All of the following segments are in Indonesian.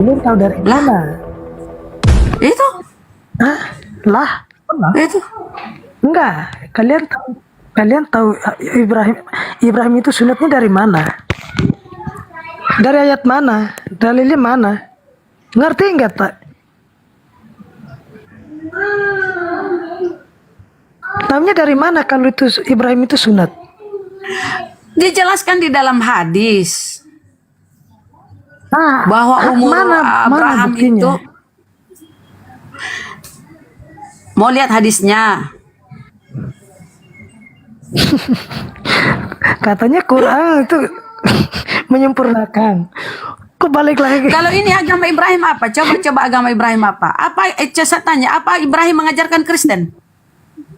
Kalian tahu dari Lah, mana? itu, Hah? Lah? itu. Enggak. Kalian tahu Ibrahim itu sunatnya dari mana? Dari ayat mana? Dalilnya mana? Ngerti enggak, Pak? Tahunya dari mana kalau itu Ibrahim itu sunat? Dijelaskan di dalam hadis Ah, bahwa umur mana Abraham itu, buktinya? mau lihat hadisnya. Katanya Quran itu menyempurnakan. Kok balik lagi? Kalau ini agama Ibrahim apa? Coba agama Ibrahim apa? Saya tanya, apa Ibrahim mengajarkan Kristen?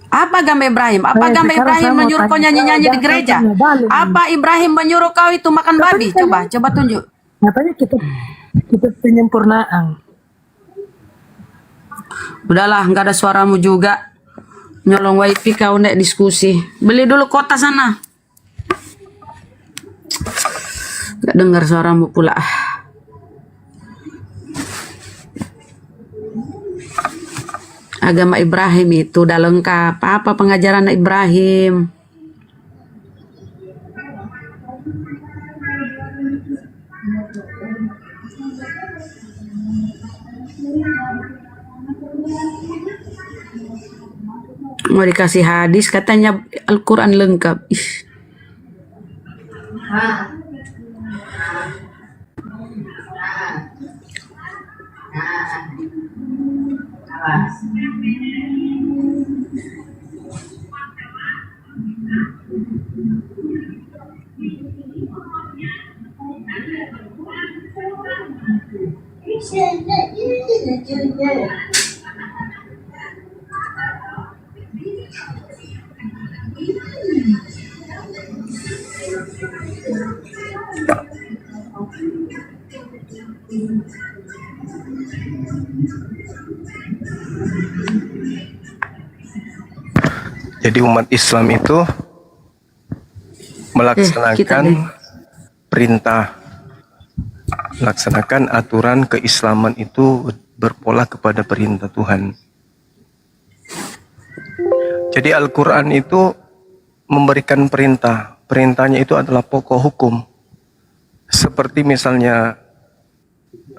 Apa agama Ibrahim? Apa Nah, agama sekarang Ibrahim saya mau menyuruh kau tanya, nyanyi-nyanyi di jangan gereja? tanya balik. Apa Ibrahim menyuruh kau itu makan babi? Coba tunjuk. Katanya kita penyempurnaan. Udahlah, nggak ada suaramu juga. Nyolong wifi kau nek diskusi. Beli dulu kota sana. Nggak dengar suaramu pula. Agama Ibrahim itu udah lengkap. Apa pengajaran Ibrahim? Mau dikasih hadis katanya Al-Quran lengkap. Ih. Jadi umat Islam itu melaksanakan perintah, melaksanakan aturan keislaman itu berpola kepada perintah Tuhan. Jadi Al-Quran itu memberikan perintah, perintahnya itu adalah pokok hukum. Seperti misalnya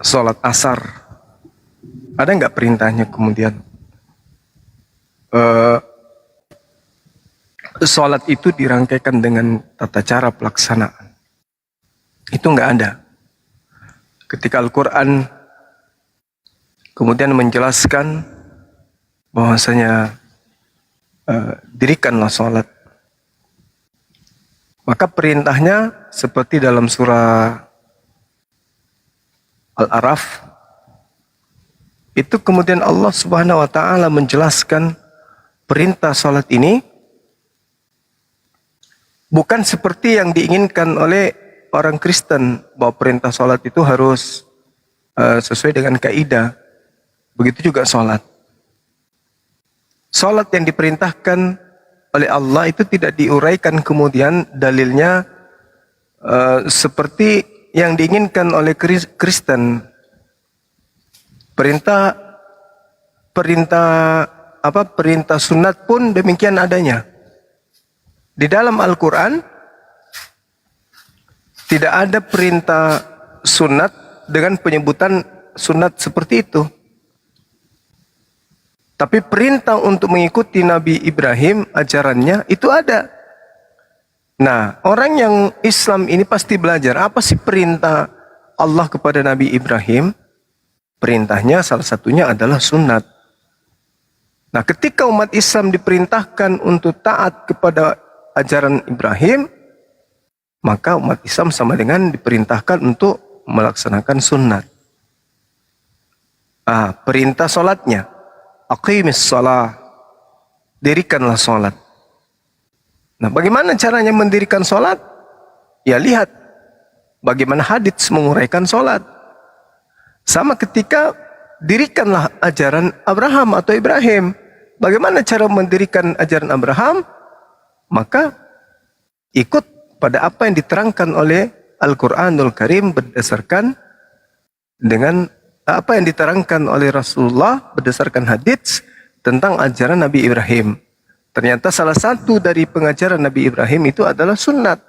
sholat asar, ada nggak perintahnya kemudian? Sholat itu dirangkaikan dengan tata cara pelaksanaan. Itu nggak ada. Ketika Al-Quran kemudian menjelaskan bahwasanya dirikanlah sholat, maka perintahnya seperti dalam surah Al-A'raf, itu kemudian Allah Subhanahu wa Ta'ala menjelaskan perintah sholat ini bukan seperti yang diinginkan oleh orang Kristen, bahwa perintah sholat itu harus sesuai dengan kaidah. Begitu juga sholat. Sholat yang diperintahkan oleh Allah itu tidak diuraikan kemudian dalilnya seperti yang diinginkan oleh Kristen. Perintah sunat pun demikian adanya. Di dalam Al-Quran tidak ada perintah sunat dengan penyebutan sunat seperti itu. Tapi perintah untuk mengikuti Nabi Ibrahim, ajarannya itu ada. Nah, orang yang Islam ini pasti belajar apa sih perintah Allah kepada Nabi Ibrahim. Perintahnya salah satunya adalah sunat. Nah, ketika umat Islam diperintahkan untuk taat kepada ajaran Ibrahim, maka umat Islam sama dengan diperintahkan untuk melaksanakan sunnat. Perintah sholatnya, aqimis sholah, dirikanlah sholat. Nah, bagaimana caranya mendirikan sholat? Ya lihat bagaimana hadits menguraikan sholat. Sama ketika dirikanlah ajaran Abraham atau Ibrahim. Bagaimana cara mendirikan ajaran Abraham? Maka ikut pada apa yang diterangkan oleh Al-Quranul Karim berdasarkan dengan apa yang diterangkan oleh Rasulullah berdasarkan hadits tentang ajaran Nabi Ibrahim. Ternyata salah satu dari pengajaran Nabi Ibrahim itu adalah sunnat.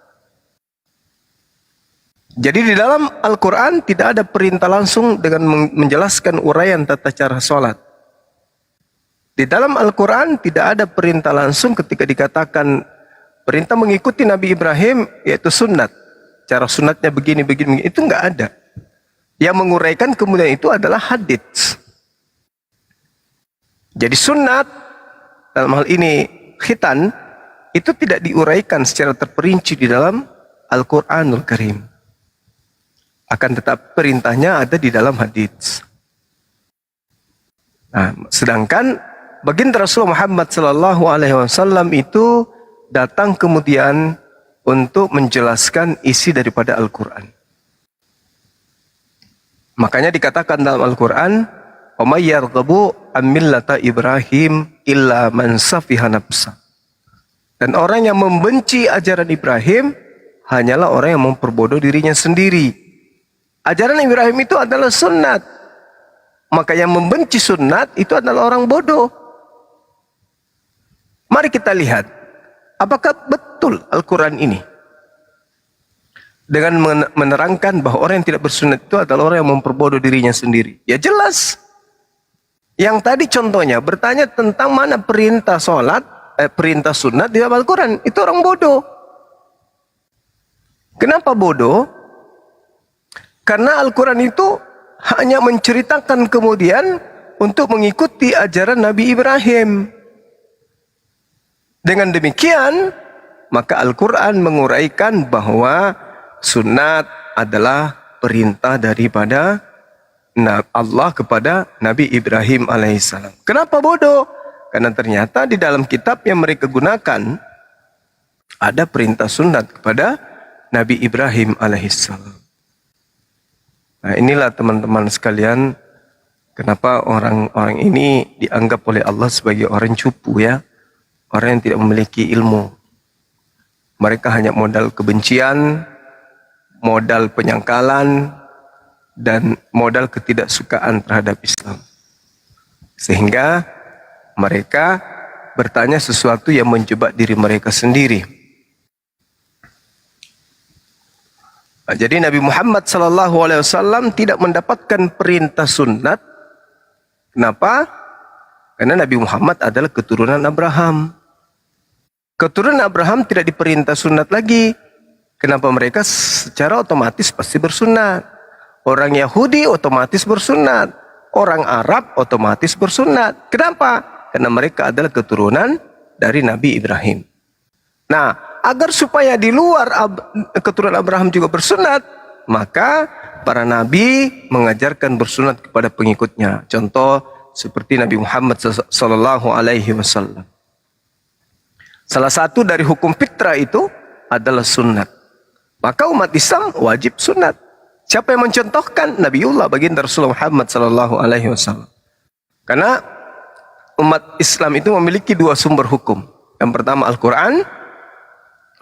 Jadi di dalam Al-Quran tidak ada perintah langsung dengan menjelaskan uraian tata cara sholat. Di dalam Al-Quran tidak ada perintah langsung ketika dikatakan perintah mengikuti Nabi Ibrahim, yaitu sunnat. Cara sunnatnya begini, itu enggak ada. Yang menguraikan kemudian itu adalah hadits. Jadi sunnat, dalam hal ini khitan, itu tidak diuraikan secara terperinci di dalam Al-Quranul Karim. Akan tetap perintahnya ada di dalam hadits. Nah, sedangkan baginda Rasulullah Muhammad SAW itu datang kemudian untuk menjelaskan isi daripada Al-Quran. Makanya dikatakan dalam Al-Quran, "Wa may yarghabu an millata Ibrahim illa man safiha nafsa." Dan orang yang membenci ajaran Ibrahim hanyalah orang yang memperbodoh dirinya sendiri. Ajaran Ibrahim itu adalah sunnat. Maka yang membenci sunnat itu adalah orang bodoh. Mari kita lihat, apakah betul Al-Quran ini dengan menerangkan bahwa orang yang tidak bersunat itu adalah orang yang memperbodoh dirinya sendiri? Ya jelas. Yang tadi contohnya bertanya tentang mana perintah sholat, perintah sunat di dalam Al-Quran, itu orang bodoh. Kenapa bodoh? Karena Al-Quran itu hanya menceritakan kemudian untuk mengikuti ajaran Nabi Ibrahim. Dengan demikian, maka Al-Quran menguraikan bahwa sunat adalah perintah daripada Allah kepada Nabi Ibrahim alaihissalam. Kenapa bodoh? Karena ternyata di dalam kitab yang mereka gunakan ada perintah sunat kepada Nabi Ibrahim alaihissalam. Nah, inilah teman-teman sekalian, kenapa orang-orang ini dianggap oleh Allah sebagai orang cupu, ya, orang yang tidak memiliki ilmu. Mereka hanya modal kebencian, modal penyangkalan, dan modal ketidaksukaan terhadap Islam. Sehingga mereka bertanya sesuatu yang menjebak diri mereka sendiri. Jadi Nabi Muhammad SAW tidak mendapatkan perintah sunat. Kenapa? Karena Nabi Muhammad adalah keturunan Abraham. Keturunan Abraham tidak diperintah sunat lagi. Kenapa? Mereka secara otomatis pasti bersunat. Orang Yahudi otomatis bersunat. Orang Arab otomatis bersunat. Kenapa? Karena mereka adalah keturunan dari Nabi Ibrahim. Nah, agar supaya di luar keturunan Abraham juga bersunat, maka para nabi mengajarkan bersunat kepada pengikutnya. Contoh seperti Nabi Muhammad SAW. Salah satu dari hukum fitrah itu adalah sunat. Maka umat Islam wajib sunat. Siapa yang mencontohkan? Nabiullah baginda Rasulullah Muhammad SAW. Karena umat Islam itu memiliki dua sumber hukum. Yang pertama Al-Quran,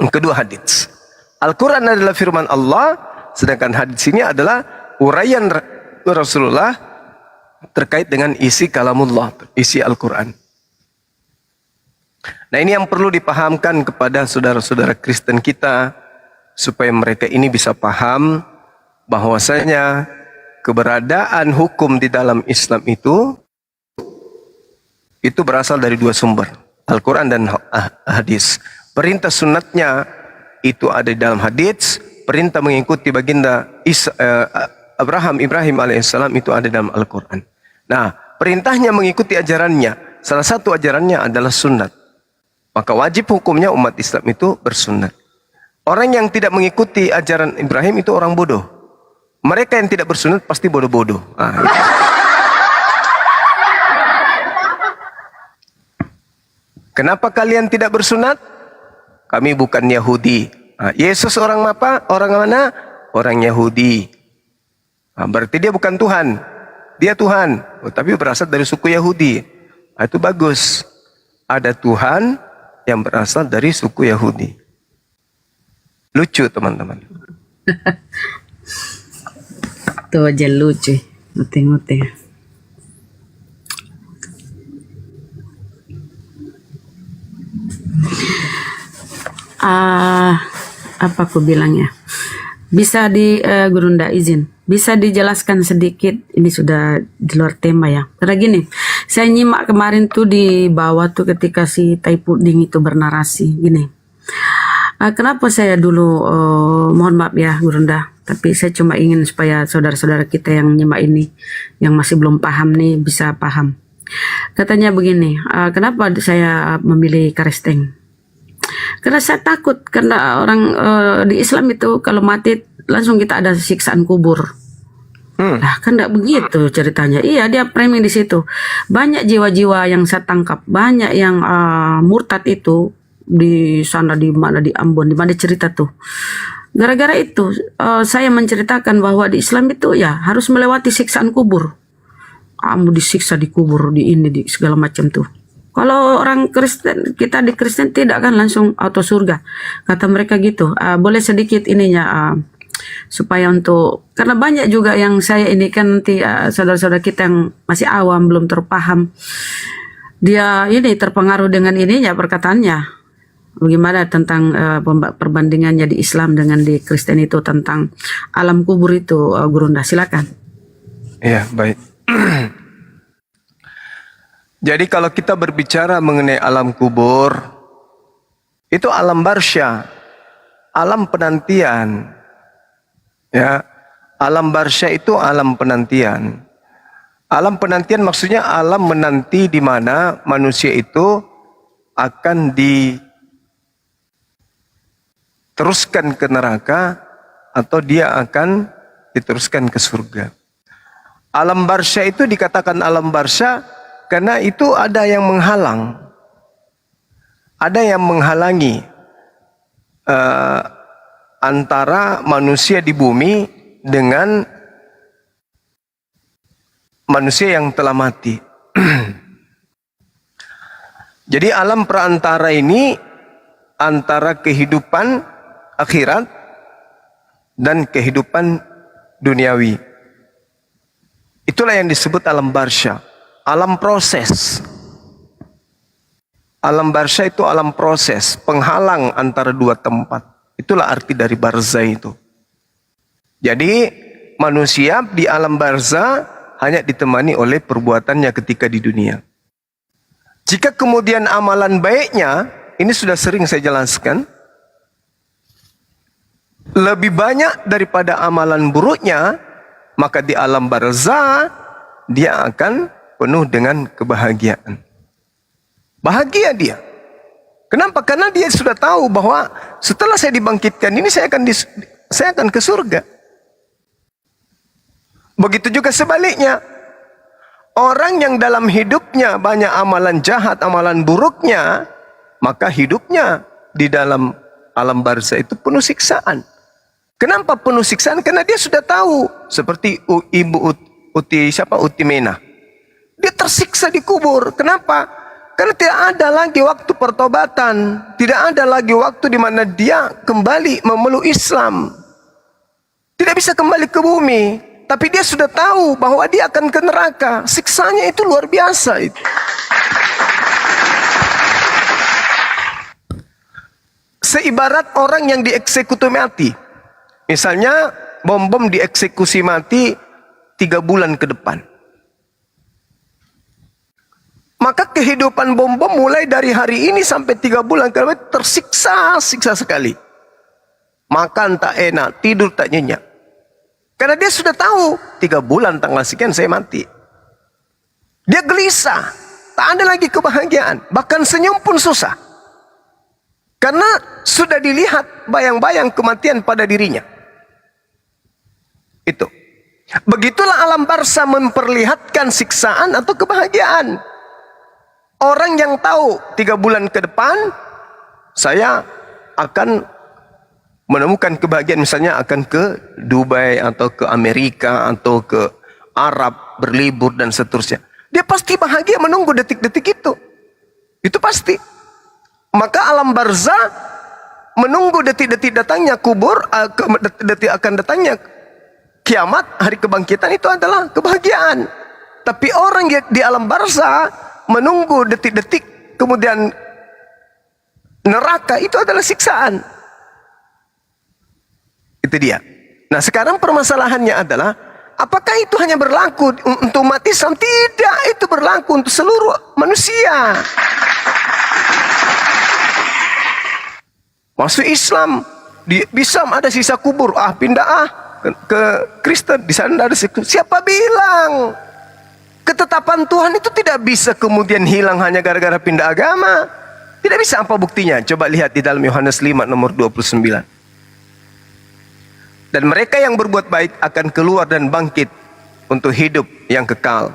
yang kedua hadits. Al-Quran adalah firman Allah, sedangkan hadits ini adalah uraian Rasulullah terkait dengan isi kalamullah, isi Al-Quran. Nah, ini yang perlu dipahamkan kepada saudara-saudara Kristen kita, supaya mereka ini bisa paham bahwasanya keberadaan hukum di dalam Islam itu berasal dari dua sumber, Al-Quran dan hadis. Perintah sunatnya itu ada di dalam hadits. Perintah mengikuti baginda Ibrahim alaihissalam itu ada dalam Al-Quran. Nah, perintahnya mengikuti ajarannya, salah satu ajarannya adalah sunat. Maka wajib hukumnya umat Islam itu bersunat. Orang yang tidak mengikuti ajaran Ibrahim itu orang bodoh. Mereka yang tidak bersunat pasti bodoh-bodoh. Kenapa kalian tidak bersunat? Kami bukan Yahudi. Yesus orang apa? Orang mana? Orang Yahudi. Berarti dia bukan Tuhan. Dia Tuhan. Tapi berasal dari suku Yahudi. Itu bagus. Ada Tuhan yang berasal dari suku Yahudi. Lucu teman-teman. Tuh aja lucu. Ngute-ngute. Apa aku bilangnya? Bisa Gurunda izin. Bisa dijelaskan sedikit, ini sudah di luar tema ya. Karena gini, saya nyimak kemarin tuh di bawah tuh ketika si Tai Puding itu bernarasi gini. Kenapa saya dulu, mohon maaf ya Gurunda, tapi saya cuma ingin supaya saudara-saudara kita yang nyimak ini, yang masih belum paham nih bisa paham. Katanya begini, kenapa saya memilih Karesteng? Karena saya takut, karena orang di Islam itu kalau mati langsung kita ada siksaan kubur. Nah, kan enggak begitu ceritanya. Iya, dia framing di situ. Banyak jiwa-jiwa yang saya tangkap, banyak yang murtad itu di sana, di mana, di Ambon, di mana cerita tuh. Gara-gara itu saya menceritakan bahwa di Islam itu ya harus melewati siksaan kubur. Kamu disiksa di kubur, di ini, di segala macam tuh. Kalau orang Kristen, kita di Kristen tidak kan langsung auto surga. Kata mereka gitu. Boleh sedikit ininya supaya untuk, karena banyak juga yang saya ini kan nanti saudara-saudara kita yang masih awam belum terpaham. Dia ini terpengaruh dengan ininya perkataannya. Bagaimana tentang perbandingannya di Islam dengan di Kristen itu tentang alam kubur itu, Gurunda, silakan. Ya, baik. Jadi kalau kita berbicara mengenai alam kubur, itu alam barsya, alam penantian. Ya, alam barsya itu alam penantian. Alam penantian maksudnya alam menanti di mana manusia itu akan diteruskan ke neraka atau dia akan diteruskan ke surga. Alam barsya itu dikatakan alam barsya karena itu ada yang menghalang, ada yang menghalangi antara manusia di bumi dengan manusia yang telah mati. Jadi alam perantara ini antara kehidupan akhirat dan kehidupan duniawi. Itulah yang disebut alam barsya. Alam proses. Alam barsya itu alam proses, penghalang antara dua tempat. Itulah arti dari barzah itu. Jadi manusia di alam barzah hanya ditemani oleh perbuatannya ketika di dunia. Jika kemudian amalan baiknya, ini sudah sering saya jelaskan, lebih banyak daripada amalan buruknya, maka di alam barzah dia akan penuh dengan kebahagiaan. Bahagia dia. Kenapa? Karena dia sudah tahu bahwa setelah saya dibangkitkan ini saya akan ke surga. Begitu juga sebaliknya. Orang yang dalam hidupnya banyak amalan jahat, amalan buruknya, maka hidupnya di dalam alam barzah itu penuh siksaan. Kenapa penuh siksaan? Karena dia sudah tahu. Seperti Ibu Uti Mena. Dia tersiksa di kubur. Kenapa? Karena tidak ada lagi waktu pertobatan. Tidak ada lagi waktu di mana dia kembali memeluk Islam. Tidak bisa kembali ke bumi. Tapi dia sudah tahu bahwa dia akan ke neraka. Siksanya itu luar biasa itu. Seibarat orang yang dieksekusi mati. Misalnya bom dieksekusi mati 3 bulan ke depan. Maka kehidupan bom mulai dari hari ini sampai 3 bulan ke depan tersiksa sekali. Makan tak enak, tidur tak nyenyak. Karena dia sudah tahu 3 bulan tanggal sekian saya mati. Dia gelisah, tak ada lagi kebahagiaan, bahkan senyum pun susah. Karena sudah dilihat bayang-bayang kematian pada dirinya. Itu. Begitulah alam barzah memperlihatkan siksaan atau kebahagiaan. Orang yang tahu 3 bulan ke depan saya akan menemukan kebahagiaan, misalnya akan ke Dubai atau ke Amerika atau ke Arab berlibur dan seterusnya. Dia pasti bahagia menunggu detik-detik itu. Itu pasti. Maka alam barzah menunggu detik-detik datangnya kubur, detik akan datangnya kiamat, hari kebangkitan itu adalah kebahagiaan. Tapi orang yang di alam barzah menunggu detik-detik kemudian neraka, itu adalah siksaan. Itu dia. Nah, sekarang permasalahannya adalah, apakah itu hanya berlaku untuk umat Islam? Tidak, itu berlaku untuk seluruh manusia. Masuk Islam, di Islam ada sisa kubur, pindah ke Kristen, di sana ada sisa. Siapa bilang ketetapan Tuhan itu tidak bisa kemudian hilang hanya gara-gara pindah agama? Tidak bisa. Apa buktinya? Coba lihat di dalam Yohanes 5 nomor 29. Dan mereka yang berbuat baik akan keluar dan bangkit untuk hidup yang kekal.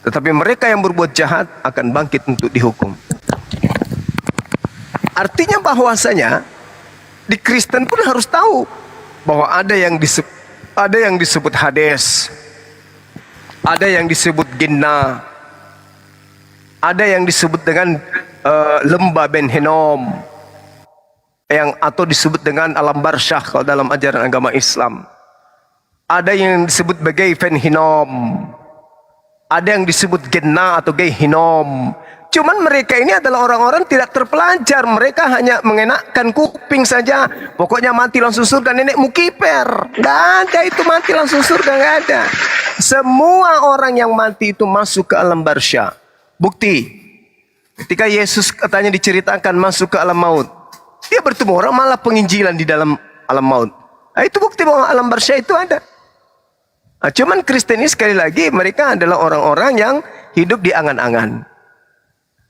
Tetapi mereka yang berbuat jahat akan bangkit untuk dihukum. Artinya bahwasanya di Kristen pun harus tahu bahwa ada yang disebut Hades, ada yang disebut Ginnah, ada yang disebut dengan lembah Ben Hinnom, atau disebut dengan alam barzah kalau dalam ajaran agama Islam. Ada yang disebut sebagai Ben Hinnom, ada yang disebut Ginnah atau Gehinnom. Cuman mereka ini adalah orang-orang tidak terpelajar. Mereka hanya mengenakkan kuping saja. Pokoknya mati langsung surga, nenek mukiper. Gak ada itu mati langsung surga, gak ada. Semua orang yang mati itu masuk ke alam barzah. Bukti, ketika Yesus katanya diceritakan masuk ke alam maut, dia bertemu orang malah penginjilan di dalam alam maut. Nah, itu bukti bahwa alam barzah itu ada. Nah, cuman Kristen ini sekali lagi mereka adalah orang-orang yang hidup di angan-angan.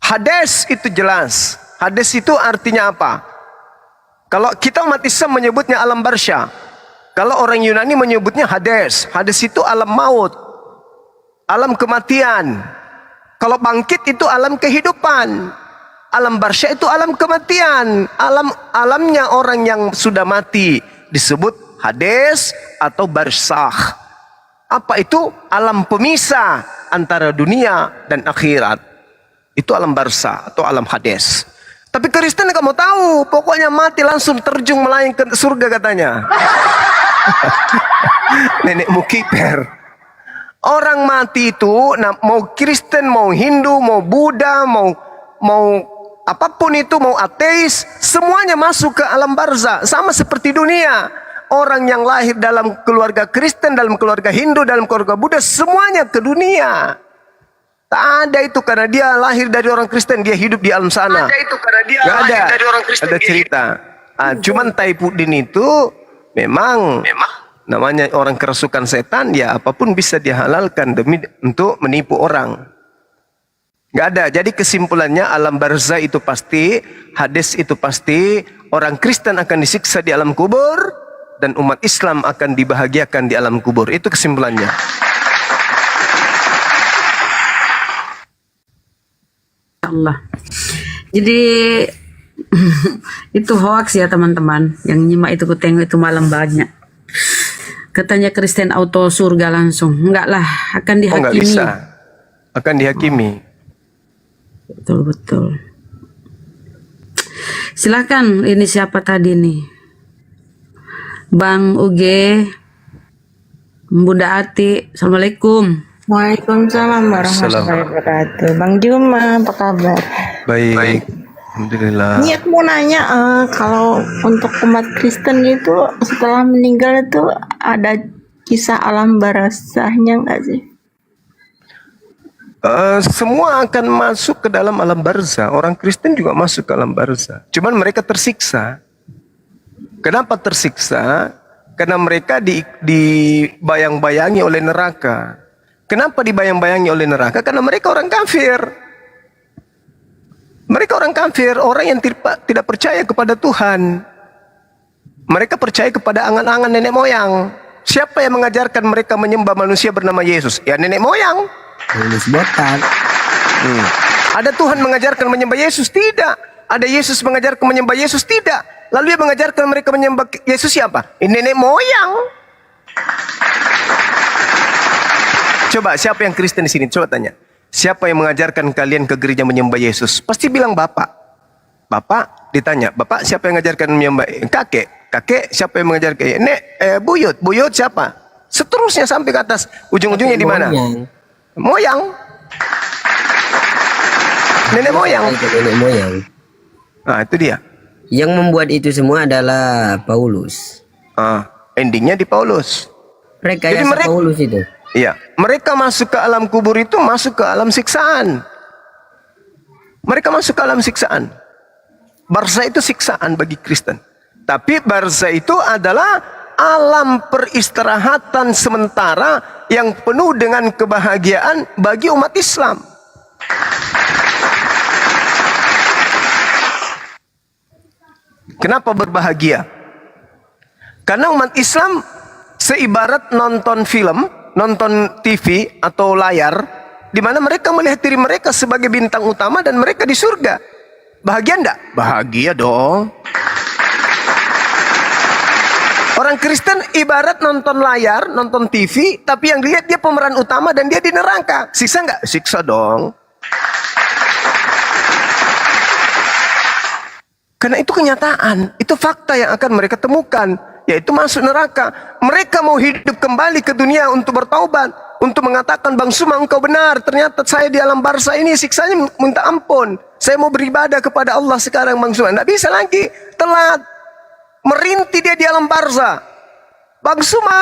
Hades itu jelas. Hades itu artinya apa? Kalau kita umat Islam menyebutnya alam barzah. Kalau orang Yunani menyebutnya Hades. Hades itu alam maut, alam kematian. Kalau bangkit itu alam kehidupan. Alam barzah itu alam kematian. Alamnya orang yang sudah mati disebut Hades atau barzah. Apa itu? Alam pemisah antara dunia dan akhirat. Itu alam barzah atau alam Hades. Tapi Kristen gak mau tahu. Pokoknya mati langsung terjun melayang ke surga katanya. Nenek mukiper. Orang mati itu, mau Kristen, mau Hindu, mau Buddha, mau apapun itu, mau ateis, semuanya masuk ke alam barzah. Sama seperti dunia. Orang yang lahir dalam keluarga Kristen, dalam keluarga Hindu, dalam keluarga Buddha, semuanya ke dunia. Tak ada itu karena dia lahir dari orang Kristen, dia hidup di alam sana. Ada itu karena dia lahir dari orang Kristen. Ada cerita. Cuman Taipudin itu memang namanya orang kerasukan setan, ya apapun bisa dihalalkan demi untuk menipu orang. Gak ada. Jadi kesimpulannya alam barzah itu pasti, Hades itu pasti, orang Kristen akan disiksa di alam kubur dan umat Islam akan dibahagiakan di alam kubur. Itu kesimpulannya. Allah. Jadi itu hoax ya teman-teman. Yang nyimak itu kutengok itu malam banyak. Katanya Kristen auto surga langsung. Enggak lah, akan dihakimi. Enggak bisa. Akan dihakimi. Betul. Silakan, ini siapa tadi nih? Bang Uge, Bunda Ati, Assalamualaikum. Waalaikumsalam warahmatullahi wabarakatuh. Bang Juma, apa kabar? Baik. Alhamdulillah. Ini aku mau nanya, kalau untuk umat Kristen gitu setelah meninggal itu ada kisah alam barzahnya nggak sih? Semua akan masuk ke dalam alam barzah. Orang Kristen juga masuk ke alam barzah. Cuman mereka tersiksa. Kenapa tersiksa? Karena mereka dibayang-bayangi oleh neraka. Kenapa dibayang-bayangi oleh neraka? Karena mereka orang kafir. Mereka orang kafir, orang yang tidak percaya kepada Tuhan. Mereka percaya kepada angan-angan nenek moyang. Siapa yang mengajarkan mereka menyembah manusia bernama Yesus? Ya nenek moyang. Ada Tuhan mengajarkan menyembah Yesus? Tidak. Ada Yesus mengajarkan menyembah Yesus? Tidak. Lalu yang mengajarkan mereka menyembah Yesus siapa? Nenek moyang. Coba siapa yang Kristen di sini? Coba tanya. Siapa yang mengajarkan kalian ke gereja menyembah Yesus? Pasti bilang bapak. Bapak ditanya, bapak siapa yang mengajarkan menyembah? Kakek. Kakek siapa yang mengajarkan? Buyut. Buyut siapa? Seterusnya sampai ke atas. Ujung-ujungnya di mana? Moyang. Nenek moyang. Itu nenek moyang. Nah, itu dia. Yang membuat itu semua adalah Paulus. Endingnya di Paulus. Rekayasa Paulus itu. Iya, mereka masuk ke alam kubur itu masuk ke alam siksaan. Mereka masuk ke alam siksaan. Barza itu siksaan bagi Kristen. Tapi barza itu adalah alam peristirahatan sementara yang penuh dengan kebahagiaan bagi umat Islam. Kenapa berbahagia? Karena umat Islam seibarat nonton film, nonton TV atau layar, di mana mereka melihat diri mereka sebagai bintang utama dan mereka di surga. Bahagia enggak? Bahagia dong. Orang Kristen ibarat nonton layar, nonton TV, tapi yang dilihat dia pemeran utama dan dia di neraka. Siksa enggak? Siksa dong. Karena itu kenyataan, itu fakta yang akan mereka temukan, yaitu masuk neraka. Mereka mau hidup kembali ke dunia untuk bertaubat, untuk mengatakan, Bang Suma engkau benar, ternyata saya di alam barza ini siksanya minta ampun. Saya mau beribadah kepada Allah sekarang Bang Suma. Tidak bisa lagi, telat. Merintih dia di alam barza. Bang Suma,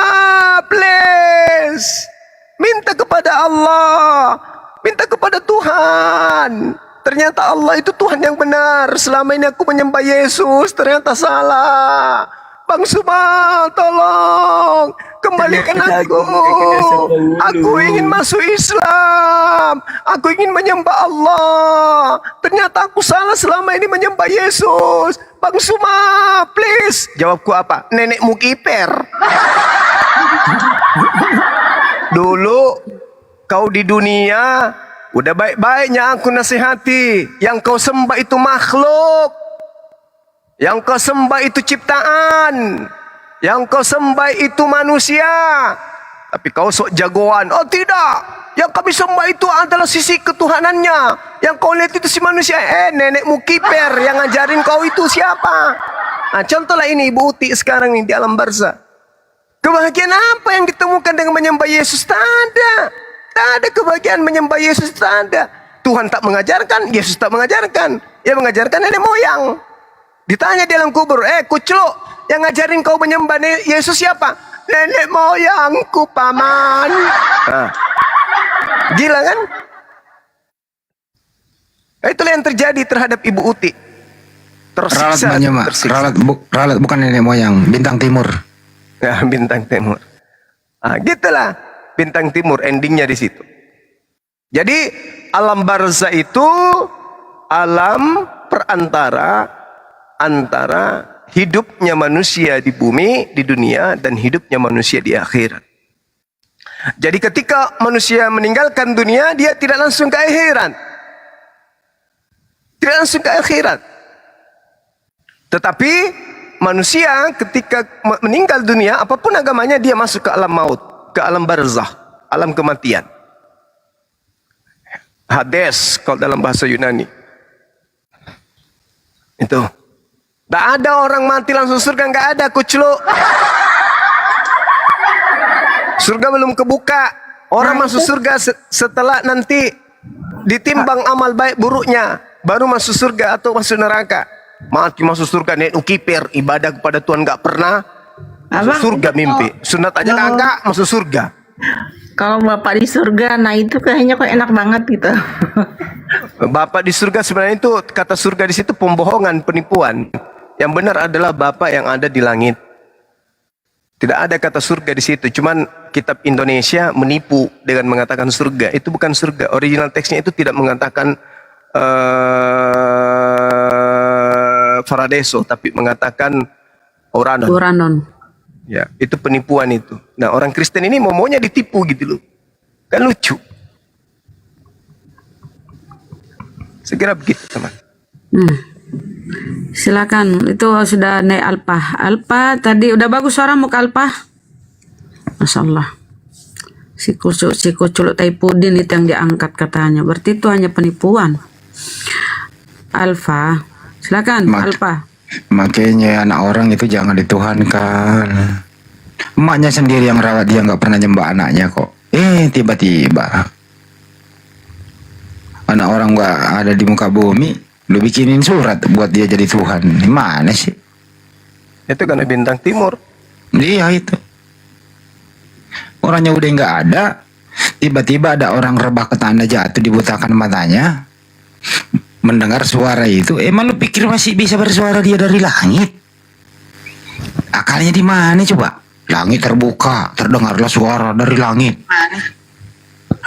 please. Minta kepada Allah, minta kepada Tuhan. Ternyata Allah itu Tuhan yang benar. Selama ini aku menyembah Yesus, ternyata salah. Bang Suma, tolong kembalikan aku. Aku ingin masuk Islam. Aku ingin menyembah Allah. Ternyata aku salah selama ini menyembah Yesus. Bang Suma, please. Jawabku apa? Nenekmu kiper. Dulu kau di dunia udah baik-baiknya aku nasihati. Yang kau sembah itu makhluk. Yang kau sembah itu ciptaan. Yang kau sembah itu manusia. Tapi kau sok jagoan. Oh tidak. Yang kami sembah itu adalah sisi ketuhanannya. Yang kau lihat itu si manusia. Nenekmu kiper. Yang ngajarin kau itu siapa? Nah, contohlah ini Ibu Uti sekarang ini di alam barza. Kebahagiaan apa yang ditemukan dengan menyembah Yesus? Tak ada. Tak ada kebahagiaan menyembah Yesus, tak ada. Tuhan tak mengajarkan, Yesus tak mengajarkan. Dia mengajarkan nenek moyang. Ditanya di dalam kubur, kucluk, yang ngajarin kau menyembah Yesus siapa? Nenek moyangku, paman. Nah, gila kan? Itulah yang terjadi terhadap Ibu Uti. Tersiksa. Ralat bukan nenek moyang, bintang timur. Ya, bintang timur. Ah, gitulah. Bintang timur, endingnya di situ. Jadi alam barza itu alam perantara antara hidupnya manusia di bumi, di dunia, dan hidupnya manusia di akhirat. Jadi ketika manusia meninggalkan dunia, dia tidak langsung ke akhirat. Tidak langsung ke akhirat. Tetapi manusia ketika meninggal dunia, apapun agamanya, dia masuk ke alam maut, ke alam barzah, alam kematian. Hades kalau dalam bahasa Yunani. Itu. Tak ada orang mati langsung surga, nggak ada, kucluk. Surga belum kebuka. Orang masuk surga setelah nanti ditimbang amal baik buruknya, baru masuk surga atau masuk neraka. Mati masuk surga, nek ukiper, ibadah kepada Tuhan nggak pernah. Masuk surga mimpi. Sunat aja kagak, masuk surga. Kalau Bapak di surga, nah itu kayaknya kok enak banget gitu. Bapak di surga sebenarnya itu, kata surga di situ pembohongan, penipuan. Yang benar adalah Bapak yang ada di langit. Tidak ada kata surga di situ. Cuman kitab Indonesia menipu dengan mengatakan surga. Itu bukan surga. Original teksnya itu tidak mengatakan Paradiso, tapi mengatakan Oranon. Ya, itu penipuan itu. Nah, orang Kristen ini maunya ditipu gitu loh. Kan lucu. Segera begitu, teman. Silakan, itu sudah naik Alpa. Alpa tadi udah bagus suaramu ke Alpa. Masya Allah. Si kuculuk Taipudin itu yang diangkat katanya. Berarti itu hanya penipuan. Alfa, silakan Alfa. Makanya anak orang itu jangan dituhankan. Emaknya sendiri yang rawat dia, nggak pernah nyembah anaknya kok. Tiba-tiba anak orang nggak ada di muka bumi, lu bikinin surat buat dia jadi Tuhan. Gimana sih? Itu karena bintang timur. Iya itu. Orangnya udah nggak ada, tiba-tiba ada orang rebah ke tanah, jatuh, dibutakan matanya, mendengar suara itu. Emang lu pikir masih bisa bersuara dia dari langit? Akalnya di mana coba? Langit terbuka, terdengarlah suara dari langit.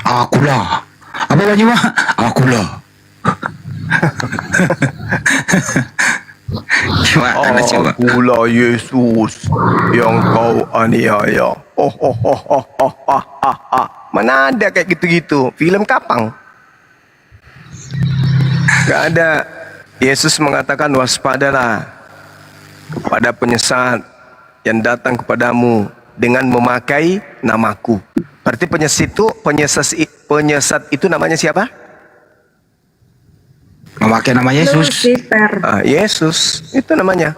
Akulah. Apa lagi mah? Akulah. Gimana coba? Akulah Yesus yang kau aniaya. Mana ada kayak gitu-gitu? Film kapang. Gak ada. Yesus mengatakan waspadalah kepada penyesat yang datang kepadamu dengan memakai namaku. Berarti penyesat itu namanya siapa? Memakai nama Yesus. Lucifer. Yesus itu namanya.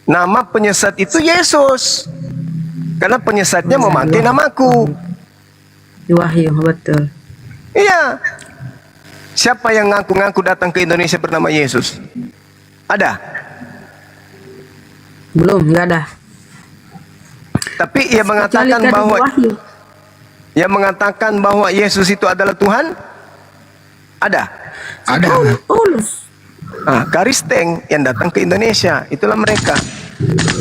Nama penyesat itu Yesus. Karena penyesatnya memakai namaku. Di Wahyu, betul. Iya. Siapa yang ngaku-ngaku datang ke Indonesia bernama Yesus? Ada? Belum, nggak ada. Tapi ia mengatakan Kecuali kan bahwa di Wahyu. ia mengatakan bahwa Yesus itu adalah Tuhan? Ada? Ada. Paulus. Karisteng yang datang ke Indonesia, itulah mereka.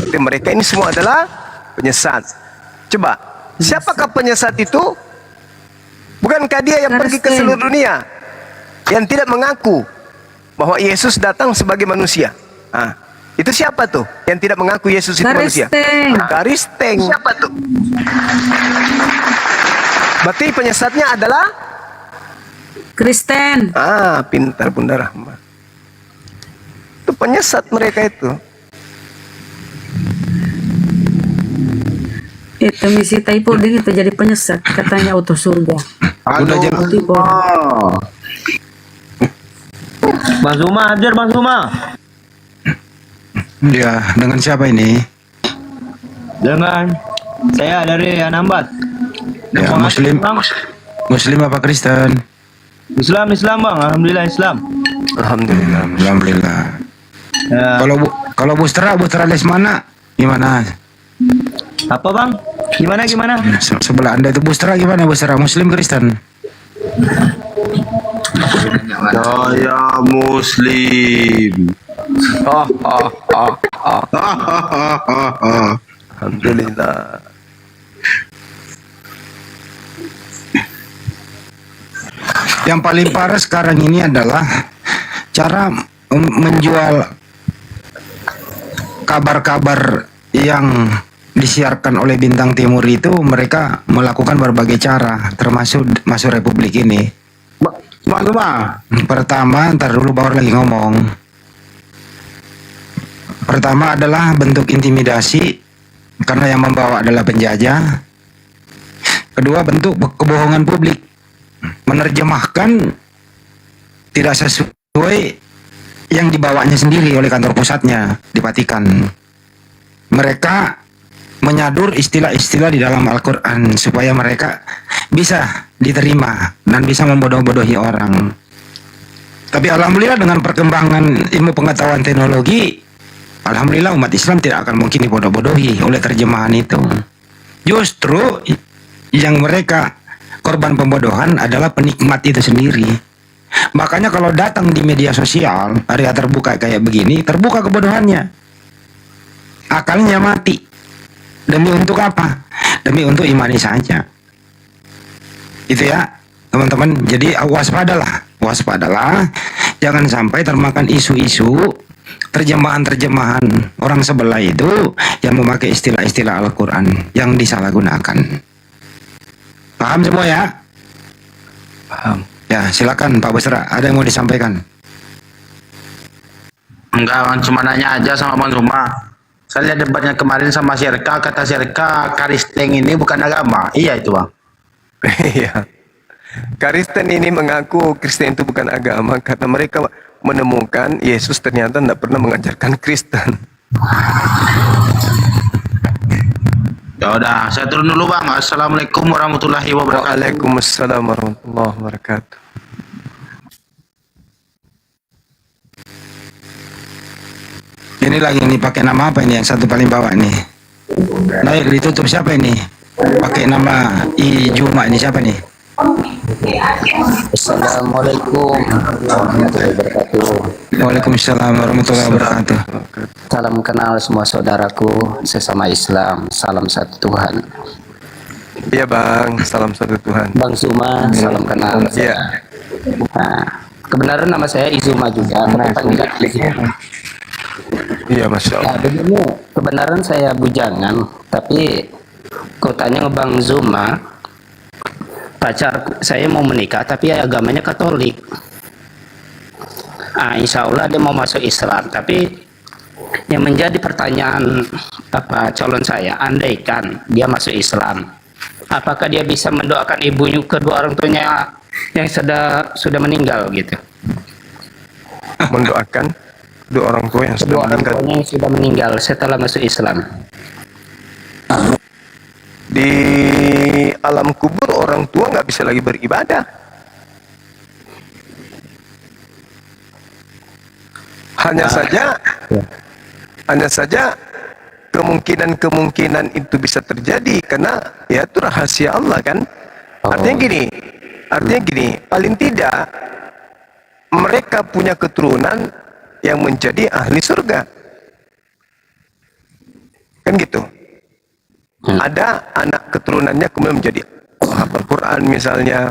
Jadi mereka ini semua adalah penyesat. Coba, siapakah penyesat itu? Bukankah dia yang pergi ke Karisteng. seluruh dunia, yang tidak mengaku bahwa Yesus datang sebagai manusia? Itu siapa tuh yang tidak mengaku Yesus itu manusia? Karisteng. Karisteng. Siapa tuh? Berarti penyesatnya adalah Kristen. pintar Bunda Rahma. Itu penyesat mereka itu. Itu misi Taipuding itu jadi penyesat, katanya auto surga. Udah jelas. Tipu. Bang Zuma, hadir Bang Zuma. Ya, dengan siapa ini? Dengan saya dari Anambat. Ya, Muslim. Muslim apa Kristen? Islam Bang, alhamdulillah Islam. Alhamdulillah. Alhamdulillah. Ya, Kalau Bustera Lesmana gimana? apa Bang? Gimana? Sebelah Anda itu Bustera gimana? Bustera Muslim Kristen? Saya Muslim. Alhamdulillah. Yang paling parah sekarang ini adalah cara menjual kabar-kabar yang disiarkan oleh Bintang Timur itu. Mereka melakukan berbagai cara, termasuk masuk Republik ini. Bang Zuma. Pertama, ntar dulu baru lagi ngomong. Pertama adalah bentuk intimidasi karena yang membawa adalah penjajah. Kedua, bentuk kebohongan publik, menerjemahkan tidak sesuai yang dibawanya sendiri oleh kantor pusatnya di Vatikan. Mereka menyadur istilah-istilah di dalam Al-Quran supaya mereka bisa diterima dan bisa membodoh-bodohi orang. Tapi alhamdulillah dengan perkembangan ilmu pengetahuan teknologi, alhamdulillah umat Islam tidak akan mungkin dibodoh-bodohi oleh terjemahan itu. Justru yang mereka korban pembodohan adalah penikmat itu sendiri. Makanya kalau datang di media sosial area terbuka kayak begini, terbuka kebodohannya, akalnya mati. Demi untuk apa? Demi untuk imani saja. Itu ya teman-teman. Jadi waspadalah, jangan sampai termakan isu-isu terjemahan orang sebelah itu yang memakai istilah-istilah Al-Quran yang disalahgunakan. Paham semua ya? Paham. Ya, silakan Pak Busra, ada yang mau disampaikan? Enggak, Bang, cuma nanya aja sama Bang Zuma. Saya lihat debatnya kemarin sama Sirka, kata Sirka Karisteng ini bukan agama. Iya itu Bang. Iya. Kristen ini mengaku Kristen itu bukan agama karena mereka menemukan Yesus ternyata tidak pernah mengajarkan Kristen. Ya udah, saya turun dulu bang. Assalamualaikum warahmatullahi wabarakatuh. Waalaikumsalam warahmatullahi wabarakatuh. Ini lagi nih pakai nama apa ini yang satu paling bawah nih? Nah, yang ditutup siapa ini? Pakai nama I Juma ini siapa nih? Assalamualaikum warahmatullahi wabarakatuh. Waalaikumsalam warahmatullahi wabarakatuh. Salam kenal semua saudaraku sesama Islam. Salam satu Tuhan. Iya bang, salam satu Tuhan. Bang Zuma, salam kenal. Iya. Nah, kebenaran nama saya Izuma juga. Panggilan Izuma. Iya, masya Allah. Nah, begini, kebenaran saya bujangan, tapi kau tanya Bang Zuma, pacar saya mau menikah tapi agamanya Katolik. Insya Allah dia mau masuk Islam, tapi yang menjadi pertanyaan calon saya, andaikan dia masuk Islam, apakah dia bisa mendoakan ibunya, kedua orang tuanya yang sudah meninggal gitu? Mendoakan kedua orang tua yang sudah Kedua orang meninggal. tuanya yang sudah meninggal setelah masuk Islam. Di alam kubur orang tua nggak bisa lagi beribadah. Hanya saja kemungkinan itu bisa terjadi karena ya itu rahasia Allah kan. Artinya gini, paling tidak mereka punya keturunan yang menjadi ahli surga. Kan gitu. Ada anak keturunannya kemudian menjadi hafal Quran misalnya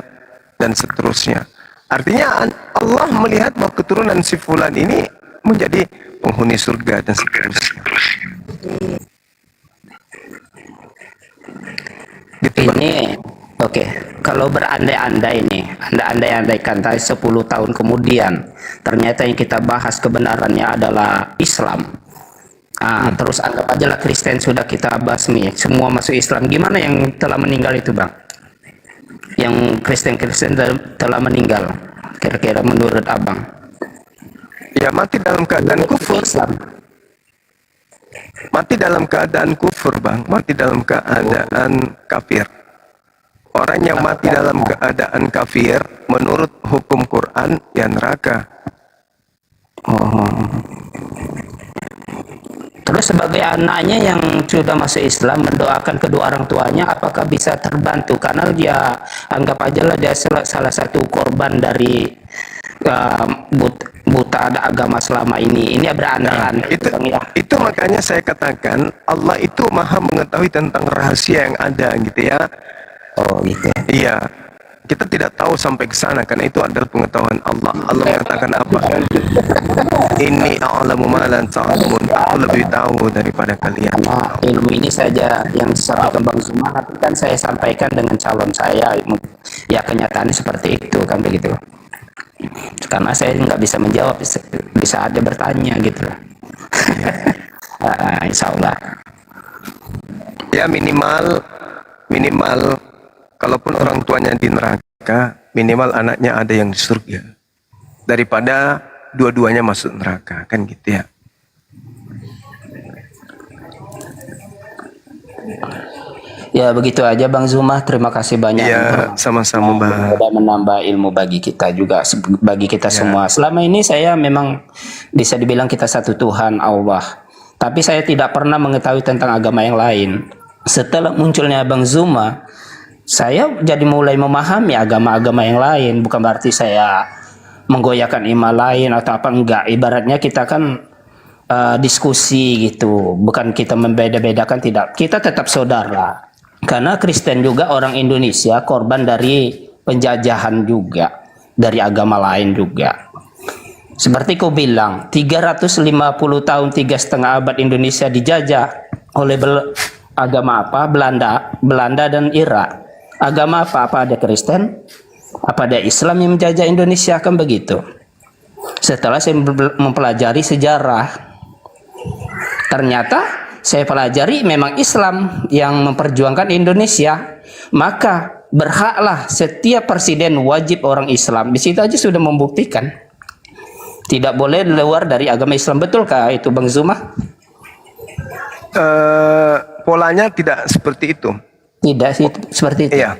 dan seterusnya. Artinya Allah melihat bahwa keturunan si fulan ini menjadi penghuni surga dan seterusnya. Gitu, Bang. Ini oke, kalau berandai-andai nih, andai-andaikan 10 tahun kemudian ternyata yang kita bahas kebenarannya adalah Islam. Terus anggap aja lah Kristen sudah kita basmi, semua masuk Islam. Gimana yang telah meninggal itu bang? Yang Kristen telah meninggal, kira-kira menurut abang? Ya mati dalam keadaan kufur. Islam. Mati dalam keadaan kufur bang, mati dalam keadaan kafir. Orang yang mati dalam keadaan kafir menurut hukum Quran ya neraka. Terus sebagai anaknya yang sudah masuk Islam mendoakan kedua orang tuanya, apakah bisa terbantu? Karena dia anggap aja lah dia salah satu korban dari buta ada agama selama ini. Ini berandai-andai. Itu makanya saya katakan Allah itu maha mengetahui tentang rahasia yang ada gitu ya. Oh gitu. Iya. Kita tidak tahu sampai ke sana karena itu adalah pengetahuan Allah. Allah mengatakan apa? Ini a'lamu ma la ta'lamun. Aku lebih tahu daripada kalian. Nah, ilmu ini saja yang disampaikan Bang Zuma, tapi kan saya sampaikan dengan calon saya. Ya kenyataannya seperti itu kan begitu. Karena saya nggak bisa menjawab, bisa ada bertanya gitu. Insya Allah. Ya minimal kalaupun orang tuanya di neraka, minimal anaknya ada yang di surga. Daripada dua-duanya masuk neraka, kan gitu ya. Ya begitu aja Bang Zuma, terima kasih banyak. Ya sama-sama Bang. Sudah menambah ilmu bagi kita juga, bagi kita semua. Selama ini saya memang bisa dibilang kita satu Tuhan Allah. Tapi saya tidak pernah mengetahui tentang agama yang lain. Setelah munculnya Bang Zuma, saya jadi mulai memahami agama-agama yang lain. Bukan berarti saya menggoyahkan iman lain atau apa, enggak. Ibaratnya kita kan diskusi gitu, bukan kita membeda-bedakan, tidak. Kita tetap saudara. Karena Kristen juga orang Indonesia korban dari penjajahan juga, dari agama lain juga. Seperti kau bilang, 350 tahun, 3,5 abad Indonesia dijajah oleh agama apa? Belanda dan Irak. Agama apa? Apa ada Kristen? Apa ada Islam yang menjajah Indonesia? Kan begitu. Setelah saya mempelajari sejarah, ternyata saya pelajari memang Islam yang memperjuangkan Indonesia. Maka berhaklah setiap presiden wajib orang Islam. Di situ aja sudah membuktikan. Tidak boleh luar dari agama Islam. Betulkah itu Bang Zuma? polanya tidak seperti itu. Tidak sih seperti itu. Iya.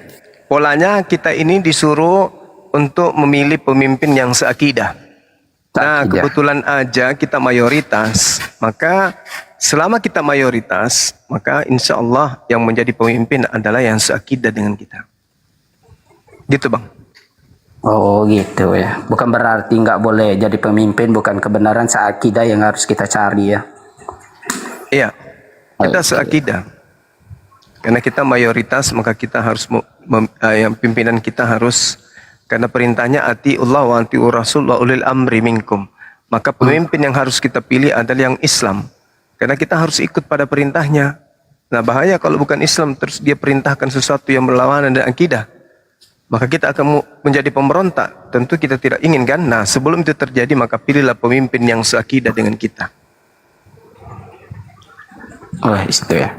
Polanya kita ini disuruh untuk memilih pemimpin yang seakidah. Nah, Seakidah. kebetulan aja kita mayoritas, maka selama kita mayoritas, maka insya Allah yang menjadi pemimpin adalah yang seakidah dengan kita. Gitu Bang. Oh gitu ya. Bukan berarti nggak boleh jadi pemimpin, bukan kebenaran seakidah yang harus kita cari ya. Iya, kita Oke. seakidah. Karena kita mayoritas, maka kita harus yang pimpinan kita harus, karena perintahnya atiullah wa atiur rasul wa ulil amri minkum. Maka pemimpin yang harus kita pilih adalah yang Islam. Karena kita harus ikut pada perintahnya. Nah bahaya kalau bukan Islam terus dia perintahkan sesuatu yang berlawanan dengan akidah. Maka kita akan menjadi pemberontak. Tentu kita tidak ingin kan. Nah sebelum itu terjadi maka pilihlah pemimpin yang seakidah dengan kita. Oh itu ya.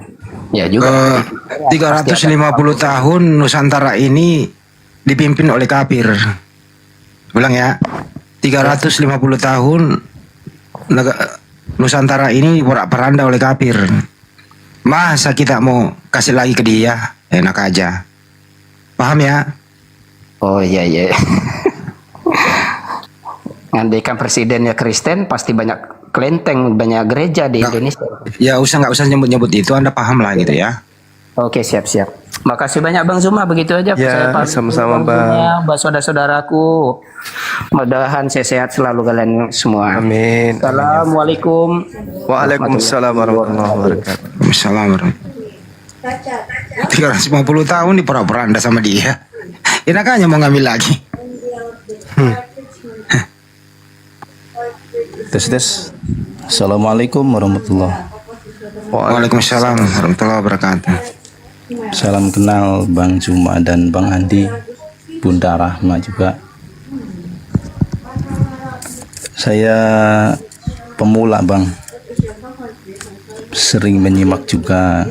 Ya juga. 350 tahun Nusantara ini dipimpin oleh kafir. Ulang ya. 350 tahun Nusantara ini porak-poranda oleh kafir. Masa kita mau kasih lagi ke dia? Enak aja. Paham ya? Oh iya iya. Andaikan presidennya Kristen pasti banyak kelenteng, banyak gereja di Indonesia. Ya nggak usah nyebut-nyebut itu, Anda paham lah gitu ya. Oke siap-siap. Makasih banyak Bang Zuma, begitu aja. Ya, pamit sama-sama, dulu, Bang. Zuma, buat saudara-saudaraku. Mudah-mudahan sehat selalu kalian semua. Amin. Assalamualaikum. Waalaikumsalam warahmatullahi wabarakatuh. Assalamualaikum. 350 tahun di porak-poranda sama dia. Enak aja mau ngambil lagi. Tes. Assalamualaikum warahmatullahi. Waalaikumsalam warahmatullahi wabarakatuh. Salam kenal Bang Zuma dan Bang Andi, Bunda Rahma juga. Saya pemula Bang, sering menyimak juga.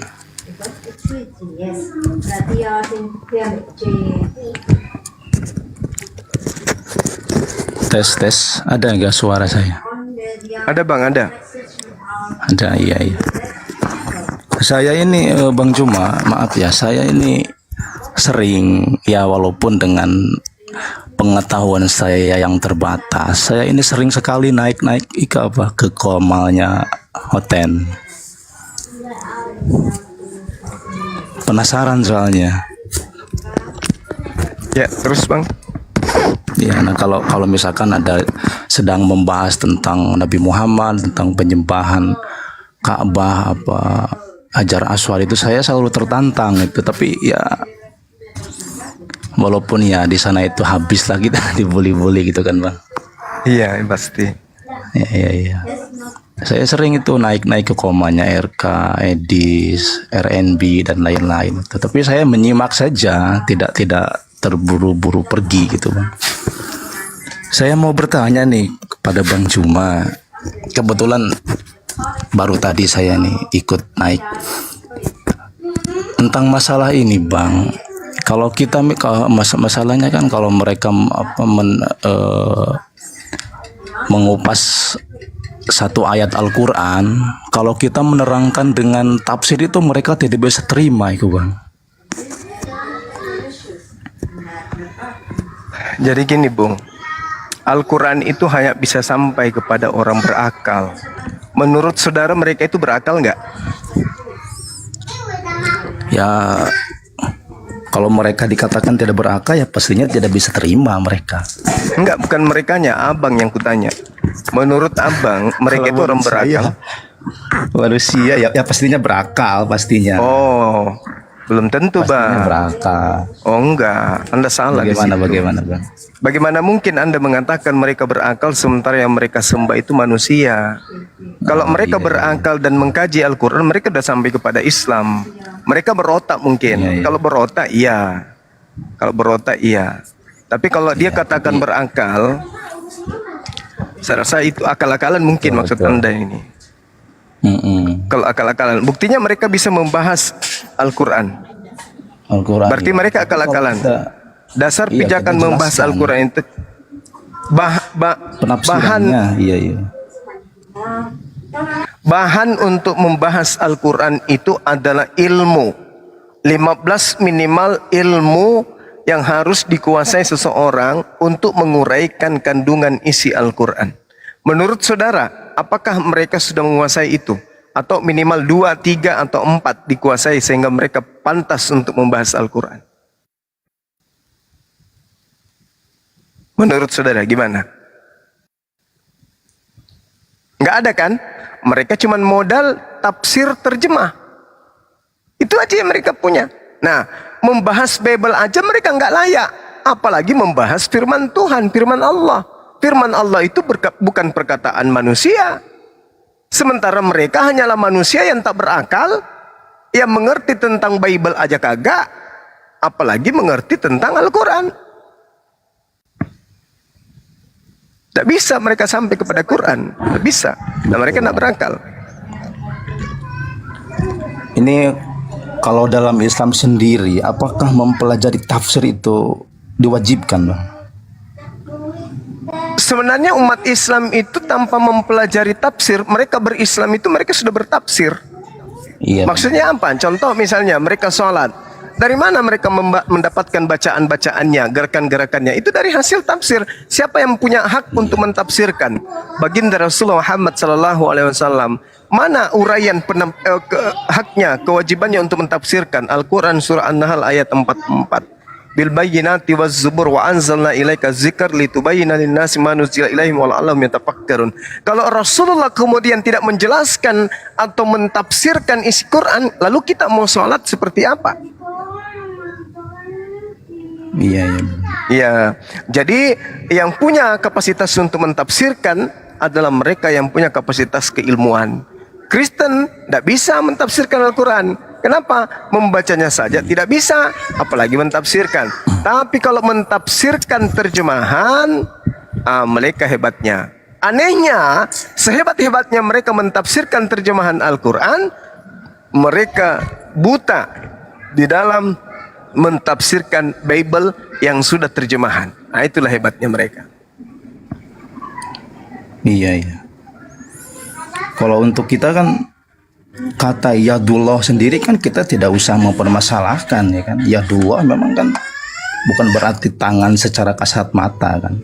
Tes, ada nggak suara saya? Ada Bang, ada. Ada, iya. Saya ini Bang Zuma, maaf ya, saya ini sering ya walaupun dengan pengetahuan saya yang terbatas, saya ini sering sekali naik ke komalnya hotel. Penasaran soalnya. Ya, terus Bang. Ya, nah kalau misalkan ada sedang membahas tentang Nabi Muhammad, tentang penyembahan Ka'bah, apa Hajar Aswad, itu saya selalu tertantang itu. Tapi ya walaupun ya di sana itu habis lah kita dibully-bully gitu kan Bang. Iya, pasti. Iya. Saya sering itu naik ke komanya RK, Edis, RNB dan lain-lain. Tetapi saya menyimak saja, tidak terburu-buru pergi gitu Bang. Saya mau bertanya nih kepada Bang Zuma. Kebetulan baru tadi saya nih ikut naik tentang masalah ini Bang. Kalau kita masalahnya kan kalau mereka mengupas satu ayat Al-Quran, kalau kita menerangkan dengan tafsir itu mereka tidak bisa terima itu Bang. Jadi gini Bung, Al-Quran itu hanya bisa sampai kepada orang berakal. Menurut saudara mereka itu berakal nggak? Ya kalau mereka dikatakan tidak berakal ya pastinya tidak bisa terima mereka. Enggak, bukan merekanya, abang yang kutanya. Menurut abang, mereka itu orang berakal. Manusia ya pastinya berakal pastinya. Oh, belum tentu Pastinya Bang. berakal. Oh enggak, Anda salah di situ. Bagaimana Bang? Bagaimana mungkin Anda mengatakan mereka berakal sementara yang mereka sembah itu manusia? Kalau mereka berakal dan mengkaji Al-Quran, mereka sudah sampai kepada Islam. Mereka berotak mungkin. Kalau berotak iya. Kalau berotak iya. Tapi kalau dia katakan berakal, saya rasa itu akal-akalan mungkin maksud Anda ini. Kalau akal-akalan, buktinya mereka bisa membahas Al-Quran. Berarti mereka akal-akalan. Dasar pijakan membahas Al-Quran itu bahan untuk membahas Al-Quran itu adalah ilmu. 15 minimal ilmu yang harus dikuasai seseorang untuk menguraikan kandungan isi Al-Quran. Menurut saudara, apakah mereka sudah menguasai itu? Atau minimal 2, 3, atau 4 dikuasai sehingga mereka pantas untuk membahas Al-Quran? Menurut saudara gimana? Nggak ada kan? Mereka cuma modal tafsir terjemah. Itu aja yang mereka punya. Nah, membahas Bible aja mereka nggak layak. Apalagi membahas firman Tuhan, firman Allah. Firman Allah itu bukan perkataan manusia. Sementara mereka hanyalah manusia yang tak berakal, yang mengerti tentang Bible aja kagak, apalagi mengerti tentang Al-Quran. Tidak bisa mereka sampai kepada Quran. Tidak bisa. Nah, mereka tidak berakal. Ini kalau dalam Islam sendiri, apakah mempelajari tafsir itu diwajibkan, Bang? Sebenarnya umat Islam itu tanpa mempelajari tafsir, mereka berislam itu mereka sudah bertafsir. Iya. Maksudnya apa? Contoh misalnya mereka sholat. Dari mana mereka mendapatkan bacaan-bacaannya, gerakan-gerakannya? Itu dari hasil tafsir. Siapa yang punya hak untuk mentafsirkan? Baginda Rasulullah Muhammad SAW. Mana uraian haknya, kewajibannya untuk mentafsirkan? Al-Quran surah An-Nahl ayat 44. Bil bayyinati waz zubur wa anzalna ilaika dzikra litubayyana lin-nasi ma nuzila ilaihim wa la'allahum yatafakkarun. Kalau Rasulullah kemudian tidak menjelaskan atau mentafsirkan isi Quran, lalu kita mau sholat seperti apa? Iya, iya. Ya, jadi yang punya kapasitas untuk mentafsirkan adalah mereka yang punya kapasitas keilmuan. Kristen tidak bisa mentafsirkan Al-Quran. Kenapa? Membacanya saja tidak bisa, apalagi mentafsirkan. Tapi kalau mentafsirkan terjemahan, mereka hebatnya. Anehnya, sehebat-hebatnya mereka mentafsirkan terjemahan Al-Quran, mereka buta di dalam mentafsirkan Bible yang sudah terjemahan. Nah, itulah hebatnya mereka. Iya, iya. Kalau untuk kita kan kata yadullah sendiri kan kita tidak usah mempermasalahkan, ya kan. Yadullah memang kan bukan berarti tangan secara kasat mata kan.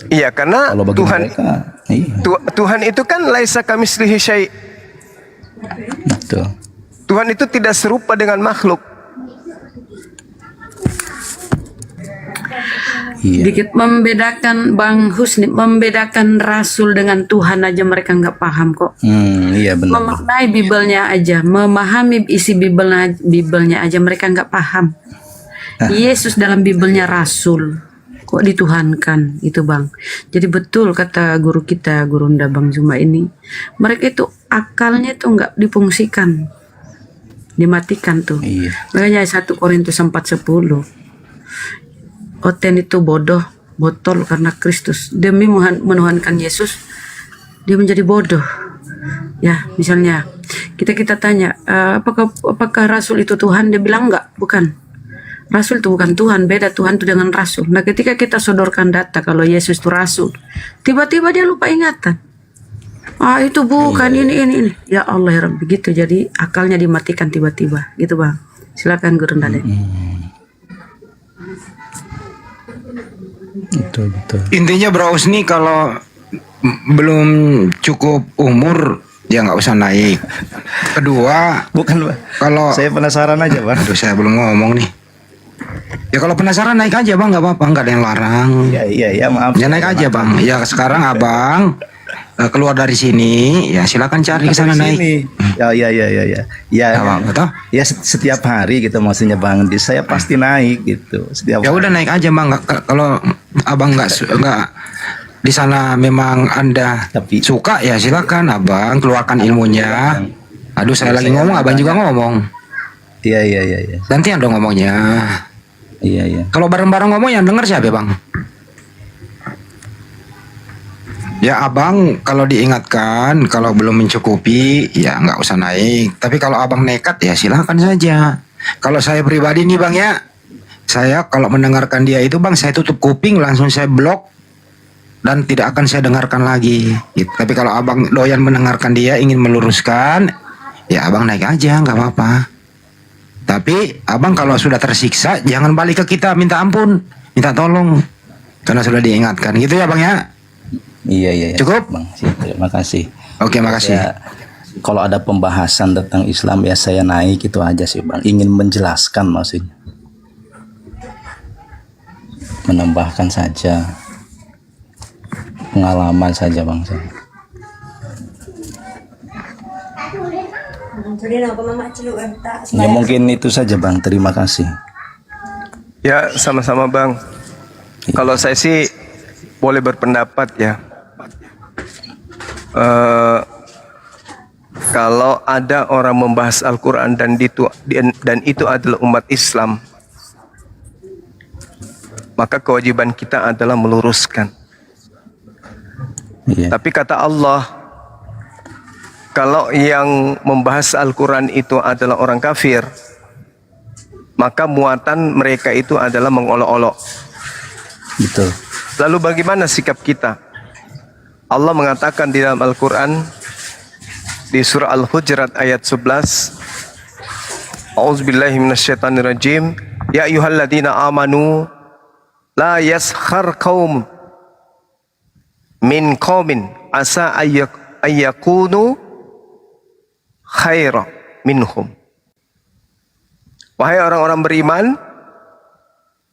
Iya, karena Kalau bagi Tuhan mereka, iya. Tuhan itu kan laisa kamitslihi syai'. Betul. Tuhan itu tidak serupa dengan makhluk. Iya. Dikit membedakan Bang Husni, membedakan Rasul dengan Tuhan aja mereka nggak paham kok. Iya benar. Memaknai Bibelnya aja, memahami isi Bibelnya aja mereka nggak paham. Yesus dalam Bibelnya Rasul, kok dituhankan itu Bang. Jadi betul kata guru kita, Gurunda Bang Zuma ini, mereka itu akalnya itu nggak difungsikan, dimatikan tuh. Iya. Makanya 1 Korintus 4:10. Oten itu bodoh, botol karena Kristus. Demi menuhankan Yesus, dia menjadi bodoh. Ya, misalnya kita tanya, apakah Rasul itu Tuhan? Dia bilang enggak, bukan. Rasul itu bukan Tuhan, beda Tuhan itu dengan Rasul. Nah, ketika kita sodorkan data kalau Yesus itu Rasul, tiba-tiba dia lupa ingatan. Itu bukan ini. Ya Allah ya Rabbi, gitu. Jadi akalnya dimatikan tiba-tiba, gitu Bang. Silakan Guru Ndale. Betul. Intinya Bro Usni kalau belum cukup umur ya nggak usah naik. Kedua, Bukan, Bang. kalau Saya penasaran aja, Bang. aduh saya belum ngomong nih. Ya kalau penasaran naik aja Bang, nggak apa-apa, nggak ada yang larang. Iya, maaf. Ya naik aja Bang. Ya sekarang Abang keluar dari sini, ya silakan cari ke sana naik. Iya. Ya, Abang, betul? ya setiap hari gitu maksudnya Bang. Saya pasti naik gitu. Setiap Ya udah naik aja Bang. Kalau Abang nggak di sana memang Anda Tapi- suka ya silakan Abang keluarkan ilmunya. Aduh saya lagi ngomong, Abang juga ngomong. Iya. Gantian dong ngomongnya. Iya. Kalau bareng-bareng ngomong yang denger siapa Bang? Ya Abang kalau diingatkan, kalau belum mencukupi ya nggak usah naik. Tapi kalau Abang nekat ya silakan saja. Kalau saya pribadi nih Bang ya, saya kalau mendengarkan dia itu Bang, saya tutup kuping langsung saya blok. dan tidak akan saya dengarkan lagi. Gitu. Tapi kalau abang doyan mendengarkan dia, ingin meluruskan, ya abang naik aja, nggak apa-apa. Tapi abang kalau sudah tersiksa, jangan balik ke kita minta ampun, minta tolong, karena sudah diingatkan. Gitu ya bang ya? Iya. Cukup? Bang, terima kasih. Oke, makasih. Ya, kalau ada pembahasan tentang Islam ya saya naik itu aja sih bang. Ingin menjelaskan maksudnya. Menambahkan saja. Pengalaman saja bang saya. Ya mungkin itu saja bang. Terima kasih. Ya, sama-sama Bang. Kalau saya sih boleh berpendapat ya. Kalau ada orang membahas Al-Quran dan itu adalah umat Islam, maka kewajiban kita adalah meluruskan. Iya. Tapi kata Allah, kalau yang membahas Al-Quran itu adalah orang kafir, maka muatan mereka itu adalah mengolok-olok. Betul. Lalu bagaimana sikap kita? Allah mengatakan di dalam Al-Quran di surah Al-Hujurat ayat 11, A'udzubillahi minasyaitonirrajim, ya ayyuhalladzina amanu la yaskhar qaum min qaumin asa ayyakunu khaira minhum. Wahai orang-orang beriman,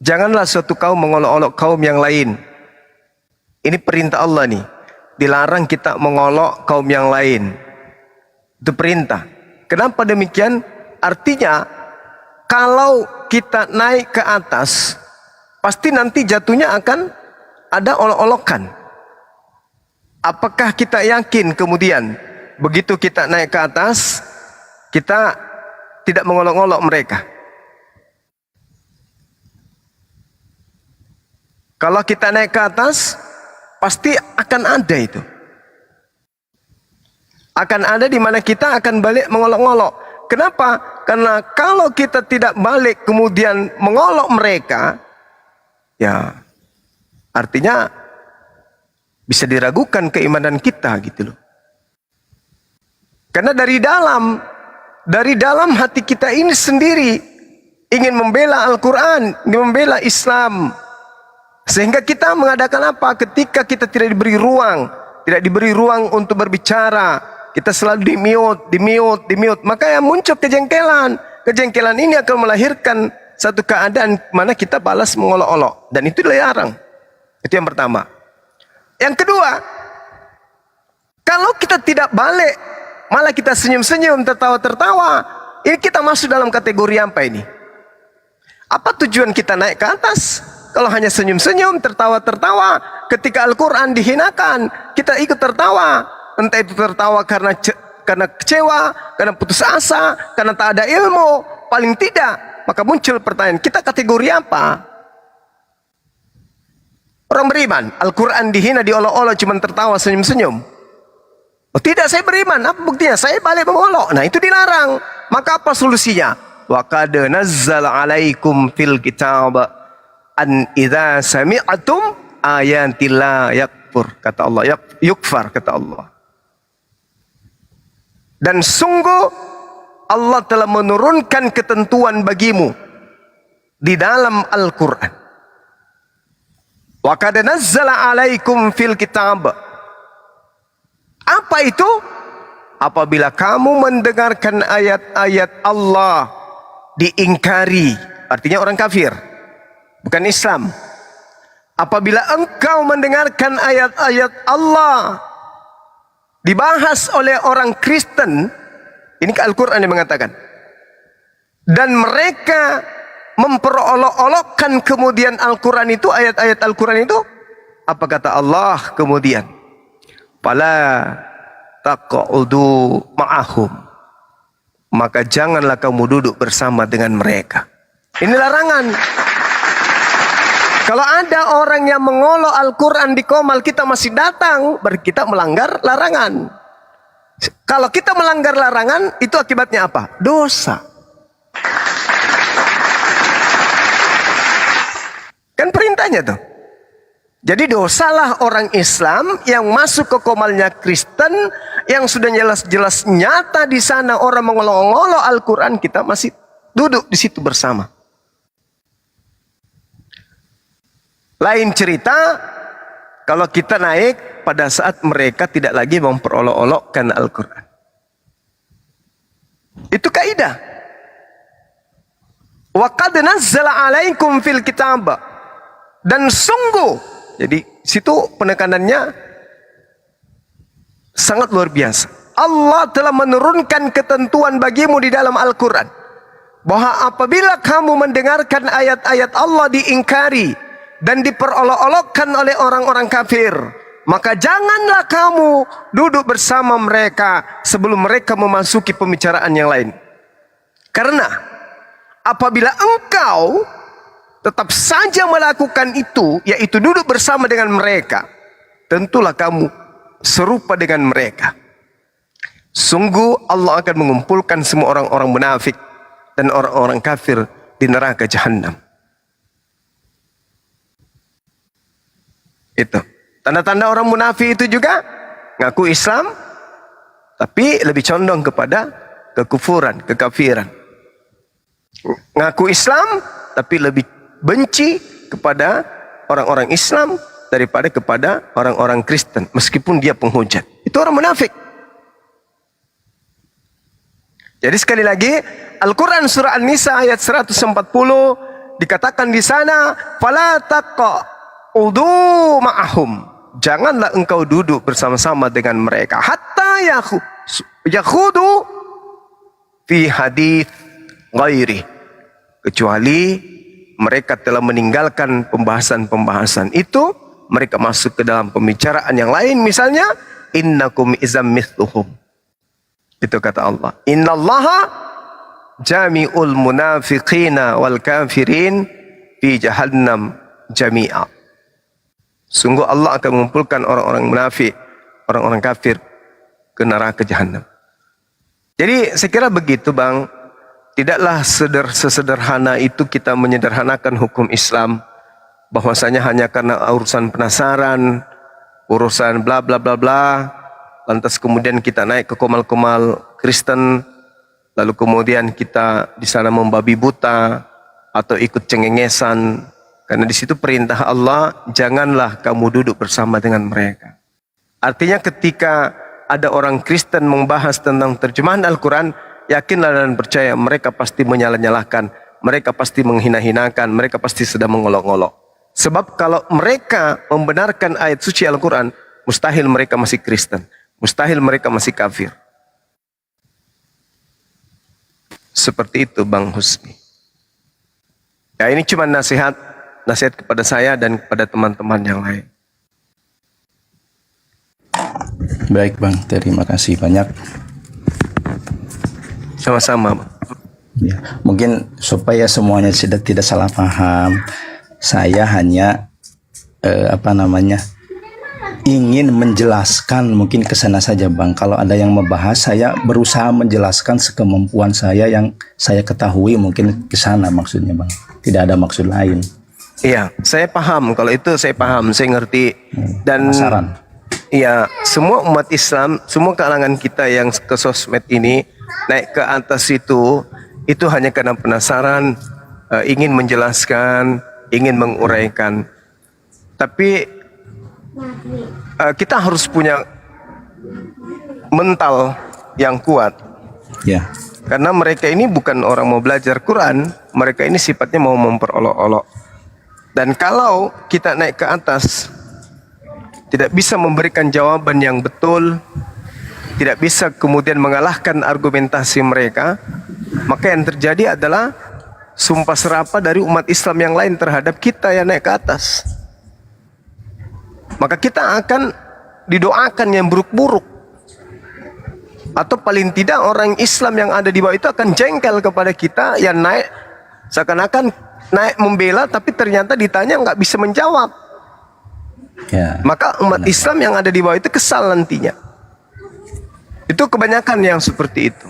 janganlah suatu kaum mengolok-olok kaum yang lain. Ini perintah Allah nih. Dilarang kita mengolok kaum yang lain. Itu perintah. Kenapa demikian? Artinya, kalau kita naik ke atas, pasti nanti jatuhnya akan ada olok-olokan. Apakah kita yakin kemudian begitu kita naik ke atas, kita tidak mengolok-olok mereka? Kalau kita naik ke atas, pasti akan ada itu. Akan ada di mana kita akan balik mengolok-olok. Kenapa? Karena kalau kita tidak balik kemudian mengolok mereka, ya artinya bisa diragukan keimanan kita gitu loh. Karena dari dalam hati kita ini sendiri ingin membela Al-Quran, ingin membela Islam. Sehingga kita mengadakan apa? Ketika kita tidak diberi ruang untuk berbicara, kita selalu di-mute, maka yang muncul kejengkelan. Kejengkelan ini akan melahirkan satu keadaan mana kita balas mengolok-olok, dan itu dilarang. Itu yang pertama. Yang kedua, kalau kita tidak balik, malah kita senyum-senyum, tertawa-tertawa, ini kita masuk dalam kategori apa ini? Apa tujuan kita naik ke atas? Kalau hanya senyum-senyum, tertawa-tertawa, ketika Al-Quran dihinakan, kita ikut tertawa. Entah itu tertawa karena kecewa, karena putus asa, karena tak ada ilmu, paling tidak. Maka muncul pertanyaan, kita kategori apa? Orang beriman, Al-Quran dihina, diolok-olok, cuma tertawa, senyum-senyum. Oh tidak, saya beriman, apa buktinya? Saya balik mengolok. Nah itu dilarang. Maka apa solusinya? Wa qad nazzala alaikum fil kitab an idza sami'atum ayatillah yakfur, kata Allah, yukfar, kata Allah. Dan sungguh Allah telah menurunkan ketentuan bagimu di dalam Al-Quran. Wa qad nazzala alaikum fil kitab. Apa itu? Apabila kamu mendengarkan ayat-ayat Allah diingkari, artinya orang kafir, bukan Islam. Apabila engkau mendengarkan ayat-ayat Allah dibahas oleh orang Kristen, ini Al-Quran yang mengatakan, dan mereka memperolok-olokkan kemudian Al-Quran itu, ayat-ayat Al-Quran itu, apa kata Allah kemudian? Fala taq'udu ma'ahum, maka janganlah kamu duduk bersama dengan mereka. Ini larangan. Kalau ada orang yang mengolok Al-Quran di Komal, kita masih datang, berarti kita melanggar larangan. Kalau kita melanggar larangan, itu akibatnya apa? Dosa. Kan perintahnya tuh. Jadi dosalah orang Islam yang masuk ke komalnya Kristen, yang sudah jelas-jelas nyata di sana orang mengolok-olok Al-Quran, kita masih duduk di situ bersama. Lain cerita kalau kita naik pada saat mereka tidak lagi memperolok-olokkan Al-Quran. Itu kaidah. Wa qad nazzala 'alaikum fil kitab. Dan sungguh, jadi situ penekanannya sangat luar biasa. Allah telah menurunkan ketentuan bagimu di dalam Al-Quran bahwa apabila kamu mendengarkan ayat-ayat Allah diingkari dan diperolok-olokkan oleh orang-orang kafir, maka janganlah kamu duduk bersama mereka sebelum mereka memasuki pembicaraan yang lain. Karena apabila engkau tetap saja melakukan itu, yaitu duduk bersama dengan mereka, tentulah kamu serupa dengan mereka. Sungguh Allah akan mengumpulkan semua orang-orang munafik dan orang-orang kafir di neraka jahanam. Itu tanda-tanda orang munafik itu juga ngaku Islam tapi lebih condong kepada kekufuran, kekafiran. Ngaku Islam tapi lebih benci kepada orang-orang Islam daripada kepada orang-orang Kristen meskipun dia penghujat. Itu orang munafik. Jadi sekali lagi Al-Quran surah An-Nisa ayat 140 dikatakan di sana, fala taq'udu ma'ahum. Janganlah engkau duduk bersama-sama dengan mereka hatta yakhudu fi hadits ghairi, kecuali mereka telah meninggalkan pembahasan-pembahasan itu, mereka masuk ke dalam pembicaraan yang lain, misalnya innakum izam mithluhum. Itu kata Allah, innallaha jami'ul munafiqina wal kafirin fi jahannam jami'a. Sungguh Allah akan mengumpulkan orang-orang munafik, orang-orang kafir ke neraka jahanam. Jadi saya kira begitu Bang. Tidaklah sesederhana itu kita menyederhanakan hukum Islam, bahwasanya hanya karena urusan penasaran, urusan bla bla bla bla, lantas kemudian kita naik ke komal-komal Kristen, lalu kemudian kita di sana membabi buta atau ikut cengengesan. Karena di situ perintah Allah, janganlah kamu duduk bersama dengan mereka. Artinya ketika ada orang Kristen membahas tentang terjemahan Al-Quran, yakinlah dan percaya mereka pasti menyalah-nyalahkan, mereka pasti menghina-hinakan, mereka pasti sedang mengolok-olok. Sebab kalau mereka membenarkan ayat suci Al-Quran, mustahil mereka masih Kristen, mustahil mereka masih kafir. Seperti itu Bang Husni. Ya ini cuma nasihat kepada saya dan kepada teman-teman yang lain. Baik Bang, terima kasih banyak. Sama-sama Bang. Ya, mungkin supaya semuanya tidak salah paham, saya hanya ingin menjelaskan mungkin ke sana saja Bang. Kalau ada yang membahas, saya berusaha menjelaskan sekemampuan saya yang saya ketahui, mungkin ke sana maksudnya Bang. Tidak ada maksud lain. Iya, saya paham. Kalau itu saya paham, saya ngerti. Dan Penasaran. iya, semua umat Islam, semua kalangan kita yang ke sosmed ini naik ke atas itu hanya karena penasaran, ingin menjelaskan, ingin menguraikan. Tapi kita harus punya mental yang kuat. Ya. Karena mereka ini bukan orang mau belajar Quran, mereka ini sifatnya mau memperolok-olok. Dan kalau kita naik ke atas, tidak bisa memberikan jawaban yang betul, tidak bisa kemudian mengalahkan argumentasi mereka, maka yang terjadi adalah sumpah serapah dari umat Islam yang lain terhadap kita yang naik ke atas. Maka kita akan didoakan yang buruk-buruk. Atau paling tidak orang Islam yang ada di bawah itu akan jengkel kepada kita yang naik, seakan-akan naik membela tapi ternyata ditanya nggak bisa menjawab. Ya. Maka umat Islam yang ada di bawah itu kesal nantinya. Itu kebanyakan yang seperti itu.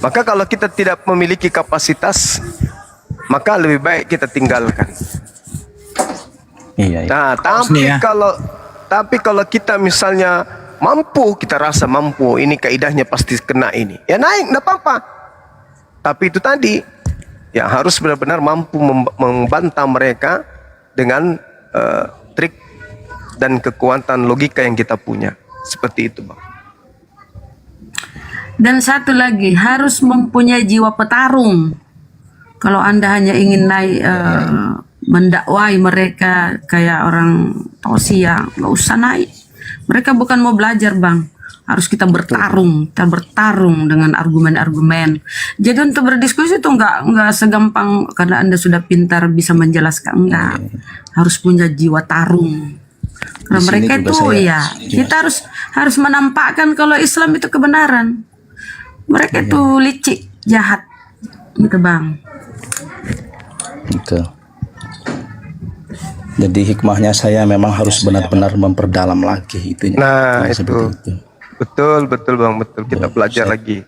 Maka kalau kita tidak memiliki kapasitas, maka lebih baik kita tinggalkan. Iya, iya. Nah, tapi kalau kita misalnya mampu, kita rasa mampu, ini kaidahnya pasti kena ini, ya naik, enggak apa-apa. Tapi itu tadi, ya harus benar-benar mampu membantah mereka dengan trik dan kekuatan logika yang kita punya. Seperti itu, Bang. Dan satu lagi, harus mempunyai jiwa petarung. Kalau Anda hanya ingin naik mendakwai mereka kayak orang tausiah, nggak usah naik. Mereka bukan mau belajar, Bang. Harus kita bertarung dengan argumen-argumen. Jadi untuk berdiskusi itu nggak segampang karena Anda sudah pintar bisa menjelaskan, enggak. Harus punya jiwa tarung. Karena Di sini mereka juga itu saya kita harus menampakkan kalau Islam itu kebenaran. Mereka itu licik, jahat, gitu Bang. Gitu. Jadi hikmahnya saya memang harus benar-benar memperdalam lagi itu. Nah, itu. Seperti itu. Betul Bang, betul. Kita belajar lagi.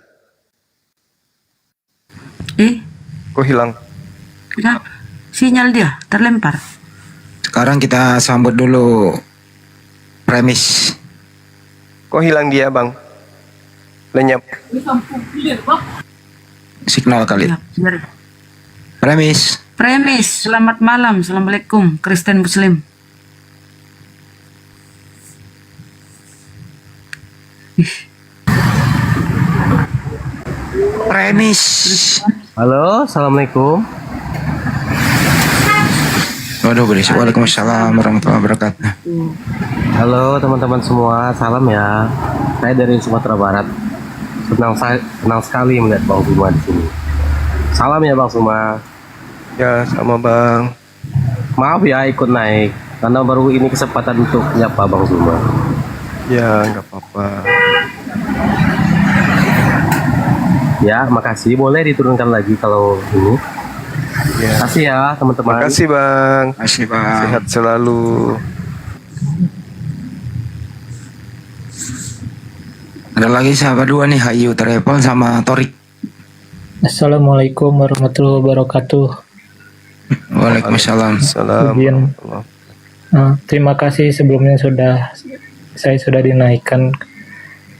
Kok hilang? Kenapa? Sinyal dia terlempar. Sekarang kita sambut dulu premis. Kok hilang dia, Bang? Lenyap. Signal kali. Ya, biar. Premis. Selamat malam, assalamualaikum, Kristen Muslim. Premis. Halo, assalamualaikum. Waduh, berisik. Waalaikumsalam warahmatullahi wabarakatuh. Halo teman-teman semua, salam ya. Saya dari Sumatera Barat. Senang sekali melihat Bang Zuma di sini. Salam ya Bang Zuma. Ya, sama Bang. Maaf ya ikut naik, karena baru ini kesempatan untuk menyapa Bang Zuma. Ya, nggak apa-apa. Ya, makasih. Boleh diturunkan lagi kalau ini. Ya. Makasih ya teman-teman. Makasih Bang. Makasih, Bang. Sehat selalu. Ada lagi sahabat dua nih, Hayu Travel sama Torik. Assalamualaikum warahmatullahi wabarakatuh. Waalaikumsalam. Salam. Terima kasih sebelumnya saya sudah dinaikkan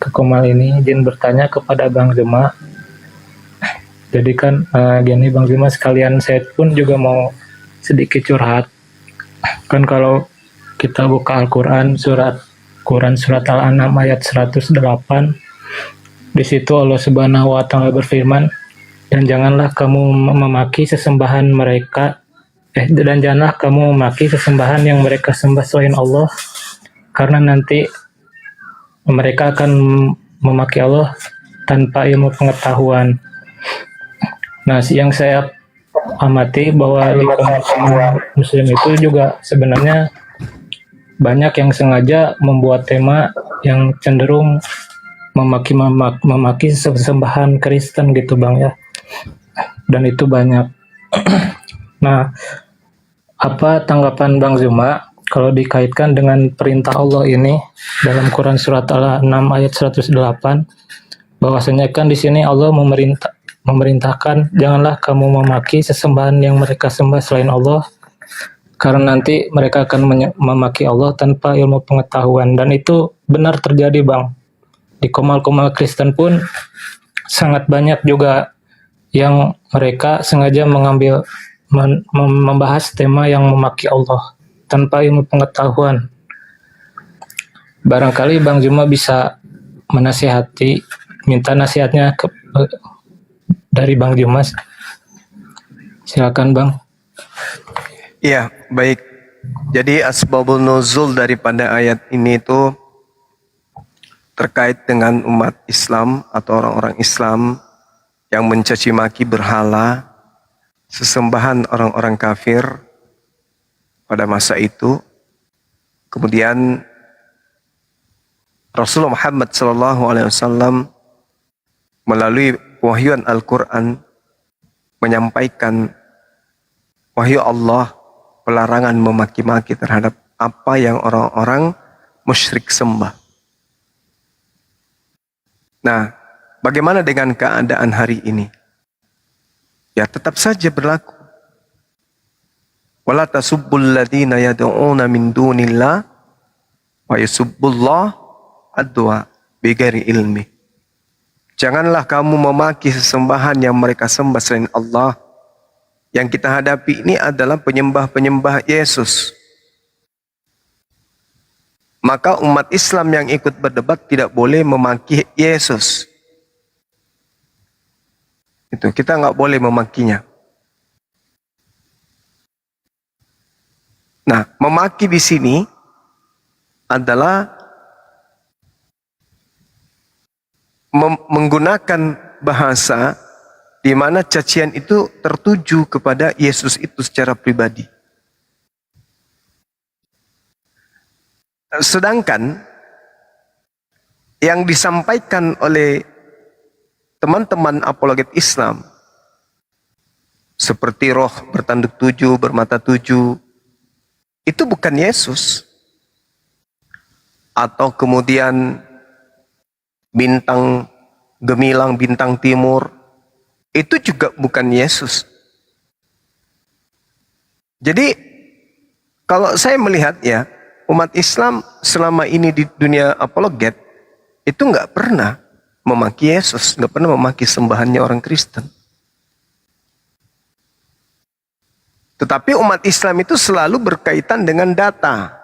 ke Komal ini. Izin bertanya kepada Bang Zuma. Jadi kan gini Bang Zuma, sekalian saya pun juga mau sedikit curhat. Kan kalau kita buka Al-Quran surat Al-An'am ayat 108, di situ Allah Subhanahu wa taala berfirman, dan janganlah kamu memaki sesembahan yang mereka sembah selain Allah, karena nanti mereka akan memaki Allah tanpa ilmu pengetahuan. Nah, yang saya amati bahwa di komunitas Muslim itu juga sebenarnya banyak yang sengaja membuat tema yang cenderung memaki sesembahan Kristen gitu Bang ya. Dan itu banyak. Nah, apa tanggapan Bang Zuma kalau dikaitkan dengan perintah Allah ini dalam Quran surat Al-An'am ayat 108, bahwasanya kan di sini Allah memerintahkan janganlah kamu memaki sesembahan yang mereka sembah selain Allah, karena nanti mereka akan memaki Allah tanpa ilmu pengetahuan. Dan itu benar terjadi Bang. Di komal-komal Kristen pun sangat banyak juga yang mereka sengaja membahas tema yang memaki Allah tanpa ilmu pengetahuan. Barangkali Bang Zuma bisa menasihati, minta nasihatnya dari Bang Zuma. Silakan Bang. Iya, baik. Jadi asbabul nuzul daripada ayat ini itu terkait dengan umat Islam atau orang-orang Islam yang mencaci maki berhala, sesembahan orang-orang kafir pada masa itu. Kemudian Rasulullah Muhammad SAW melalui wahyuan Al-Quran menyampaikan wahyu Allah, pelarangan memaki-maki terhadap apa yang orang-orang musyrik sembah. Nah, bagaimana dengan keadaan hari ini? Ya tetap saja berlaku. Wala tasubbul ladzina yad'una min dunillah wa yasubbullah adwa bighairi ilmi. Janganlah kamu memaki sesembahan yang mereka sembah selain Allah. Yang kita hadapi ini adalah penyembah-penyembah Yesus. Maka umat Islam yang ikut berdebat tidak boleh memaki Yesus. Itu kita nggak boleh memakinya. Nah, memaki di sini adalah menggunakan bahasa di mana cacian itu tertuju kepada Yesus itu secara pribadi. Sedangkan yang disampaikan oleh teman-teman apologet Islam seperti roh bertanduk 7, bermata 7, itu bukan Yesus. Atau kemudian bintang gemilang, bintang timur, itu juga bukan Yesus. Jadi kalau saya melihat ya, umat Islam selama ini di dunia apologet itu nggak pernah memaki Yesus, nggak pernah memaki sembahannya orang Kristen. Tetapi umat Islam itu selalu berkaitan dengan data.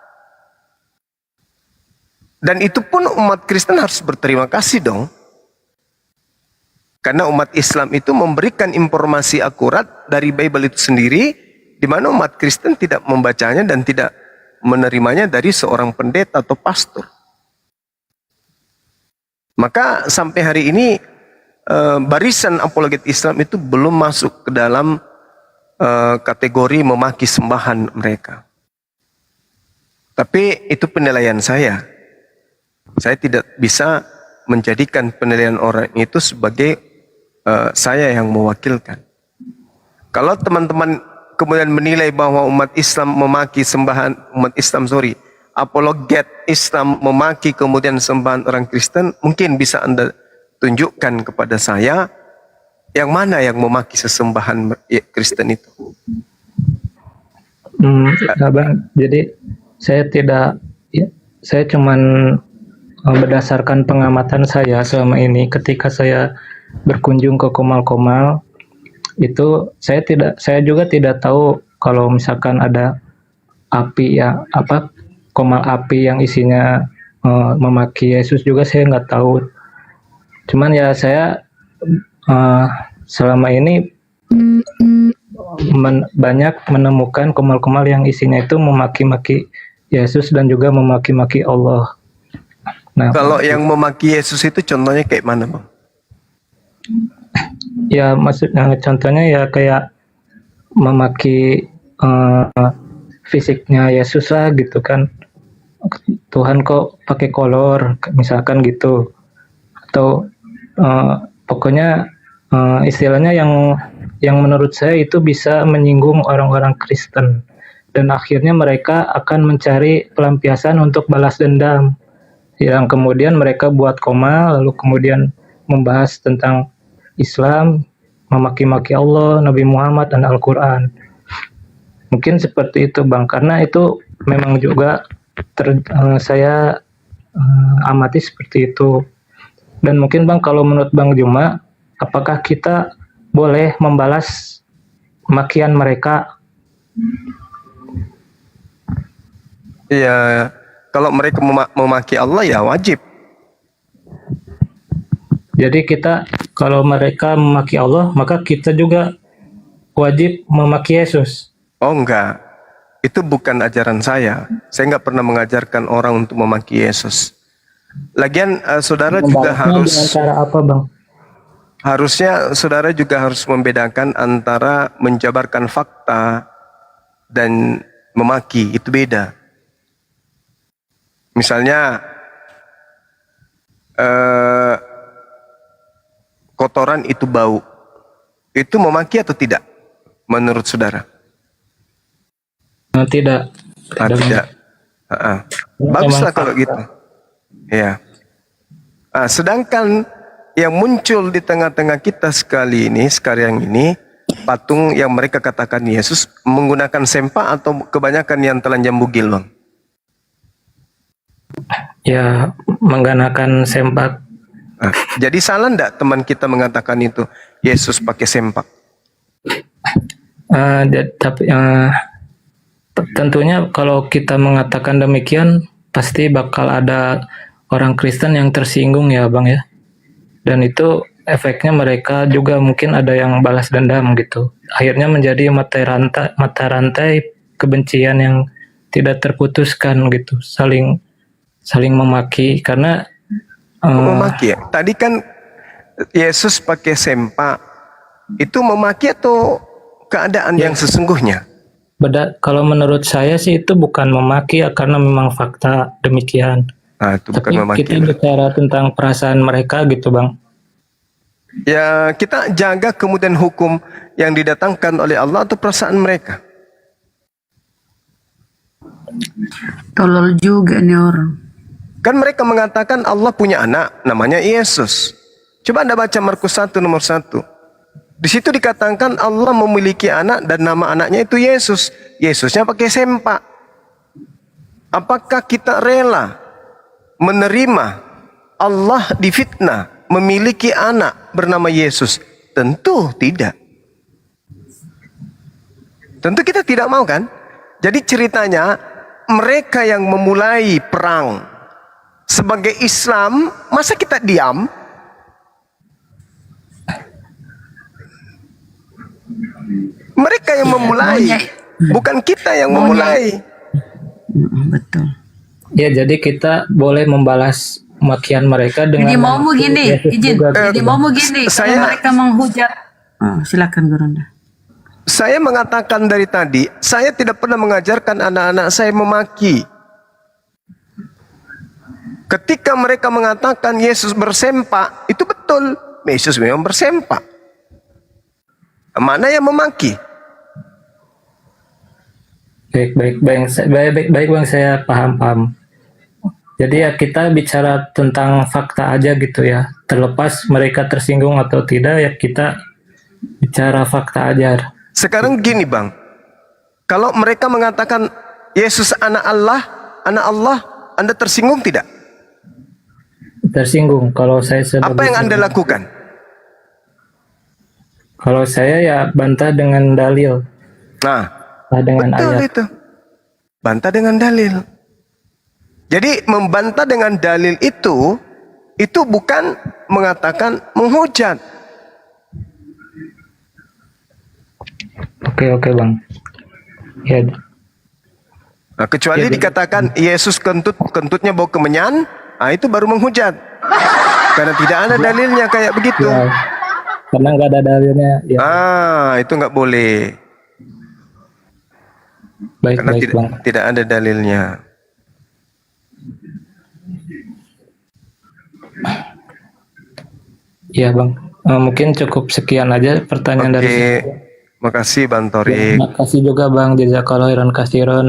Dan itu pun umat Kristen harus berterima kasih dong. Karena umat Islam itu memberikan informasi akurat dari Bible itu sendiri, di mana umat Kristen tidak membacanya dan tidak menerimanya dari seorang pendeta atau pastor. Maka sampai hari ini barisan apologet Islam itu belum masuk ke dalam kategori memaki sembahan mereka. Tapi itu penilaian saya. Saya tidak bisa menjadikan penilaian orang itu sebagai saya yang mewakilkan. Kalau teman-teman kemudian menilai bahwa umat Islam memaki sembahan, apologet Islam memaki kemudian sembahan orang Kristen, mungkin bisa Anda tunjukkan kepada saya yang mana yang memaki sesembahan Kristen itu. Bang, jadi saya tidak, ya, saya cuman berdasarkan pengamatan saya selama ini ketika saya berkunjung ke komal-komal itu saya juga tidak tahu kalau misalkan ada api ya komal api yang isinya memaki Yesus juga saya nggak tahu. Cuman ya saya selama ini banyak menemukan komal-komal yang isinya itu memaki-maki Yesus dan juga memaki-maki Allah. Nah, kalau yang memaki Yesus itu contohnya kayak mana, Bang? Ya maksudnya contohnya ya kayak memaki fisiknya Yesus lah gitu kan. Tuhan kok pakai kolor misalkan gitu. Atau pokoknya istilahnya yang menurut saya itu bisa menyinggung orang-orang Kristen dan akhirnya mereka akan mencari pelampiasan untuk balas dendam yang kemudian mereka buat koma lalu kemudian membahas tentang Islam, memaki-maki Allah, Nabi Muhammad dan Al-Quran. Mungkin seperti itu Bang, karena itu memang juga saya amati seperti itu. Dan mungkin Bang, kalau menurut Bang Juma, apakah kita boleh membalas makian mereka? Ya, kalau mereka memaki Allah ya wajib. Jadi kita, kalau mereka memaki Allah, maka kita juga wajib memaki Yesus. Oh enggak, itu bukan ajaran saya. Saya nggak pernah mengajarkan orang untuk memaki Yesus. Lagian saudara juga harus dengan cara apa Bang? Harusnya saudara juga harus membedakan antara menjabarkan fakta dan memaki, itu beda. Misalnya kotoran itu bau, itu memaki atau tidak menurut saudara? Tidak. Tidak. Baguslah kalau gitu. Ya. Sedangkan yang muncul di tengah-tengah kita sekarang ini patung yang mereka katakan Yesus menggunakan sempak atau kebanyakan yang telanjang bugil, Bang? Ya, menggunakan sempak. Nah, jadi salah enggak teman kita mengatakan itu Yesus pakai sempak? Tapi tentunya kalau kita mengatakan demikian pasti bakal ada orang Kristen yang tersinggung ya Bang ya. Dan itu efeknya mereka juga mungkin ada yang balas dendam gitu. Akhirnya menjadi mata rantai kebencian yang tidak terputuskan gitu. Saling memaki karena memaki ya? Tadi kan Yesus pakai sempak. Itu memaki atau keadaan yang sesungguhnya? Kalau menurut saya sih itu bukan memaki ya, karena memang fakta demikian. Nah, itu bukan Tapi memaki. kita bicara tentang perasaan mereka gitu Bang. Ya, kita jaga kemudian hukum yang didatangkan oleh Allah atau perasaan mereka. Tolol juga nih orang. Kan mereka mengatakan Allah punya anak, namanya Yesus. Coba Anda baca Markus 1 nomor 1. Di situ dikatakan Allah memiliki anak dan nama anaknya itu Yesus. Yesusnya pakai sempak. Apakah kita rela menerima Allah difitnah memiliki anak bernama Yesus? Tentu tidak. Tentu kita tidak mau kan? Jadi ceritanya mereka yang memulai perang sebagai Islam, masa kita diam? Mereka yang memulai, bukan kita yang memulai. Betul. Ya, jadi kita boleh membalas makian mereka dengan Jadi mau gini, izin. Jadi mau gini, kalau mereka menghujat. Silakan Gurunda. Saya mengatakan dari tadi, saya tidak pernah mengajarkan anak-anak saya memaki. Ketika mereka mengatakan Yesus bersempak, itu betul. Yesus memang bersempak. Mana yang memaki? Baik Bang, saya paham. Jadi ya kita bicara tentang fakta aja gitu ya. Terlepas mereka tersinggung atau tidak, ya kita bicara fakta aja. Sekarang gini Bang, kalau mereka mengatakan Yesus anak Allah, Anda tersinggung tidak? Tersinggung. Kalau saya apa yang Anda lakukan? Kalau saya ya bantah dengan dalil. Nah, dengan betul ayat. itu. Bantah dengan dalil. Jadi membantah dengan dalil itu bukan mengatakan menghujat. Oke Bang. Ya. Nah, kecuali dikatakan Yesus kentutnya bau kemenyan, itu baru menghujat. Karena tidak ada dalilnya kayak begitu. Ya, karena nggak ada dalilnya. Ya. Itu nggak boleh. Karena tidak ada dalilnya. Iya Bang. Mungkin cukup sekian aja pertanyaan dari saya. Makasih Bang Torik. Terima kasih juga Bang, jazakallahu khairan katsiran.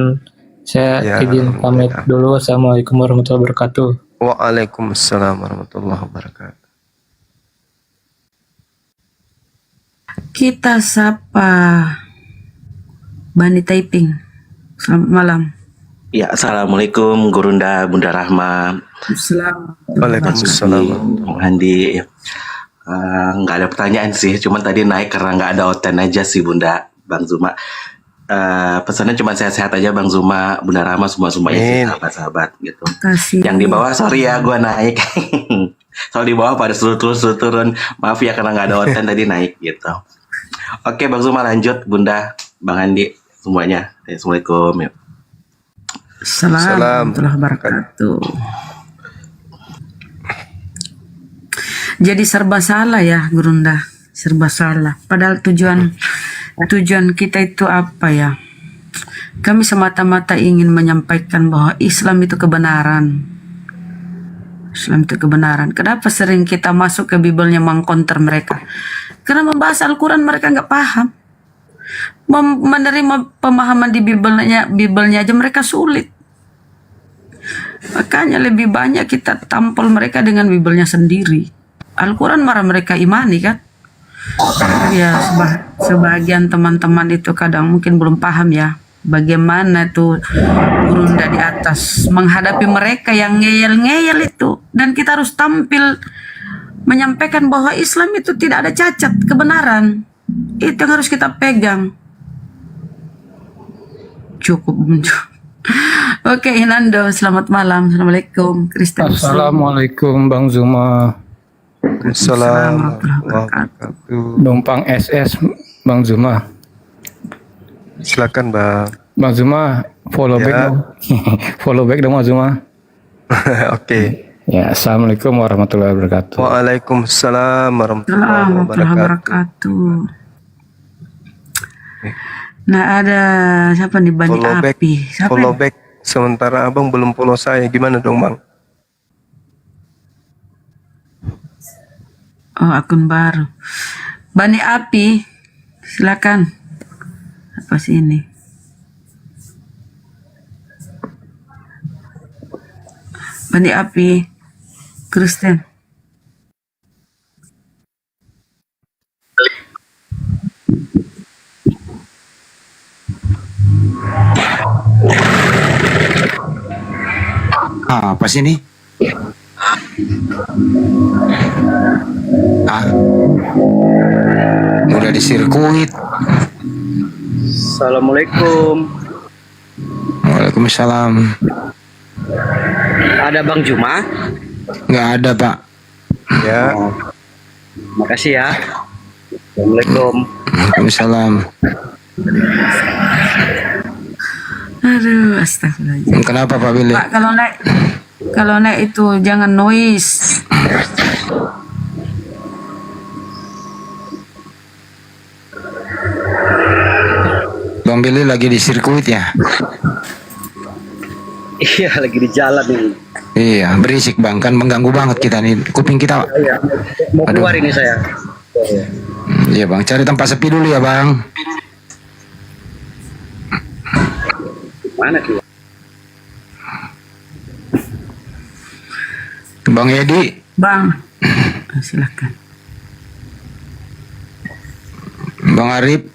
Saya izin pamit dulu. Assalamualaikum warahmatullahi wabarakatuh. Waalaikumsalam warahmatullahi wabarakatuh. Kita sapa Bani Taiping. Selamat malam. Ya, assalamualaikum Gurunda, Bunda Rahma. Waalaikumsalam. Bung Andi. Nggak ada pertanyaan sih, cuman tadi naik karena nggak ada oten aja sih Bunda, Bang Zuma. Pesannya cuma sehat-sehat aja Bang Zuma, Bunda Rahma, semua-semuanya sih, sahabat-sahabat gitu. Kasih. Yang di bawah sorry ya gue naik. Soal di bawah pada suruh turun. Maaf ya karena nggak ada oten tadi naik gitu. Oke Bang Zuma lanjut, Bunda, Bang Andi, semuanya. Assalamualaikum. Yuk. Assalamualaikum warahmatullahi wabarakatuh. Jadi serba salah ya Gurunda, serba salah. Padahal tujuan kita itu apa ya? Kami semata-mata ingin menyampaikan bahwa Islam itu kebenaran. Islam itu kebenaran. Kenapa sering kita masuk ke Bibelnya mengkonter mereka? Karena membahas Al-Quran mereka nggak paham. Menerima pemahaman di Bibelnya aja mereka sulit. Makanya lebih banyak kita tampol mereka dengan Bibelnya sendiri. Al-Quran marah mereka imani kan. Ya, sebagian teman-teman itu kadang mungkin belum paham ya bagaimana tuh Gurunda di atas menghadapi mereka yang ngeyel-ngeyel itu, dan kita harus tampil menyampaikan bahwa Islam itu tidak ada cacat, kebenaran itu yang harus kita pegang. Cukup. Oke, Inando, selamat malam. Assalamualaikum. Kristen. Assalamualaikum Bang Zuma. Assalamualaikum. Numpang SS Bang Zuma. Silakan Bang. Bang Zuma follow back dong. Follow back dong Bang Zuma. Oke. Ya, assalamualaikum warahmatullahi wabarakatuh. Waalaikumsalam warahmatullahi Warahmatullahi wabarakatuh. wabarakatuh. Nah, ada siapa nih, Bani Follow back, Api? Siapa follow ya? back. Sementara abang belum follow saya, gimana dong Bang? Oh, akun baru. Bani Api, silakan. Apa sih ini? Bani Api, Kristen. Apa sih ini? Udah di sirkuit. Assalamualaikum. Waalaikumsalam. Ada Bang Juma? Nggak ada, Pak. Ya. Makasih ya. Assalamualaikum. Waalaikumsalam. Aduh, astagfirullahaladzim. Kenapa Pak Billy? Pak, kalau naik itu jangan noise. Bang Billy lagi di sirkuit ya? Iya, lagi di jalan ini. Iya, berisik Bang, kan mengganggu banget kita nih. Kuping kita. Iya, mau keluar ini saya. Iya Bang, cari tempat sepi dulu ya Bang. Mana tuh? Bang Edi. Bang, silakan. Bang Arif.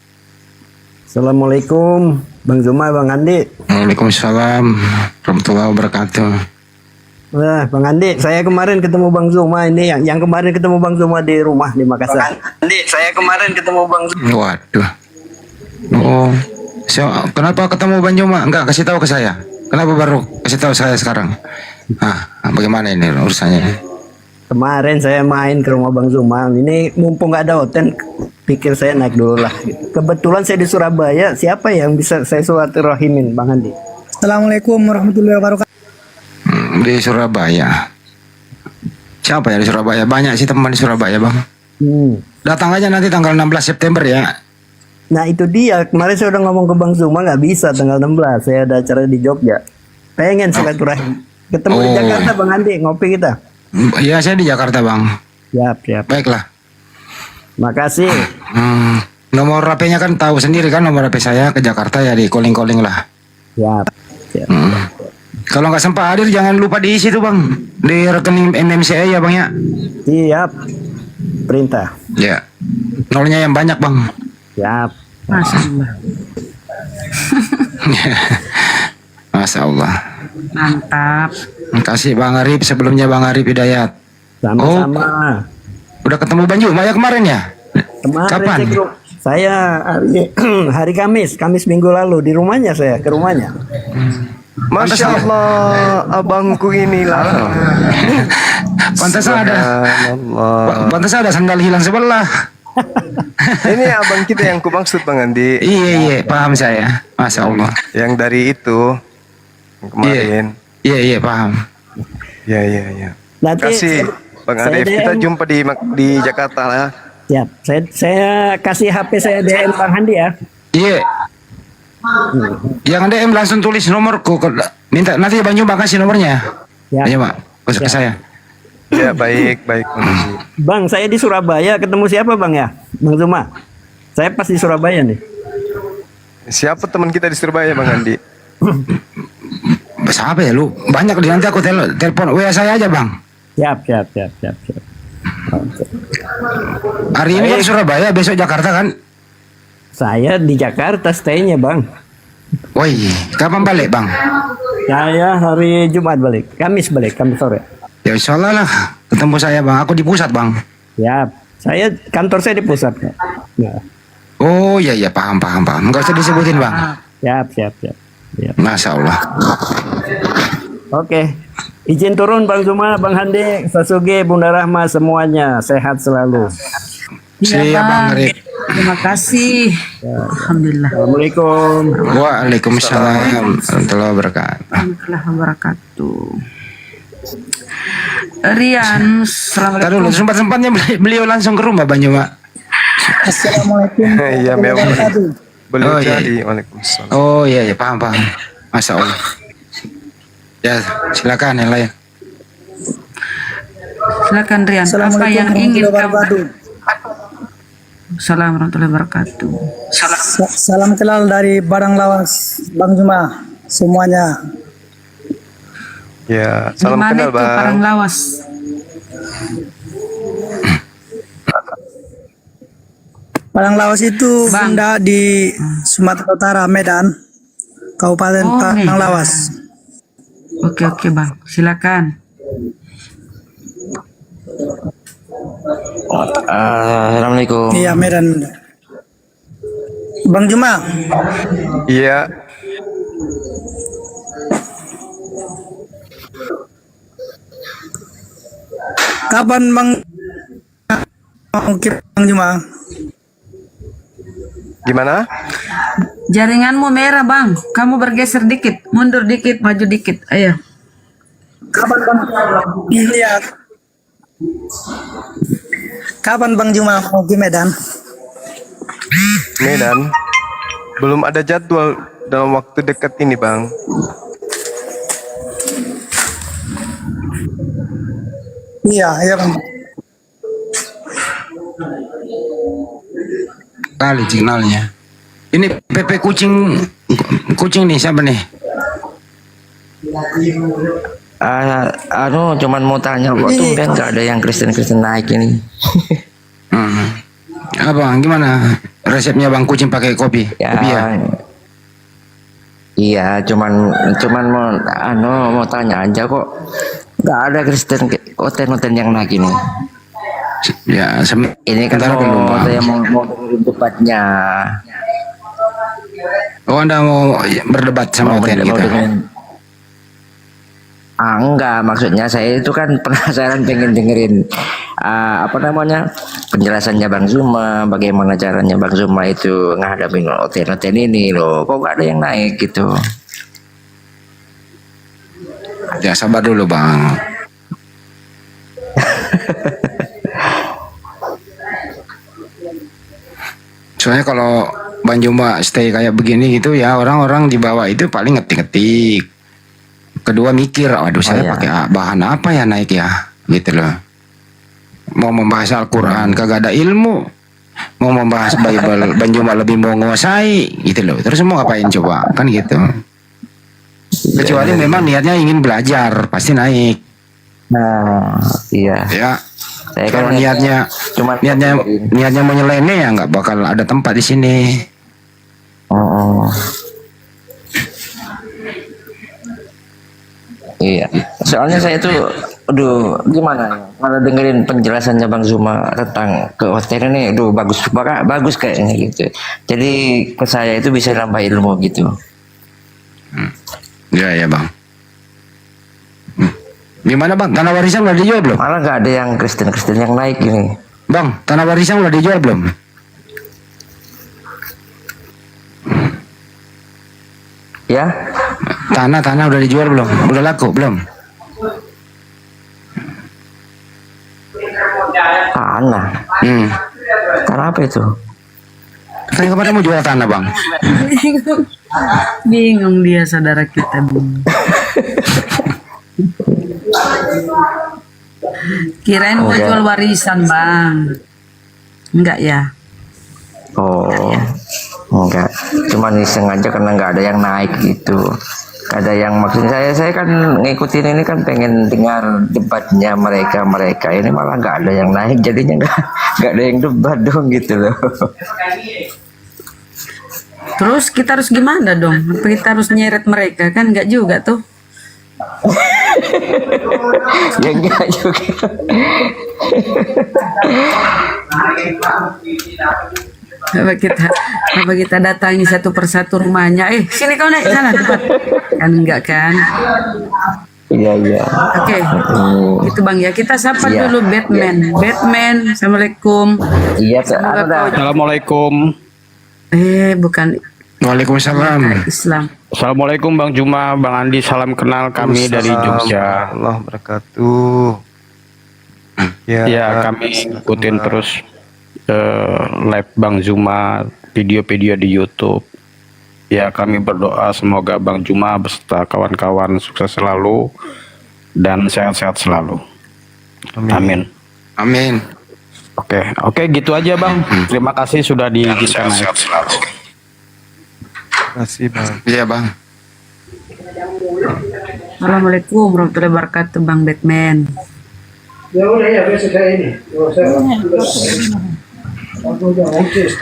Assalamualaikum, Bang Zuma, Bang Andi. Waalaikumsalam warahmatullahi wabarakatuh. Wah, Bang Andi, saya kemarin ketemu Bang Zuma ini yang kemarin ketemu Bang Zuma di rumah di Makassar. Bang Andi, saya kemarin ketemu Bang Zuma. Waduh. Oh, kenapa ketemu Bang Juma? Enggak kasih tahu ke saya. Kenapa baru kasih tahu saya sekarang? Bagaimana ini urusannya? Kemarin saya main ke rumah Bang Zuma. Ini mumpung nggak ada hotel, pikir saya naik dulu lah. Kebetulan saya di Surabaya. Siapa yang bisa saya silaturahmin, Bang Andi? Assalamualaikum warahmatullahi wabarakatuh. Di Surabaya. Siapa ya di Surabaya? Banyak sih teman di Surabaya Bang. Datang aja nanti tanggal 16 September ya. Nah itu dia. Kemarin saya udah ngomong ke Bang Zuma nggak bisa tanggal 16. Saya ada acara di Jogja. Pengen silaturahim. Ketemu di Jakarta Bang Andi, ngopi kita. Iya saya di Jakarta Bang. Siap. Baiklah. Makasih. Nomor HP-nya kan tahu sendiri kan, nomor HP saya ke Jakarta ya, di calling lah. Siap. Kalau nggak sempat hadir jangan lupa diisi tuh Bang, di rekening MMCA ya Bang ya. Siap. Perintah. Ya. Nolnya yang banyak Bang. Siap. Masya Allah. Masya Allah. Mantap. Terima kasih Bang Arif, sebelumnya Bang Arif Hidayat. Sama-sama. Udah ketemu Bang Juma ya kemarin ya? Kemarin Kapan? Saya hari Kamis minggu lalu di rumahnya, saya ke rumahnya. Masya Allah, abangku inilah. Pantas ada sandal hilang sebelah. Ini abang kita yang ku maksud Bang Andi. Iya, paham saya. Masya Allah. Yang dari itu kemarin. Iya, paham. Iya. Nanti Kasih Bang Arif, kita jumpa di Jakarta lah. Siap. Saya kasih HP saya DM Bang Handi ya. Iya. Jangan DM, langsung tulis nomorku. Minta nanti Bang Juma kasih nomornya. Ya. Ayo Pak, ke saya. Ya baik. Kondisi. Bang, saya di Surabaya ketemu siapa Bang ya? Bang Zuma. Saya pas di Surabaya nih. Siapa teman kita di Surabaya Bang Andi? Siapa ya lu? Banyak, nanti aku telepon WA saya aja Bang. Siap. Hari ini kan Surabaya, besok Jakarta kan? Saya di Jakarta stay-nya Bang. Woi, kapan balik Bang? Saya hari Jumat balik, Kamis sore. Ya insya Allah lah, ketemu saya Bang. Aku di pusat Bang. Ya, kantor saya di pusat. Ya. Oh iya paham. Enggak usah disebutin Bang. Siap. Masya Allah. Oke. Izin turun Bang Zuma, Bang Handi, Sasuge, Bunda Rahma semuanya sehat selalu. Iya Bang. Terima kasih. Alhamdulillah. Assalamualaikum. Waalaikumsalam warahmatullahi wabarakatuh. Warahmatullahi wabarakatuh. Rian, Taruh dulu, sempat-sempatnya beliau langsung ke rumah Bang Zuma. Assalamualaikum. Iya, belum Oh, iya. jadi. Waalaikumsalam. Oh iya paham. Masya Allah. Ya silakan yang lain. Silakan Rian. Apa yang ingin kamu? Assalamualaikum warahmatullahi wabarakatuh. Salam kenal dari Barang Lawas, Bang Juma, semuanya. Ya, salam Gimana kenal itu Bang. Parang Lawas? Barang Lawas itu bunda di Sumatera Utara, Medan, Kabupaten Parang Medan. Lawas. Oke Bang, silakan. Assalamualaikum. Iya, Medan. Bang Juma. Iya. Kapan Bang Bang Juma? Gimana? Jaringanmu merah Bang. Kamu bergeser dikit, mundur dikit, maju dikit. Ayo. Kapan Bang? Iya. Kapan Bang Juma mau ke Medan? Medan. Belum ada jadwal dalam waktu dekat ini Bang. Iya Bang. Kali signalnya. Ini PP kucing nih siapa nih? Cuman mau tanya kok tumben nggak ada yang Kristen naik ini. Abang gimana resepnya Bang kucing pakai kopi? Ya, Kopi ya? Iya, cuman mau tanya aja kok nggak ada Kristen konten yang naik ini. Ya, ini kan saya mau dengerin debatnya. Oh, Anda mau berdebat sama Oten gitu? Enggak, maksudnya saya itu kan penasaran pengen dengerin penjelasannya Bang Zuma, bagaimana caranya Bang Zuma itu ngadapin Oten ini loh. Kok nggak ada yang naik gitu? Ya sabar dulu Bang. Soalnya kalau Bang Juma stay kayak begini gitu ya, orang-orang di bawah itu paling ngetik-ngetik. Kedua mikir, waduh saya pakai bahan apa ya naik ya, gitu loh. Mau membahas Al-Quran kagak ada ilmu, mau membahas Bible Bang Juma lebih mau nguasai, gitu loh. Terus mau ngapain coba, kan gitu. Kecuali memang niatnya ingin belajar, pasti naik. Nah, iya. Ya. Saya Kalau niatnya menyeleneh ya nggak bakal ada tempat di sini. Iya. Soalnya saya itu, gimana ya? Kalau dengerin penjelasannya Bang Zuma tentang kehotelan ini, bagus kayaknya gitu. Jadi ke saya itu bisa nambah ilmu gitu. Ya Bang. Gimana Bang, tanah warisan udah dijual belum? Malah nggak ada yang Kristen yang naik gini. Bang, tanah warisan udah dijual belum? Ya? Tanah udah dijual belum? Udah laku belum? Tanah? Tanah apa itu? Saya kemarin mau jual tanah Bang. Bingung dia saudara kita bingung. Kirain mau jual warisan Bang. Enggak ya? Oh, enggak. Cuman iseng aja karena nggak ada yang naik gitu. ada yang maksud saya kan ngikutin ini kan pengen dengar debatnya mereka ini malah nggak ada yang naik, jadinya nggak ada yang debat dong gitu loh. Terus kita harus gimana dong? Apa kita harus nyeret mereka? Kan nggak juga tuh. Ya enggak juga. Apa kita datangi satu persatu rumahnya? Sini kau naik sana cepat. Kan enggak kan? Iya. Oke. Itu Bang ya. Kita sapa Iya. dulu Batman. Assalamualaikum. Iya. Assalamualaikum. Bukan Waalaikumsalam. Islam. Assalamualaikum Bang Juma, Bang Andi, salam kenal kami dari Jogja. Allah wabarakatuh. Ya, kami ikutin terus live Bang Juma, video-video di YouTube. Ya, kami berdoa semoga Bang Juma beserta kawan-kawan sukses selalu dan sehat-sehat selalu. Amin. Oke, gitu aja Bang. Terima kasih sudah diizinkan. Sehat selalu. Terima kasih Bang. Iya Bang. Assalamualaikum warahmatullahi wabarakatuh Bang Batman.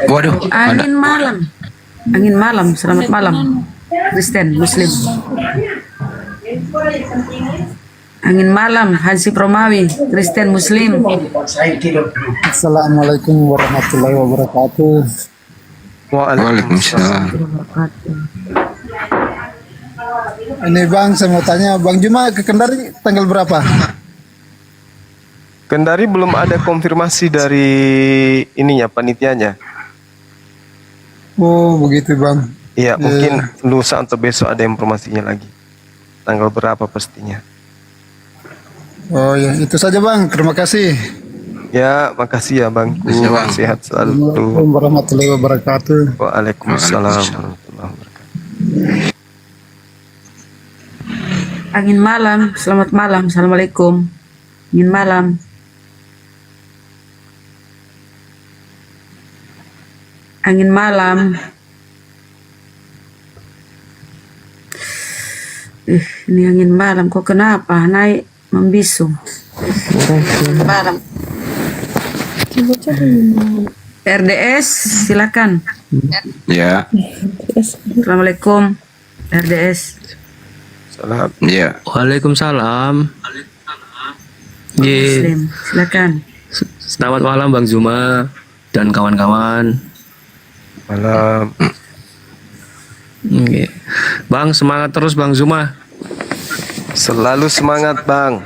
Waduh. Angin malam. Selamat malam. Kristen, Muslim. Angin malam, Hansi Promawi, Kristen, Muslim. Assalamualaikum warahmatullahi wabarakatuh. Waalaikumsalam. Ini Bang, saya mau tanya, Bang Juma ke Kendari tanggal berapa? Kendari belum ada konfirmasi dari ininya panitianya. Oh begitu Bang. Iya, mungkin lusa atau besok ada informasinya lagi. Tanggal berapa pastinya. Oh ya, itu saja Bang. Terima kasih. Ya, makasih ya Bang. Sehat selalu. Assalamualaikum warahmatullahi wabarakatuh. Waalaikumsalam warahmatullahi wabarakatuh. Angin malam, selamat malam. Assalamualaikum. Angin malam. Angin malam. Ini angin malam kok kenapa naik membisu? Malam. RDS silakan. Ya. Assalamualaikum RDS. Salam. Ya. Waalaikumsalam. Muslim, silakan. Selamat malam Bang Zuma dan kawan-kawan. Malam. Bang, semangat terus Bang Zuma. Selalu semangat Bang.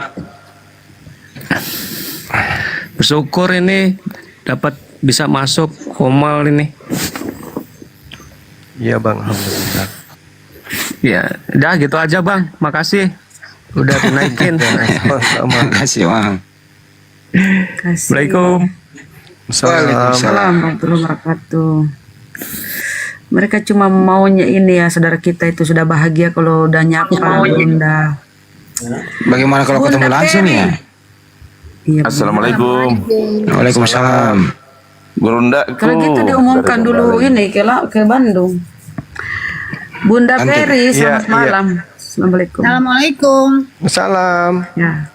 Bersyukur ini dapat bisa masuk Komal ini. Iya Bang, alhamdulillah. Ya, udah gitu aja Bang. Makasih udah dinaikin. Makasih Bang. Assalamualaikum. Waalaikumsalam warahmatullahi wabarakatuh. Mereka cuma maunya ini ya, saudara kita itu sudah bahagia kalau udah nyapa Bunda. Bagaimana kalau ketemu langsung ya? Iya, Assalamualaikum. Waalaikumsalam. Bunda. kalau gitu diumumkan dulu ini ke Bandung. Bunda Peri, selamat malam. Assalamualaikum. Assalamualaikum. Salam. Ya.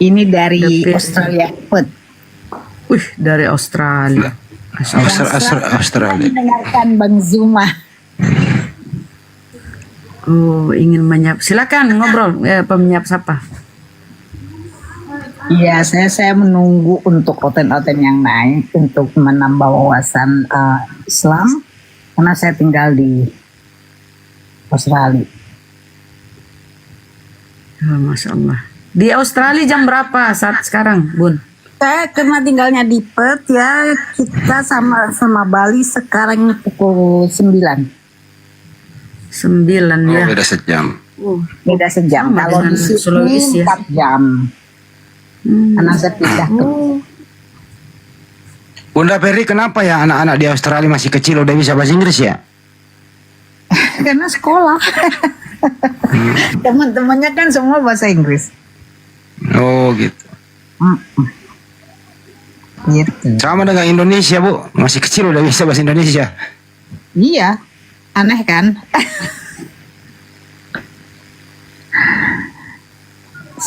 Ini dari Australia. Wih, dari Australia. Australia. Mendengarkan Bang Zuma. Oh, ingin menyapa. Silakan ngobrol. Pemenyapa siapa? Iya, saya menunggu untuk oten-oten yang naik untuk menambah wawasan Islam karena saya tinggal di Australia. Oh, Masya Allah. Di Australia jam berapa saat sekarang, Bun? Saya karena tinggalnya di Perth ya, kita sama Bali sekarang pukul 9. 9 ya. Beda sejam. Beda sejam. Sama Kalau di dengan sini Sulawesi ya. 4 jam. Karena saya pindah ke Bunda Peri, kenapa ya anak-anak di Australia masih kecil udah bisa bahasa Inggris ya? karena sekolah. Teman-temannya kan semua bahasa Inggris. Oh gitu. Gitu. Sama dengan Indonesia Bu, masih kecil udah bisa bahasa Indonesia. Iya, aneh kan?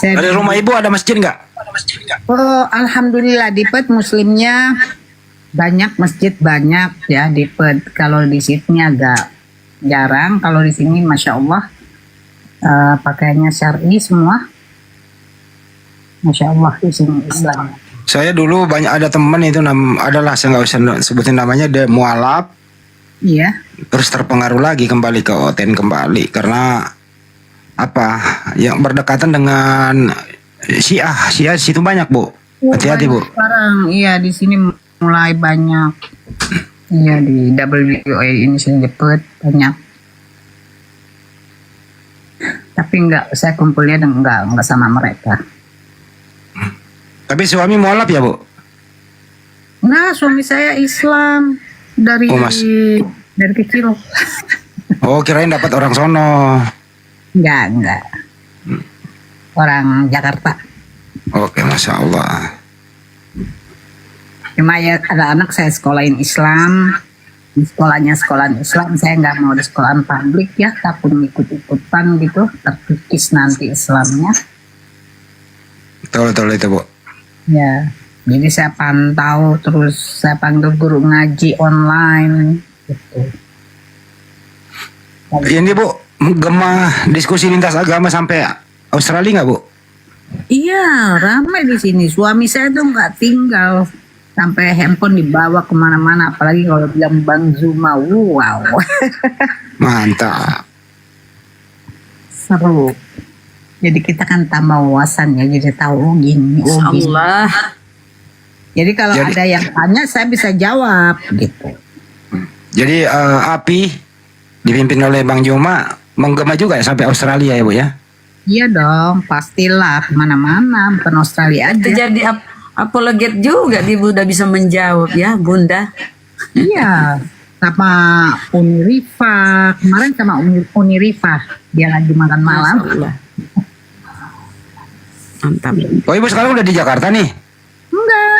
Saya Dari rumah ibu ada masjid nggak? Oh, alhamdulillah di Perth muslimnya banyak, masjid banyak ya di Perth. Kalau di Sydney agak jarang. Kalau di sini masya Allah pakaiannya syar'i semua. Masya Allah di sini Islam. Saya dulu banyak ada teman itu adalah saya nggak usah sebutin namanya, dia mualaf. Iya. Terus terpengaruh lagi kembali ke OTN kembali karena apa? Yang berdekatan dengan Syiah situ banyak Bu. Hati-hati Bu. Sekarang iya di sini mulai banyak. Iya di WA ini sini Perth banyak. Tapi saya kumpulnya enggak sama mereka. Tapi suami mualaf ya Bu? Nah, suami saya Islam dari Oh, Mas. dari kecil. Oh, kirain dapat orang sono. Enggak. Orang Jakarta. Oke, Masya Allah. Cuma ya ada anak saya sekolahin Islam. Di sekolahnya sekolahan Islam, saya nggak mau di sekolahan publik ya, takut ikut-ikutan gitu, terkikis nanti Islamnya. Betul itu Bu. Ya, jadi saya pantau, terus saya panggil guru ngaji online gitu. Ini Bu, gema diskusi lintas agama sampai Australia nggak Bu? Iya, ramai di sini. Suami saya tuh nggak tinggal, sampai handphone dibawa kemana-mana, apalagi kalau bilang Bang Zuma, wow. Mantap. Seru. Jadi kita kan tambah wawasan ya, jadi tahu gini, oh gini. Allah. Jadi kalau ada yang tanya saya bisa jawab gitu. Jadi API dipimpin oleh Bang Juma menggema juga ya sampai Australia ya Bu ya? Iya dong, pastilah kemana-mana, bukan Australia aja. Itu jadi apologet juga di Bunda bisa menjawab ya Bunda. Iya, sama Uni Rifa, kemarin sama Uni Rifa, dia lagi makan malam. Mantap. Oh Ibu sekarang udah di Jakarta nih? Enggak,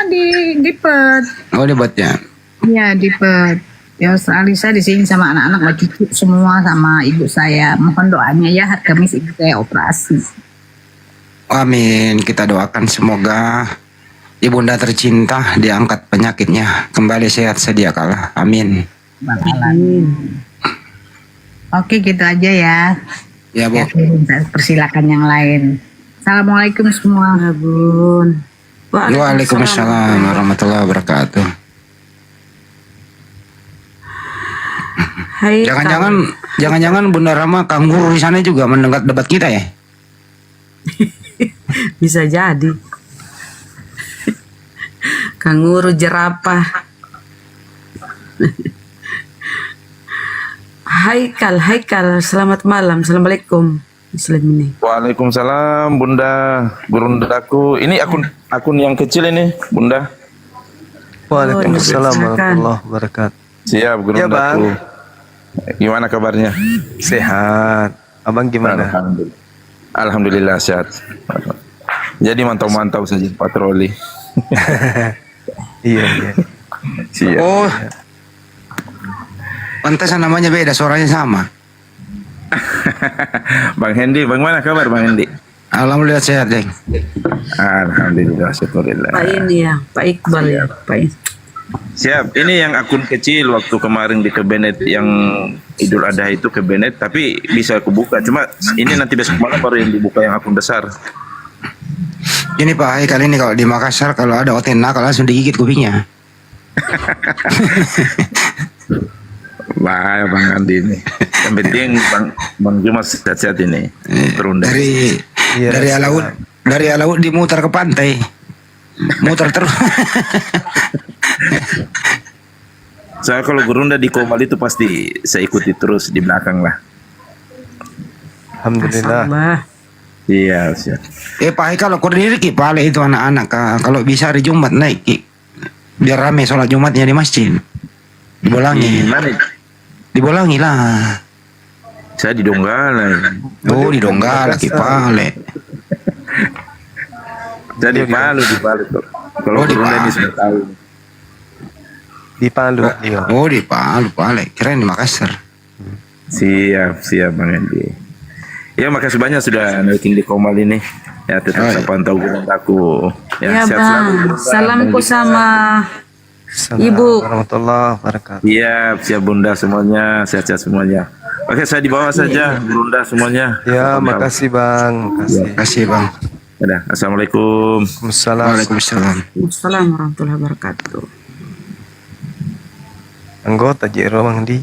di Perth. Oh di Perth-nya. Iya, di Perth. Di Australia saya di sini sama anak-anak, sama cucu semua, sama ibu saya. Mohon doanya ya, hari Kamis ibu saya operasi. Amin, kita doakan semoga Ibunda tercinta diangkat penyakitnya, kembali sehat sedia kala. Amin. Oke, gitu aja ya. Ya Bu. Persilakan yang lain. Assalamualaikum semua. Ya Bun. Waalaikumsalam warahmatullahi wabarakatuh. Hai. Jangan-jangan Bunda Rama kanguru di sana juga mendengar debat kita ya? Bisa jadi. Kanguru jerapah. Haikal, selamat malam. Assalamualaikum. Muslim ini. Waalaikumsalam Bunda Gurundaku. Ini akun yang kecil ini Bunda. Waalaikumsalam warahmatullahi wabarakatuh. Siap Gurundaku. Gimana kabarnya? Sehat. Abang gimana? Alhamdulillah sehat. Jadi mantau-mantau saja patroli. Iya. Siap. Oh, pantesan namanya beda, suaranya sama. Bang Hendi, bagaimana kabar Bang Hendi? Alhamdulillah sehat, Deng. Alhamdulillah, syukurillah. Pak ini ya, Pak Iqbal ya, Pak. Siap. Ini yang akun kecil waktu kemarin di Kebenet yang Idul Adha itu Kebenet, tapi bisa kubuka. Cuma ini nanti besok malam baru yang dibuka yang akun besar. Ini Pak Hai, kali ini kalau di Makassar kalau ada otena kalau langsung digigit kupingnya. Wah, Bang Andi ini. Yang penting Bang Juma sehat-sehat ini. Terundang. Dari Alaud dimutar ke pantai. Muter terus. Saya kalau gerunda di Komal itu pasti saya ikuti terus di belakang lah. Alhamdulillah. Iya, siap. Pak Hai, kalau koordinir Ki Pale itu anak-anak kalau bisa hari Jumat naik Ki. Biar rame sholat Jumatnya di masjid. Dibolangi. Dibolangi lah. Saya di Donggala. Oh, di Donggala Ki Pale. Saya di Palu. Kalau gerunda ini sudah tahu. Di Palu. Oh, di Palu, Pale. Kirain di Makassar. Siap Bang Andi. Ya makasih banyak sudah naikin di Komal ini. Ya tetap saya pantau aku. Ya, sehat Bang. selalu. Salamku sama Assalamualaikum Ibu. warahmatullahi wabarakatuh. Iya, siap Bunda semuanya, sehat-sehat semuanya. Oke, saya di bawah saja, Bunda semuanya. Ya, makasih Bang. Makasih Bang. Dadah. Assalamualaikum. Waalaikumsalam. Assalamualaikum warahmatullahi wabarakatuh. Anggota Jero Bang Di.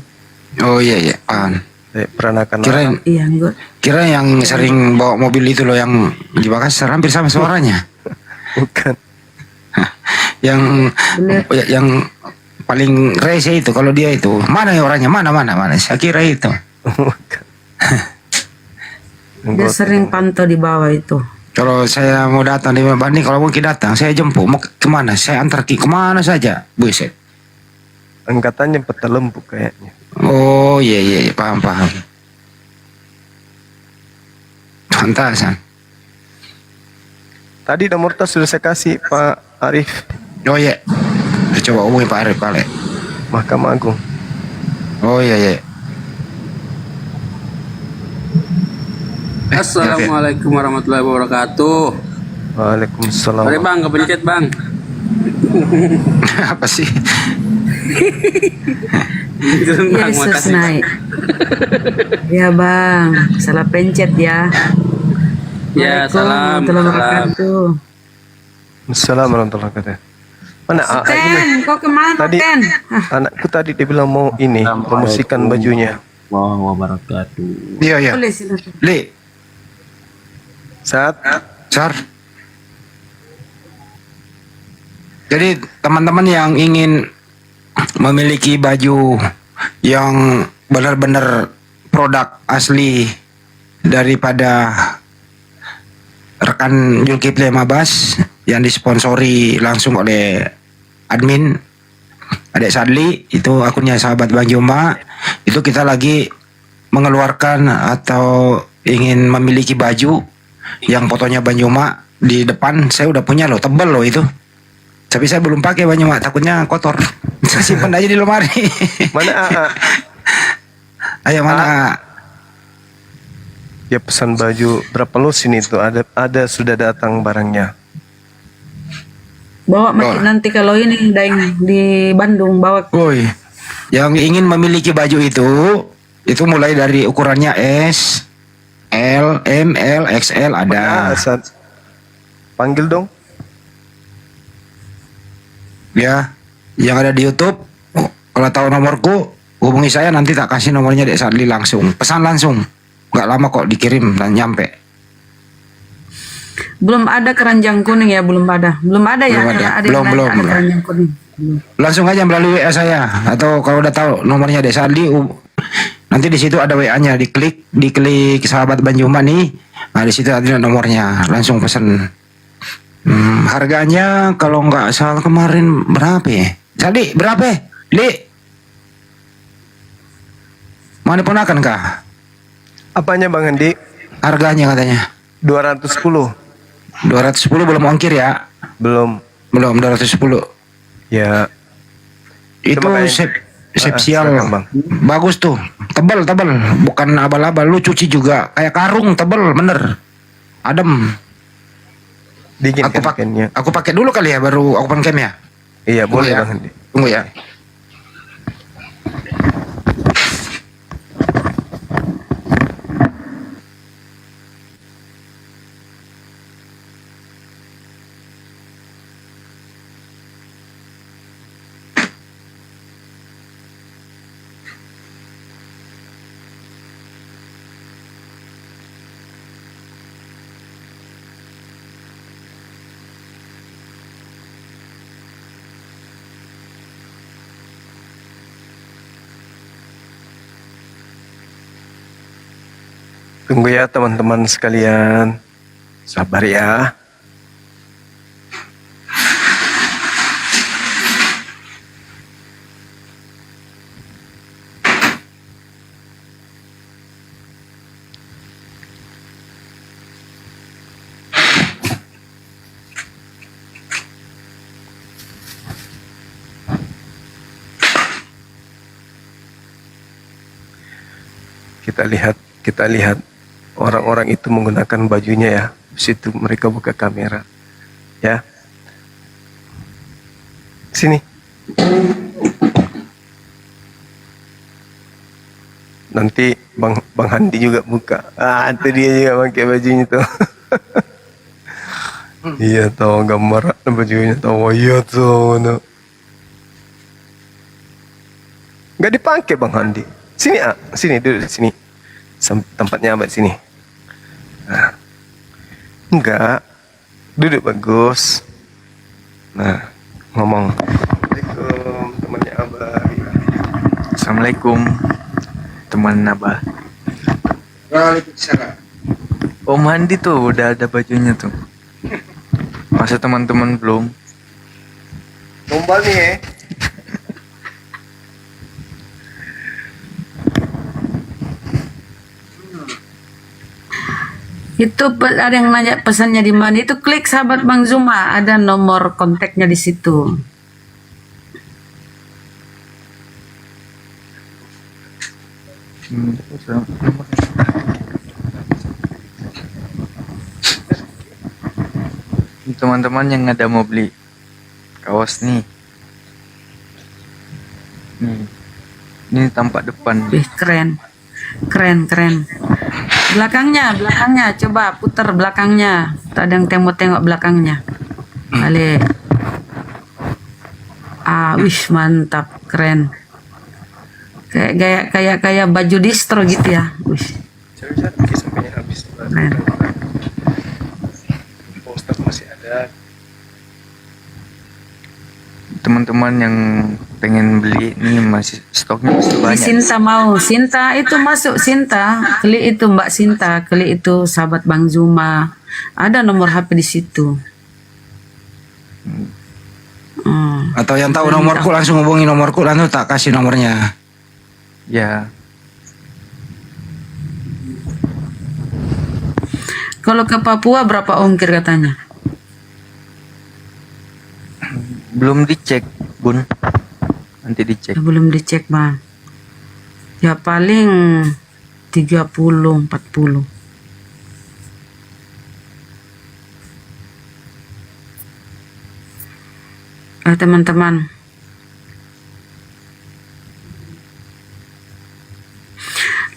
Oh iya iya, paham. Peranakan. Iya, enggak. Kira yang sering bawa mobil itu loh yang di Makassar hampir sama suaranya. Bukan. yang paling rese itu kalau dia itu mana ya orangnya mana saya kira itu. Dia sering pantau di bawah itu. Kalau saya mau datang di Bandung, kalau mungkin datang saya jemput mau kemana, saya antar kemana saja, buset. Angkatannya Petalempuk kayaknya. Oh iya paham. Pantasan. Tadi nomor tas sudah saya kasih Pak Arif. Oh iya. Saya coba hubungi Pak Arif balik. Mahkamah Agung. Oh iya. Assalamualaikum warahmatullahi wabarakatuh. Waalaikumsalam. Mari Bang, kepencet Bang. Apa sih? Yesus naik. Ya Bang, salah pencet ya. Ya, salam. Assalamualaikum. Assalamualaikum warahmatullahi wabarakatuh. Mana Ken, kau kemana tadi Ken? anakku tadi dia bilang mau ini promosikan bajunya. Wabarakatuh. Iya. Boleh silakan. Li. Sar. Jadi teman-teman yang ingin memiliki baju yang benar-benar produk asli daripada rekan Zulkifli Mabas yang disponsori langsung oleh admin Adek Sadli, itu akunnya sahabat Bang Juma, itu kita lagi mengeluarkan atau ingin memiliki baju yang fotonya Bang Juma di depan. Saya udah punya loh, tebel loh itu. Tapi saya belum pakai Bang Juma, takutnya kotor. Saya simpan aja di lemari. Mana AA? Ayo mana? Ya pesan baju berapa lusin itu ada sudah datang barangnya. Bawa nanti kalau ini Daeng di Bandung bawa. Woi, yang ingin memiliki baju itu mulai dari ukurannya S, L, M, L, XL ada. Panggil dong. Ya, yang ada di YouTube. Kalau tahu nomorku, hubungi saya, nanti tak kasih nomornya Dek Sadli langsung. Pesan langsung. Gak lama kok dikirim dan nyampe. Belum ada keranjang kuning ya, belum ada ya. Belum. Keranjang kuning. Langsung aja melalui WA saya, atau kalau udah tahu nomornya Dek Sadli, nanti di situ ada WA-nya, diklik sahabat Banjuma nih. Nah, di situ ada nomornya, langsung pesan. Harganya kalau nggak salah kemarin berapa ya? Sadli berapa? Li? Mau diponakan kah? Apanya Bang Andi? Harganya katanya 210. 210 belum ongkir ya? Belum 210. Ya. Itu sepsial. Bagus tuh. Tebal, bukan abal-abal. Lu cuci juga kayak karung, tebal bener. Adem. Dingin aku pakai dulu kali ya, baru aku pakai ya. Iya, boleh ya. Bang Andi. Tunggu ya. Tunggu ya teman-teman sekalian. Sabar ya. Kita lihat orang-orang itu menggunakan bajunya ya. Situ mereka buka kamera. Ya. Sini. Nanti Bang Handi juga buka. Itu dia juga pakai bajunya tuh. Iya tahu gambar bajunya tahu iya tuh. No. Nggak dipakai Bang Handi. Sini sini duduk sini. Tempatnya abad sini. Nah. Enggak. Duduk bagus. Nah, ngomong. Assalamualaikum temannya abah. Assalamualaikum teman abah. Waalaikumsalam. Om Handi tuh udah ada bajunya tuh. Masa teman-teman belum? Gombal nih ya. Itu ada yang nanya pesannya di mana? Itu klik sahabat Bang Zuma, ada nomor kontaknya di situ. Teman-teman yang ada mau beli kaos nih. Ini tampak depan. Wih, keren. Keren. Belakangnya, coba putar belakangnya. Tak ada yang tengok belakangnya. Balik. Wih, mantap, keren. Kayak baju distro gitu ya. Wih. Sampai habis. Keren. Poster masih ada. Teman-teman yang pengen beli nih masih stoknya masih Di banyak. Sinta mau, Sinta itu masuk Sinta, klik itu Mbak Sinta, klik itu sahabat Bang Zuma, ada nomor HP di situ. Atau yang tahu nomorku langsung hubungi nomorku, langsung tak kasih nomornya. Ya. Kalau ke Papua berapa ongkir katanya? Belum dicek, Bun. Nanti dicek. Belum dicek, Bang. Ya paling 30, 40. Teman-teman.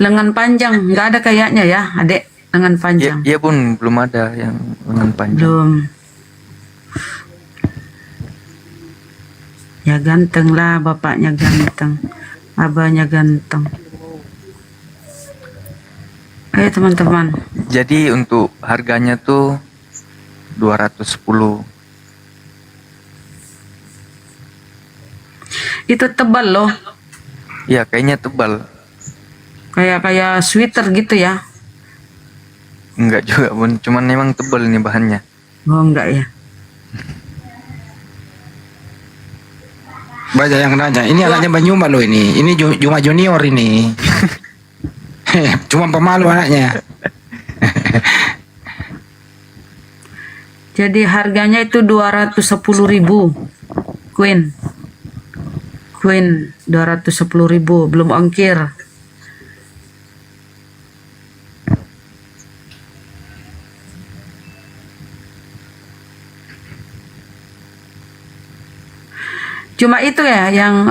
Lengan panjang, nggak ada kayaknya ya, adek. Lengan panjang. Iya, Bun, belum ada yang lengan panjang. Belum. Ya ganteng lah, bapaknya ganteng, abahnya ganteng. Ayo teman-teman. Jadi untuk harganya tuh 210. Itu tebal loh. Iya, kayaknya tebal. Kayak sweater gitu ya. Enggak juga, Bun. Cuman memang tebal nih bahannya. Oh, enggak ya. Banyak yang nanya, ini anaknya Bang Juma loh ini. Ini Juma Junior ini. Cuma pemalu anaknya. Jadi harganya itu 210.000. Queen 210.000 belum ongkir. Cuma itu ya yang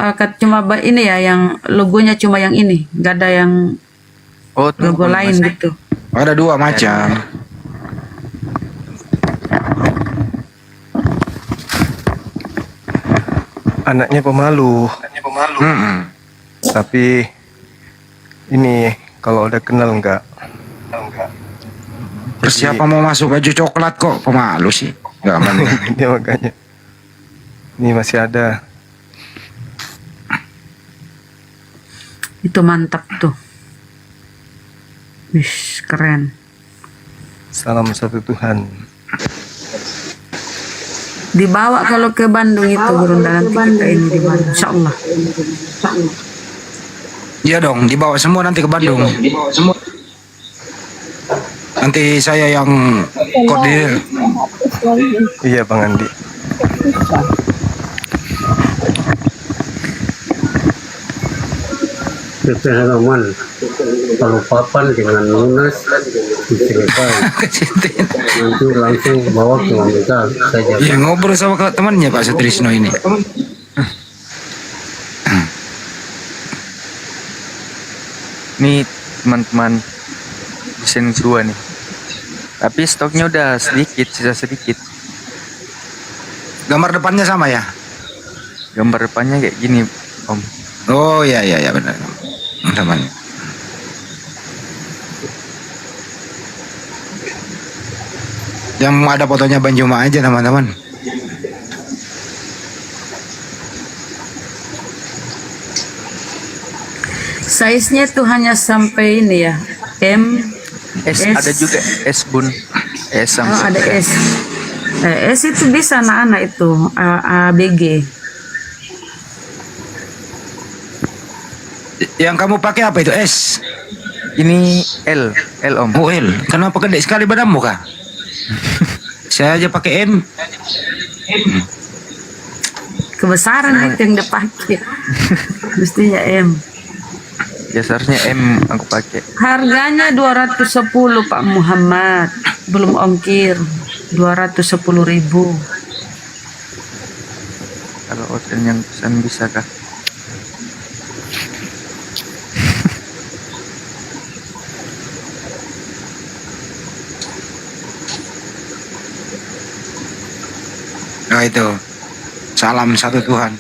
ini ya yang logonya cuma yang ini, nggak ada yang logo lain gitu. Ada dua macam. Anaknya pemalu. Tapi ini kalau udah kenal enggak. Siapa mau masuk baju coklat kok pemalu sih? Enggak aman. Dia makanya. Ini masih ada. Itu mantap tuh. Wih, keren. Salam satu Tuhan. Dibawa kalau ke Bandung itu Gurunda, nanti kita ini di Bandung, insyaallah. Iya dong, dibawa semua nanti ke Bandung. Nanti saya yang koordinir. Iya Bang Andi. Roman kalau papan dengan lunas diselesai. Nanti langsung bawa ke Amerika saja. Ya ngobrol sama temannya Pak Sutrisno ini. Nih teman-teman desain 2 nih. Tapi stoknya udah sedikit, sisa sedikit. Gambar depannya sama ya? Gambar depannya kayak gini, Om. Oh ya benar. Namanya. Yang ada fotonya Bang Juma aja teman-teman. Size-nya itu hanya sampai ini ya, M, S, ada juga S bun, S sampai. Oh, ada S. S itu bisa anak-anak itu, ABG. Yang kamu pakai apa itu S? Ini L Om. Oh L. Kenapa gede sekali badanmu kah? Saya aja pakai M. Kebesaran itu yang dipakai. Mestinya M. Ya seharusnya M aku pakai. Harganya 210 Pak Muhammad, belum ongkir. 210.000. Kalau hotel yang pesan bisa kah? Nah itu. Salam satu Tuhan.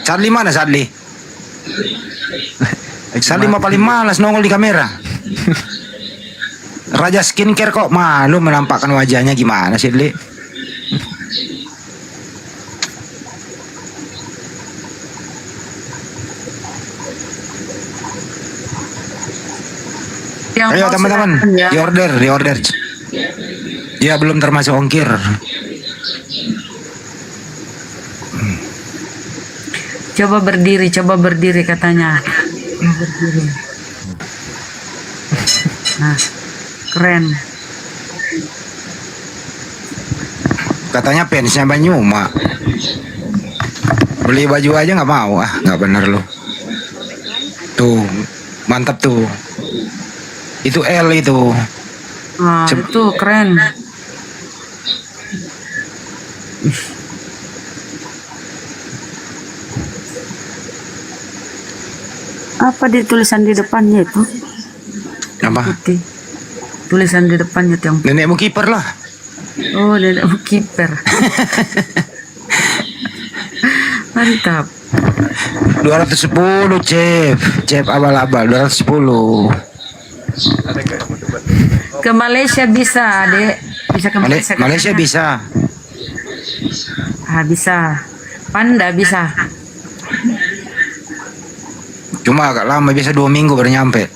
Charlie mana Charlie? Charlie mah paling malas nongol di kamera. Raja skincare kok malu menampakkan wajahnya, gimana sih Li? Ayo teman-teman, di order. Ya belum termasuk ongkir. Coba berdiri katanya. Berdiri. Nah, keren. Katanya fansnya Banyuma. Beli baju aja nggak mau, nggak bener loh. Tuh, mantap tuh. Itu L itu. Nah, itu keren. Apa di tulisan di depannya itu? Apa? Putih. Tulisan di depannya itu yang nenekmu kiper lah. Oh, nenekmu kiper. Mantap. 210 Cep abal-abal 210. Ke Malaysia bisa, Dek. Bisa ke Malaysia. Malaysia bisa. Bisa. Panda bisa. Cuma agak lama, biasa 2 minggu baru nyampe.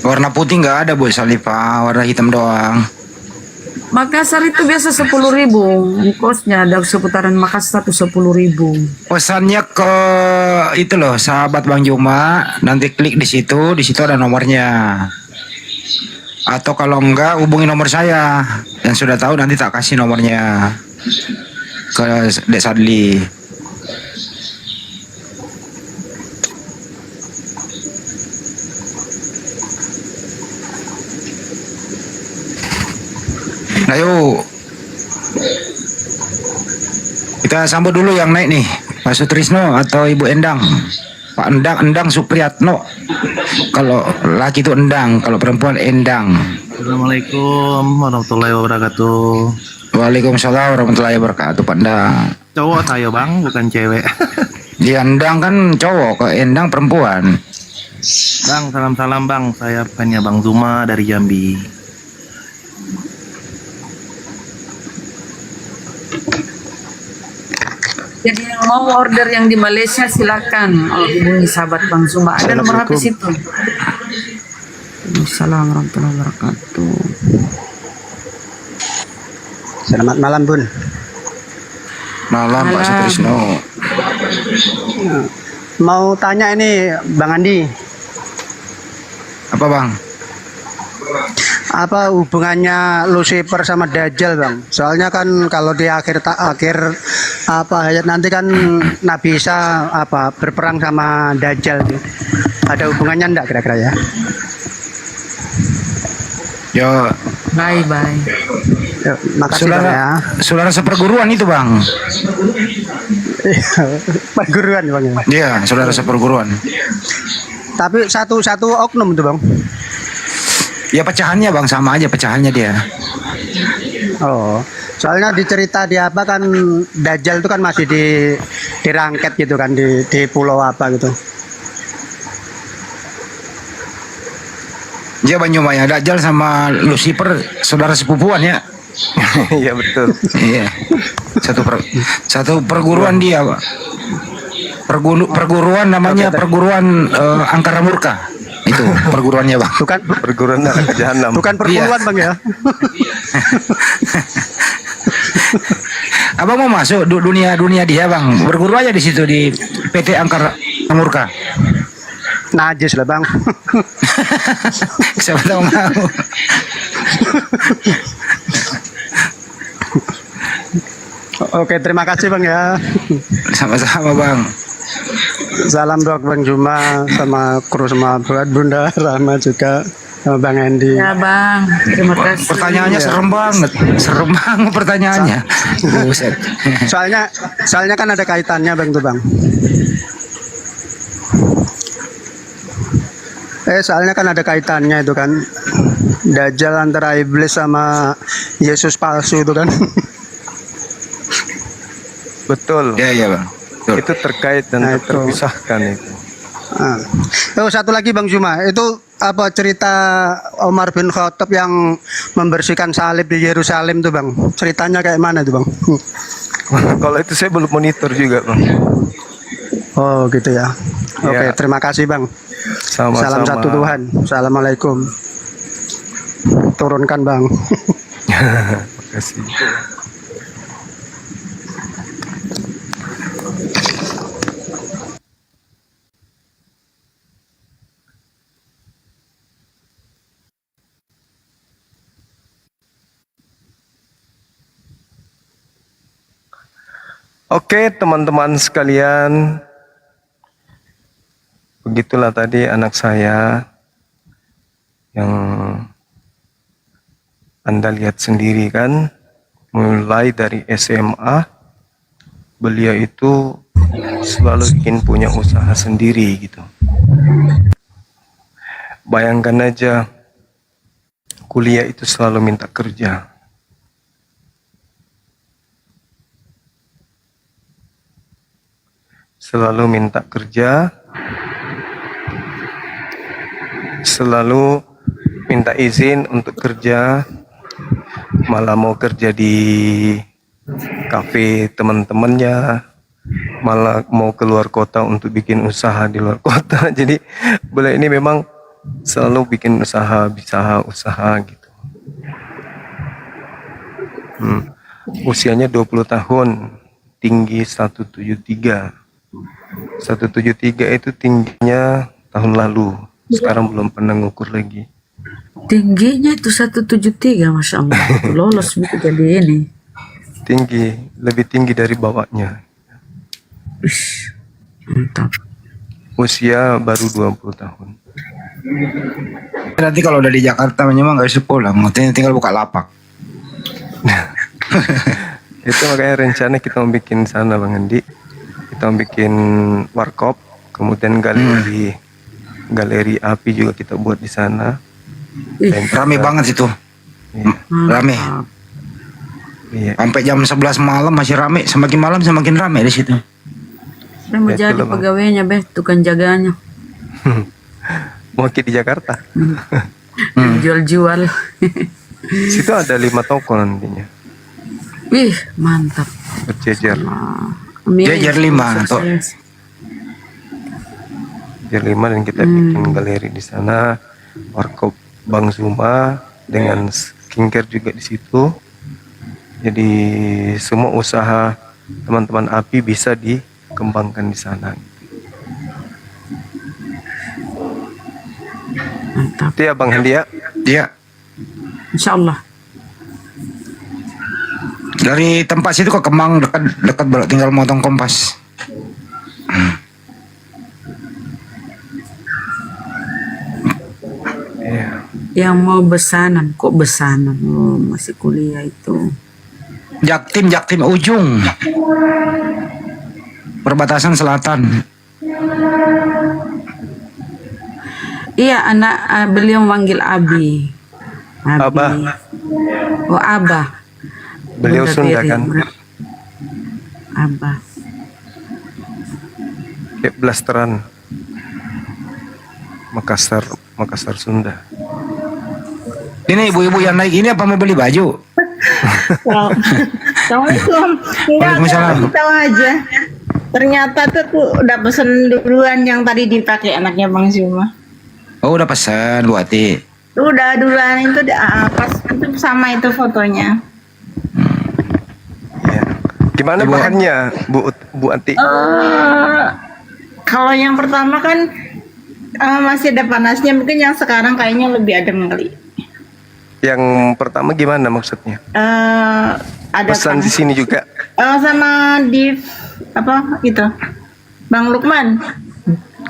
Warna putih nggak ada Bu Salifa, warna hitam doang. Makassar itu biasa 10.000. Ongkosnya ada seputaran Makassar tuh 10.000. Pesannya ke itu loh, sahabat Bang Juma, nanti klik di situ ada nomornya. Atau kalau enggak hubungi nomor saya. Yang sudah tahu nanti tak kasih nomornya ke Dek Sadli. Nah yuk, kita sambut dulu yang naik nih, Pak Sutrisno atau Ibu Endang. Pak Endang Supriyatno. Kalau laki itu Endang, kalau perempuan Endang. Assalamualaikum warahmatullahi wabarakatuh. Waalaikumsalam warahmatullahi wabarakatuh, Pak Endang. Cowok saya Bang, bukan cewek. Di Endang kan cowok, ke Endang perempuan. Bang, salam-salam Bang. Saya fansnya Bang Zuma dari Jambi. Jadi yang mau order yang di Malaysia silakan hubungi sahabat Bang Zuma. Ada nomor HP situ. Assalamualaikum warahmatullahi wabarakatuh. Selamat malam Bun. Malam Pak Sutrisno. Mau tanya ini Bang Andi. Apa Bang? apa hubungannya Lucifer sama Dajjal bang? Soalnya kan kalau di akhir apa ayat nanti kan Nabi Isa apa berperang sama Dajjal tuh. Ada hubungannya enggak kira-kira ya? Yo, Bye bye. Makasih bang ya. saudara seperguruan itu bang. Perguruan bang ya. Iya, saudara seperguruan. Tapi satu oknum itu bang. Ya pecahannya bang sama aja pecahannya dia. Oh, soalnya di cerita di apa kan Dajjal itu kan masih dirangket gitu kan di pulau apa gitu. Dia Banyumaya Dajjal sama Lucifer saudara sepupuan ya. Iya betul. Iya. Satu perguruan dia, Pak. Perguruan namanya perguruan Angkara Murka. Itu perguruannya, Bang. Bukan perguruan neraka jahanam. Bukan perguruan, Bang ya. Abang mau masuk dunia dia, Bang. Berguru aja di situ di PT Angkara Murka. Najis lah bang. Siapa tahu mau. Oke, terima kasih bang ya. Sama-sama bang. Salam doa Bang Juma sama kru sama Bunda Rahma juga sama Bang Andy. Ya bang, terima kasih. Pertanyaannya serem banget pertanyaannya. Buset. Soalnya kan ada kaitannya bang tuh bang. Soalnya kan ada kaitannya itu kan. Dajjal antara iblis sama Yesus palsu itu kan. Betul. Iya bang. Betul. Itu terkait dan terpisahkan itu. Satu lagi Bang Juma, itu apa cerita Umar bin Khattab yang membersihkan salib di Yerusalem tuh Bang? Ceritanya kayak mana tuh Bang? Kalau itu saya belum monitor juga Bang. Oh gitu ya. Oke, terima kasih Bang. Sama-sama. Salam satu Tuhan. Assalamualaikum. Turunkan Bang. Terima kasih. Oke teman-teman sekalian, begitulah tadi anak saya yang Anda lihat sendiri kan, mulai dari SMA, beliau itu selalu ingin punya usaha sendiri gitu. Bayangkan aja, kuliah itu selalu minta kerja. Selalu minta kerja, selalu minta izin untuk kerja, malah mau kerja di kafe teman-temannya, malah mau keluar kota untuk bikin usaha di luar kota. Jadi beliau ini memang selalu bikin usaha gitu. Usianya 20 tahun, tinggi 173. 173 itu tingginya tahun lalu. Sekarang belum pernah ngukur lagi. Tingginya itu 173, Masya Allah. Lolos gitu jadi ini. Tinggi, lebih tinggi dari bawahnya. Mantap. Usia baru 20 tahun. Nanti kalau udah di Jakarta memang nggak bisa pulang, tinggal buka lapak. Itu makanya rencana kita mau bikin sana Bang Andi. Kita mau bikin warkop, kemudian galeri api juga kita buat di sana. Rame banget situ. Rame. Iya. Sampai jam 11 malam masih rame, semakin malam semakin rame di situ. Saya mau jadi pegawainya, tukang jaganya. Mau di Jakarta. Jual-jual. Situ ada 5 toko nantinya. Wih, mantap. Berjejer. Jejer 5 atau Jejer 5 dan kita bikin galeri di sana, warkop Bang Zuma dengan skincare juga di situ. Jadi semua usaha teman-teman api bisa dikembangkan di sana. Mantap. Itu ya Bang Hendy ya? Iya. Insya Allah. Dari tempat situ ke Kemang dekat baru tinggal motong Kompas. Yang mau besanan, kok besanan? Oh, masih kuliah itu. Jaktim ujung. Perbatasan selatan. Iya, anak beliau manggil Abi. Abah. Oh, Abah. Beliau Bunda Sunda Tiri. kan? Abah. Kayak blasteran. Makassar Sunda. Ini ibu-ibu yang naik ini apa mau beli baju? Assalamualaikum. Enggak, Waalaikumsalam. kasih tahu aja. Ternyata tuh udah pesen duluan yang tadi dipakai anaknya Bang Zuma. Oh, udah pesan Bu Ati. Udah duluan itu pas itu sama itu fotonya. Gimana bahannya, Bu Ati? Kalau yang pertama kan masih ada panasnya, mungkin yang sekarang kayaknya lebih adem kali. Yang pertama gimana maksudnya? Ada Pesan di sini juga. sama di apa gitu, Bang Lukman.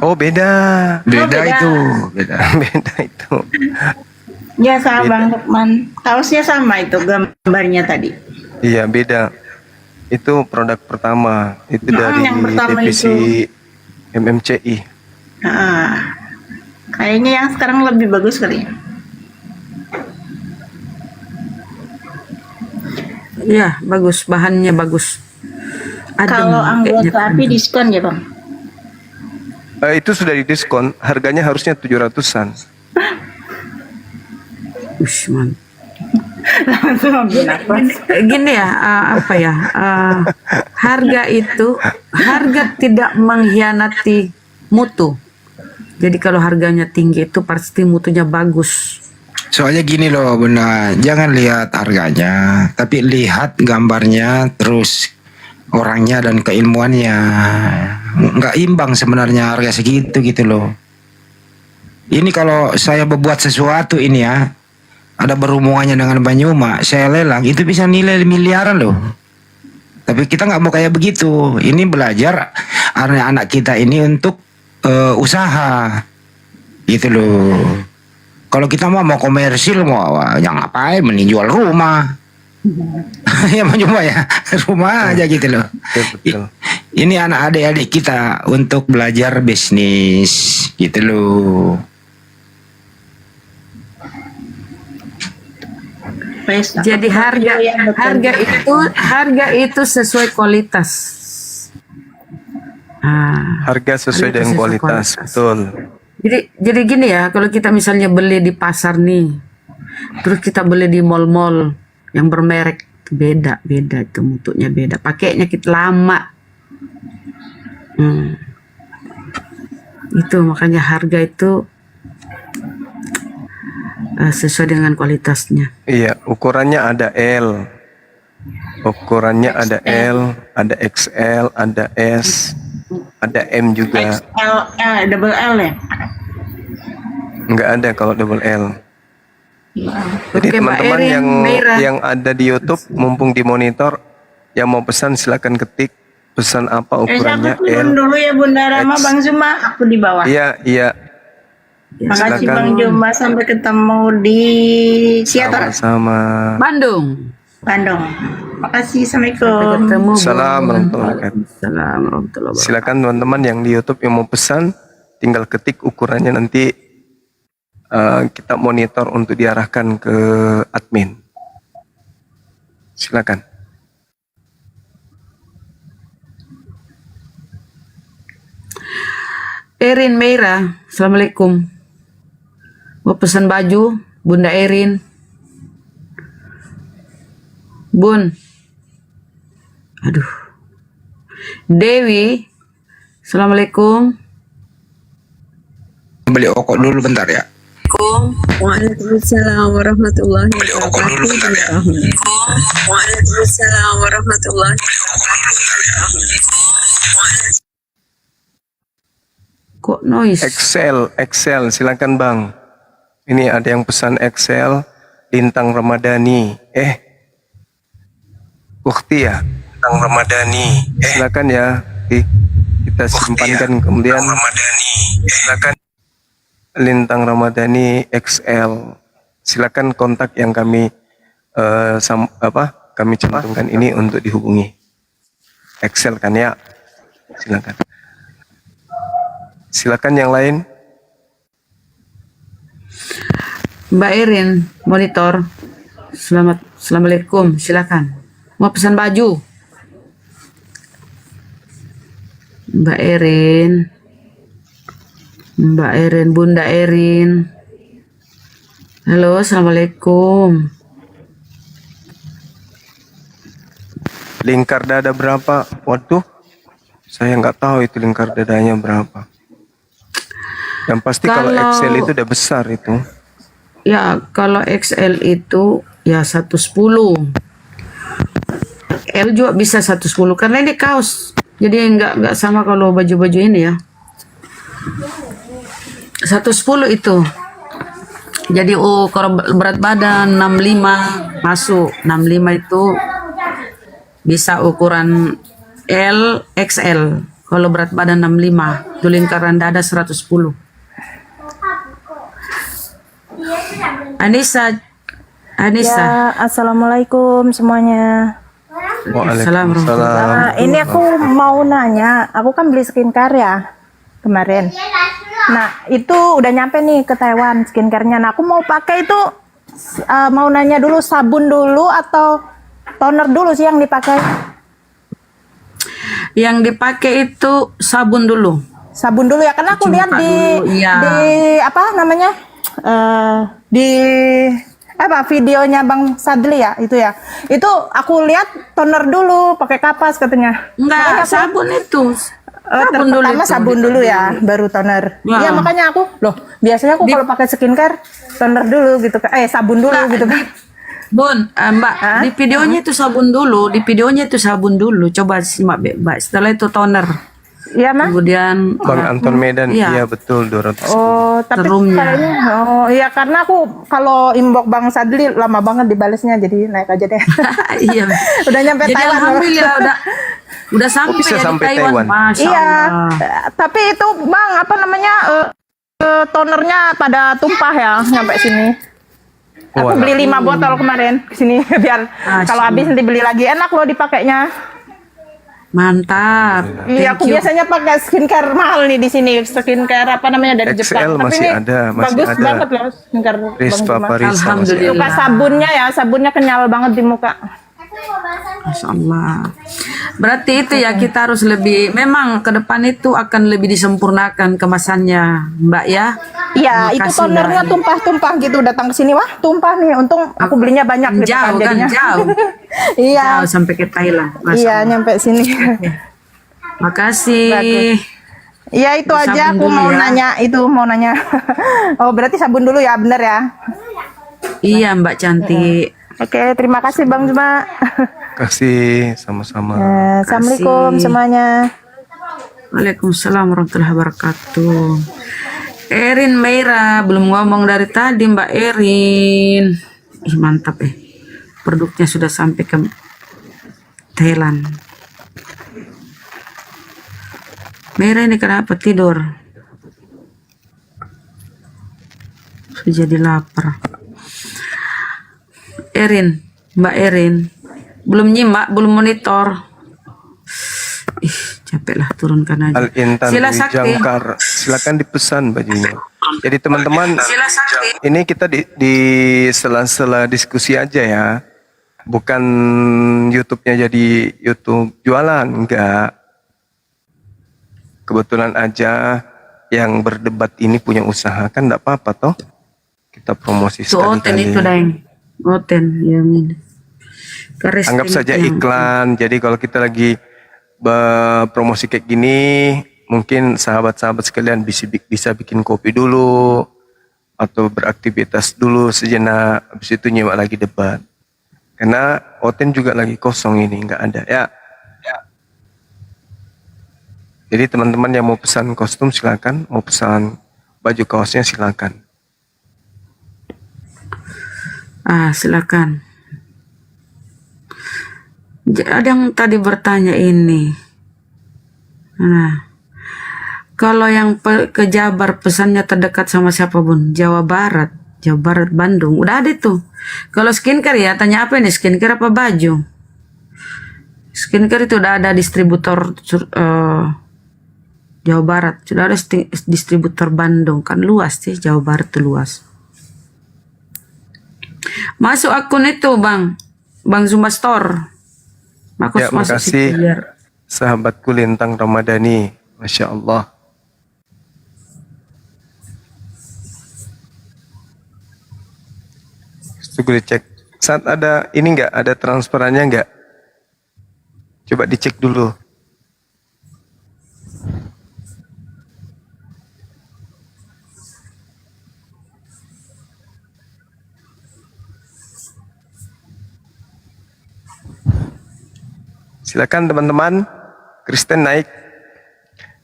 Oh, beda. Beda. Itu. Beda. Beda itu. Ya sama Bang Lukman. Kaosnya sama itu gambarnya tadi. Iya, beda. Itu produk pertama. Itu dari yang pertama divisi MMCI. Kayaknya yang sekarang lebih bagus kali ya. Iya, bagus, bahannya bagus. Adem, Kalau anggota kayaknya. api diskon ya Bang? Itu sudah didiskon. Harganya harusnya 700-an. Ush, man. Langsung ambil nafas. Gini ya, apa ya? Harga tidak mengkhianati mutu. Jadi kalau harganya tinggi itu pasti mutunya bagus. Soalnya gini loh Bunda, jangan lihat harganya, tapi lihat gambarnya, terus orangnya dan keilmuannya. Nggak imbang sebenarnya harga segitu gitu loh. Ini kalau saya berbuat sesuatu ini ya, ada berhubungannya dengan Banyuma, saya lelang, itu bisa nilai miliaran loh. Tapi kita nggak mau kayak begitu. Ini belajar anak-anak kita ini untuk usaha, gitu loh. Kalau kita mau komersil, mau yang ngapain, mending jual rumah. Ya Banyuma ya, rumah aja gitu loh. Ini anak adik-adik kita untuk belajar bisnis, gitu loh. Jadi harga itu sesuai kualitas. Harga sesuai dengan kualitas, betul. Jadi gini ya, kalau kita misalnya beli di pasar nih, terus kita beli di mall-mall yang bermerek, beda itu mutunya beda, pakainya kita lama. Itu makanya harga itu sesuai dengan kualitasnya. Iya, ukurannya ada L. Ukurannya ada L, ada XL, ada S, ada M juga. Double L ya? Nggak ada kalau double L. Jadi Oke, Mbak teman-teman Erin, Meira. yang ada di YouTube, mumpung di monitor, yang mau pesan silakan ketik pesan apa ukurannya Aku turun L. dulu ya Bunda Rama, X. Bang Zuma, aku di bawah. Iya. Makasih silakan. Bang Zuma, sampai ketemu di Siatar, Sama. Bandung. Makasih, Assalamualaikum. Assalamualaikum warahmatullahi wabarakatuh. Silakan teman-teman yang di YouTube yang mau pesan, tinggal ketik ukurannya, nanti kita monitor untuk diarahkan ke admin. Silakan. Erin Meira, Assalamualaikum. Mau pesan baju, Bunda Erin. Bun. Aduh. Dewi, Assalamualaikum. Beli okok dulu bentar ya. Waalaikumsalam warahmatullahi wabarakatuh. Waalaikumsalam warahmatullahi wabarakatuh. Kok noise? Excel, silakan Bang. Ini ada yang pesan Excel, Lintang Ramadhani. Ukti ya. Lintang Ramadhani. Silakan ya. Kita simpankan kemudian. Silakan. Lintang Ramadhani XL. Silakan kontak yang kami kami cantumkan ini untuk dihubungi. Excel kan ya. Silakan. Silakan yang lain. Mbak Erin, monitor. Assalamualaikum, silakan. Mau pesan baju? Mbak Erin, Bunda Erin. Halo, assalamualaikum. Lingkar dada berapa? Waduh, saya nggak tahu itu lingkar dadanya berapa. Yang pasti kalau XL itu udah besar itu. Ya, kalau XL itu ya 110. L juga bisa 110 karena ini kaos. Jadi nggak sama kalau baju-baju ini ya. 110 itu. Jadi kalau berat badan 65 masuk. 65 itu bisa ukuran L, XL. Kalau berat badan 65, itu lingkaran dada 110. Anissa. Ya, assalamualaikum semuanya. Waalaikumsalam. Ini aku mau nanya, aku kan beli skincare ya kemarin. Nah itu udah nyampe nih ke Taiwan skincare-nya. Nah aku mau pakai itu, mau nanya dulu sabun dulu atau toner dulu sih yang dipakai? Yang dipakai itu sabun dulu. Sabun dulu ya, karena aku lihat di apa namanya? Di videonya Bang Sadli ya itu ya. Itu aku lihat toner dulu pakai kapas katanya. Enggak, sabun itu. Sabun dulu pertama itu. Sabun dulu ya, baru toner. Iya makanya aku biasanya aku kalau pakai skincare toner dulu gitu. Sabun dulu gitu kan. Bun, Mbak, di videonya itu sabun dulu. Coba simak, Mbak. Setelah itu toner. Iya, Mas. Kemudian Bang Anton Medan, iya betul 200. Oh, tapi kayaknya iya karena aku kalau inbox Bang Sadli lama banget dibalesnya, jadi naik aja deh. Iya. Udah nyampe Jadi Taiwan. alhamdulillah udah sampai bisa ya sampai di Taiwan. Taiwan. Masya Iya. Allah. Tapi itu Bang apa namanya tonernya pada tumpah ya nyampe sini. Aku beli 5 botol kemarin ke sini biar kalau habis nanti beli lagi enak loh dipakainya. Mantap. Iya, aku biasanya pakai skincare mahal nih di sini, skincare apa namanya dari Jepang. Tapi masih ini ada, bagus banget loh skincare Bang Juma. Alhamdulillah. Suka sabunnya ya, sabunnya kenyal banget di muka. Masya Allah. Berarti itu ya kita harus memang ke depan itu akan lebih disempurnakan kemasannya, Mbak ya. Iya, itu tonernya tumpah-tumpah gitu datang ke sini tumpah nih. Untung aku belinya banyak gitu jauh kan jadinya. jauh. Iya. Jauh sampai ke Thailand. Masya Iya, Allah. nyampe sini. Makasih. Iya, itu aja Sabun aku dulu mau ya. nanya. Oh, berarti sabun dulu ya, bener ya? Iya, Mbak cantik. Oke, terima kasih Bang Juma. Kasih sama-sama. Assalamualaikum semuanya. Waalaikumsalam warahmatullahi wabarakatuh. Erin Meira belum ngomong dari tadi, Mbak Erin. Ih, mantap produknya sudah sampai ke Thailand. Meira ini kenapa tidur? Sudah jadi lapar. Erin, Mbak Erin, belum nyimak, belum monitor. Ih, capek lah, turunkan aja. Al-Intan Sila Sakti. Jangkar, silakan dipesan bajunya. Jadi teman-teman, ini kita di sela-sela diskusi aja ya, bukan YouTube-nya jadi YouTube jualan, enggak. Kebetulan aja yang berdebat ini punya usaha, kan enggak apa-apa toh. Kita promosi Itu Oten itu, sekali-kali. Daeng. Oten yang ini. Anggap saja iklan. Jadi kalau kita lagi promosi kayak gini, mungkin sahabat-sahabat sekalian bisa bikin kopi dulu atau beraktivitas dulu sejenak, habis itu nyimak lagi debat. Karena Oten juga lagi kosong ini, nggak ada ya. Jadi teman-teman yang mau pesan kostum silakan, mau pesan baju kaosnya silakan. Silakan. Ada yang tadi bertanya ini. Nah, kalau yang ke Jabar pesannya terdekat sama siapa Bun? Jawa Barat Bandung. Udah ada tuh. Kalau skincare ya tanya apa ini? Skincare apa baju? Skincare itu udah ada distributor Jawa Barat. Sudah ada distributor Bandung. Kan luas sih Jawa Barat tuh luas. Masuk akun itu Bang Zuma Store. Ya, makasih sahabatku Lintang Ramadhani. Masya Allah. Tunggu dicek. Saat ada ini enggak, ada transferannya enggak? Coba dicek dulu. Silakan teman-teman, Kristen naik.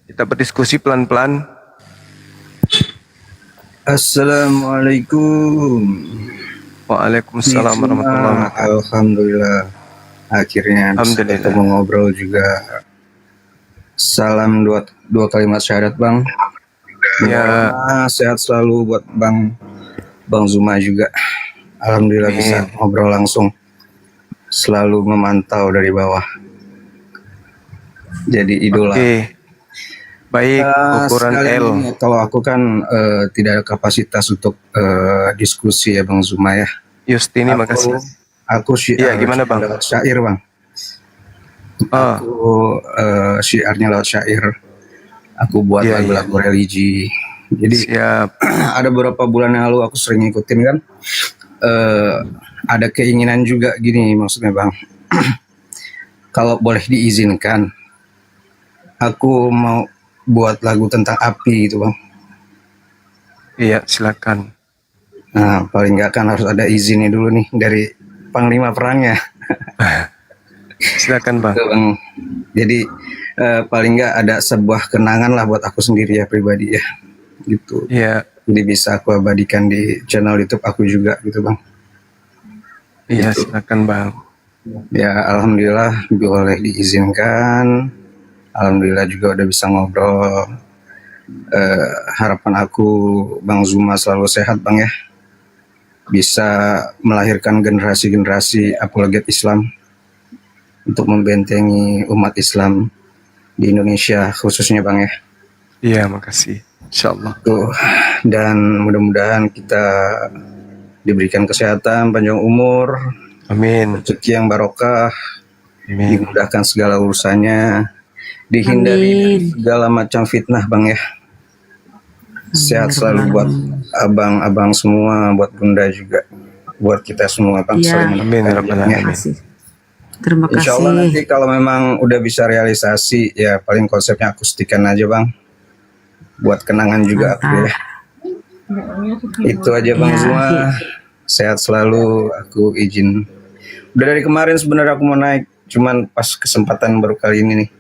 Kita berdiskusi pelan-pelan. Assalamualaikum. Waalaikumsalam warahmatullahi wabarakatuh. Alhamdulillah. Akhirnya bisa ketemu ngobrol juga. Salam dua kalimat syahadat Bang. Ya. Sehat selalu buat Bang Zuma juga. Alhamdulillah bisa ngobrol langsung. Selalu memantau dari bawah. Jadi idola. Baik, ukuran L. Kalau aku kan tidak ada kapasitas untuk diskusi ya Bang Zuma ya. Justini, makasih. Aku Iya, gimana Bang? Lewat syair Bang. Aku syiarnya lewat syair. Aku buat lagu-lagu religi. Jadi ada beberapa bulan yang lalu aku sering ngikutin kan. Ada keinginan juga gini maksudnya Bang. Kalau boleh diizinkan, aku mau buat lagu tentang api gitu Bang. Iya, silakan. Nah, paling nggak kan harus ada izinnya dulu nih dari panglima perangnya. Silakan Bang. Jadi paling nggak ada sebuah kenangan lah buat aku sendiri ya pribadi ya. Gitu. Iya. Jadi bisa aku abadikan di channel YouTube aku juga gitu Bang. Iya, Gitu. silakan Bang. Ya alhamdulillah boleh diizinkan. Alhamdulillah juga udah bisa ngobrol. Harapan aku Bang Zuma selalu sehat Bang ya. Bisa melahirkan generasi-generasi apologet Islam untuk membentengi umat Islam di Indonesia khususnya Bang ya. Iya, makasih. Insyaallah. Dan mudah-mudahan kita diberikan kesehatan, panjang umur, amin, rezeki yang barokah, amin, dimudahkan segala urusannya, dihindari segala macam fitnah Bang ya. Sehat selalu buat abang-abang semua, buat bunda juga, buat kita semua Bang. Amin ya rabbal alamin. Terima kasih. Insya Allah nanti kalau memang udah bisa realisasi ya paling konsepnya akustikan aja Bang, buat kenangan juga aku ya. Itu aja Bang Zuma. Sehat selalu. Aku izin. Udah dari kemarin sebenarnya aku mau naik, cuman pas kesempatan baru kali ini nih.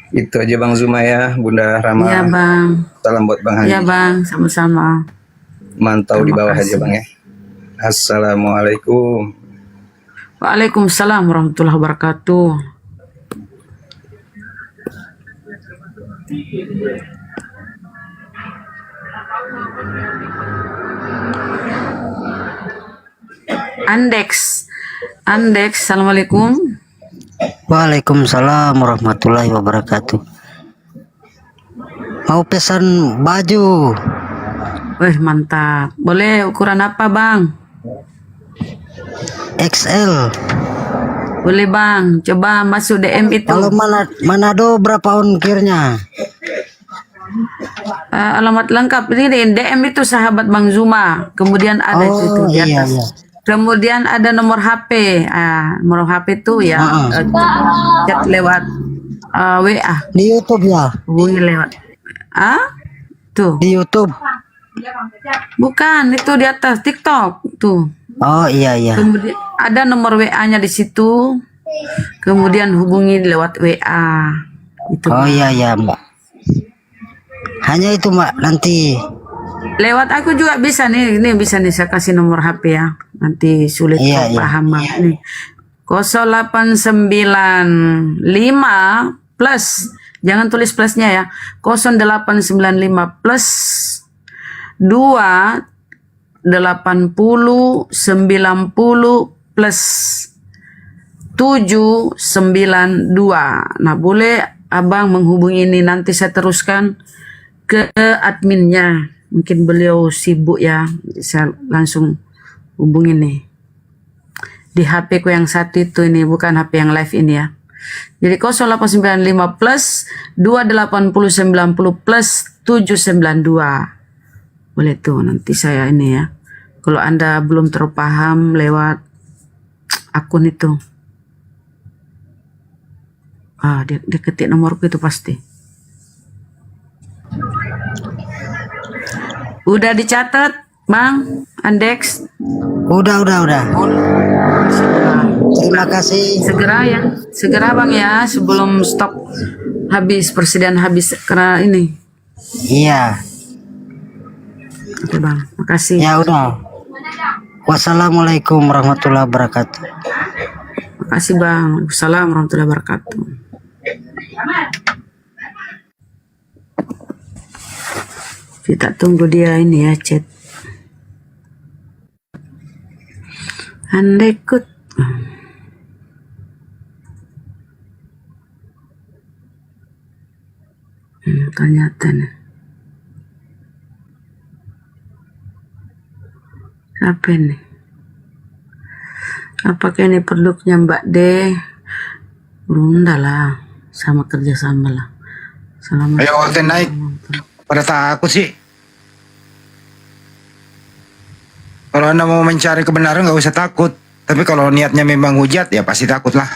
Itu aja Bang Zuma ya, Bunda Rama. Iya Bang. Salam buat Bang Hani. Iya Bang, sama-sama. Mantau di bawah aja Bang ya. Assalamualaikum. Waalaikumsalam warahmatullahi wabarakatuh. Andex, assalamualaikum. Waalaikumsalam warahmatullahi wabarakatuh. Mau pesan baju. Wih mantap. Boleh ukuran apa Bang? XL. Boleh Bang. Coba masuk DM itu. Kalau Manado berapa ongkirnya? Alamat lengkap ini di DM itu sahabat Bang Zuma. Kemudian ada itu di atas. Iya. Kemudian ada nomor HP. Nomor HP itu ya chat lewat WA. Di YouTube ya? Hubungi lewat. Tuh. Di YouTube. Bukan, itu di atas TikTok tuh. Oh iya. Kemudian ada nomor WA-nya di situ. Kemudian hubungi lewat WA. Itu. Oh iya Mbak. Hanya itu Mbak, nanti Lewat aku juga bisa nih, ini bisa nih saya kasih nomor HP ya. Nanti sulit Iya, iya. paham banget nih. 0895 plus, jangan tulis plusnya ya. 0895 plus 2 80 90 plus 792. Nah, boleh abang menghubungi ini, nanti saya teruskan ke adminnya. Mungkin beliau sibuk ya, saya langsung hubungin nih. Di HP ku yang satu itu, ini bukan HP yang live ini ya. Jadi 0895 plus 28090 plus 792. Boleh tuh, nanti saya ini ya. Kalau Anda belum terpaham lewat akun itu. Dia ketik nomorku itu pasti. Udah dicatat, Bang Andex? Udah. Terima kasih. Segera ya, segera Bang ya, sebelum stok habis, persediaan habis karena ini. Iya. Oke Bang, makasih. Ya udah. Wassalamualaikum warahmatullahi wabarakatuh. Makasih Bang. Assalamualaikum warahmatullahi wabarakatuh. Kita tunggu dia ini ya, chat. Anda ikut. Ternyata nih. Apa ini? Apakah ini produknya Mbak D? Bunda lah, sama kerjasama lah. Selamat. Ayo Oten naik. Pada takut sih. Kalau Anda mau mencari kebenaran nggak usah takut. Tapi kalau niatnya memang hujat ya pasti takut lah.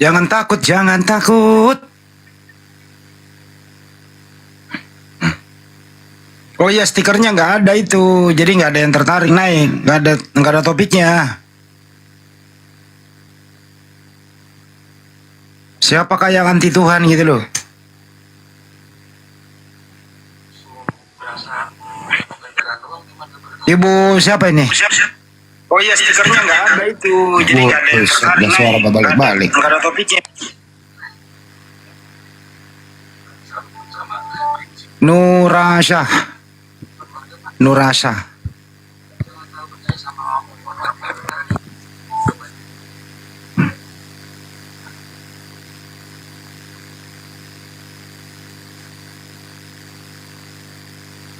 Jangan takut, jangan takut. Oh iya, stikernya nggak ada itu, jadi nggak ada yang tertarik naik, nggak ada topiknya. Siapakah yang anti Tuhan gitu loh? Ibu siapa ini? Oh iya, stikernya nggak ada itu, jadi nggak ada yang tertarik naik. Suara balik-balik. Nggak ada topiknya. Nurasha.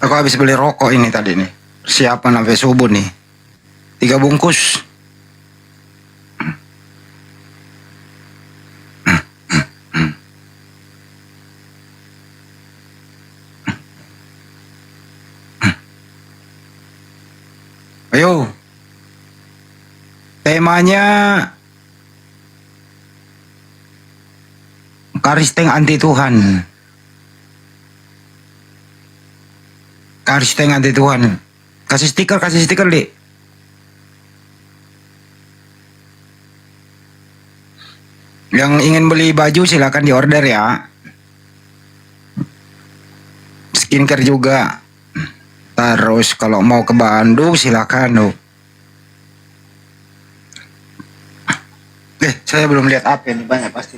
Aku habis beli rokok ini tadi nih. Siapan sampai subuh nih. 3 bungkus. Ayo. Temanya Karisteng anti Tuhan. Karisteng anti Tuhan. Kasih stiker Dek. Yang ingin beli baju silakan diorder ya. Skincare juga. Terus kalau mau ke Bandung silakan. Saya belum lihat apa ini, banyak pasti.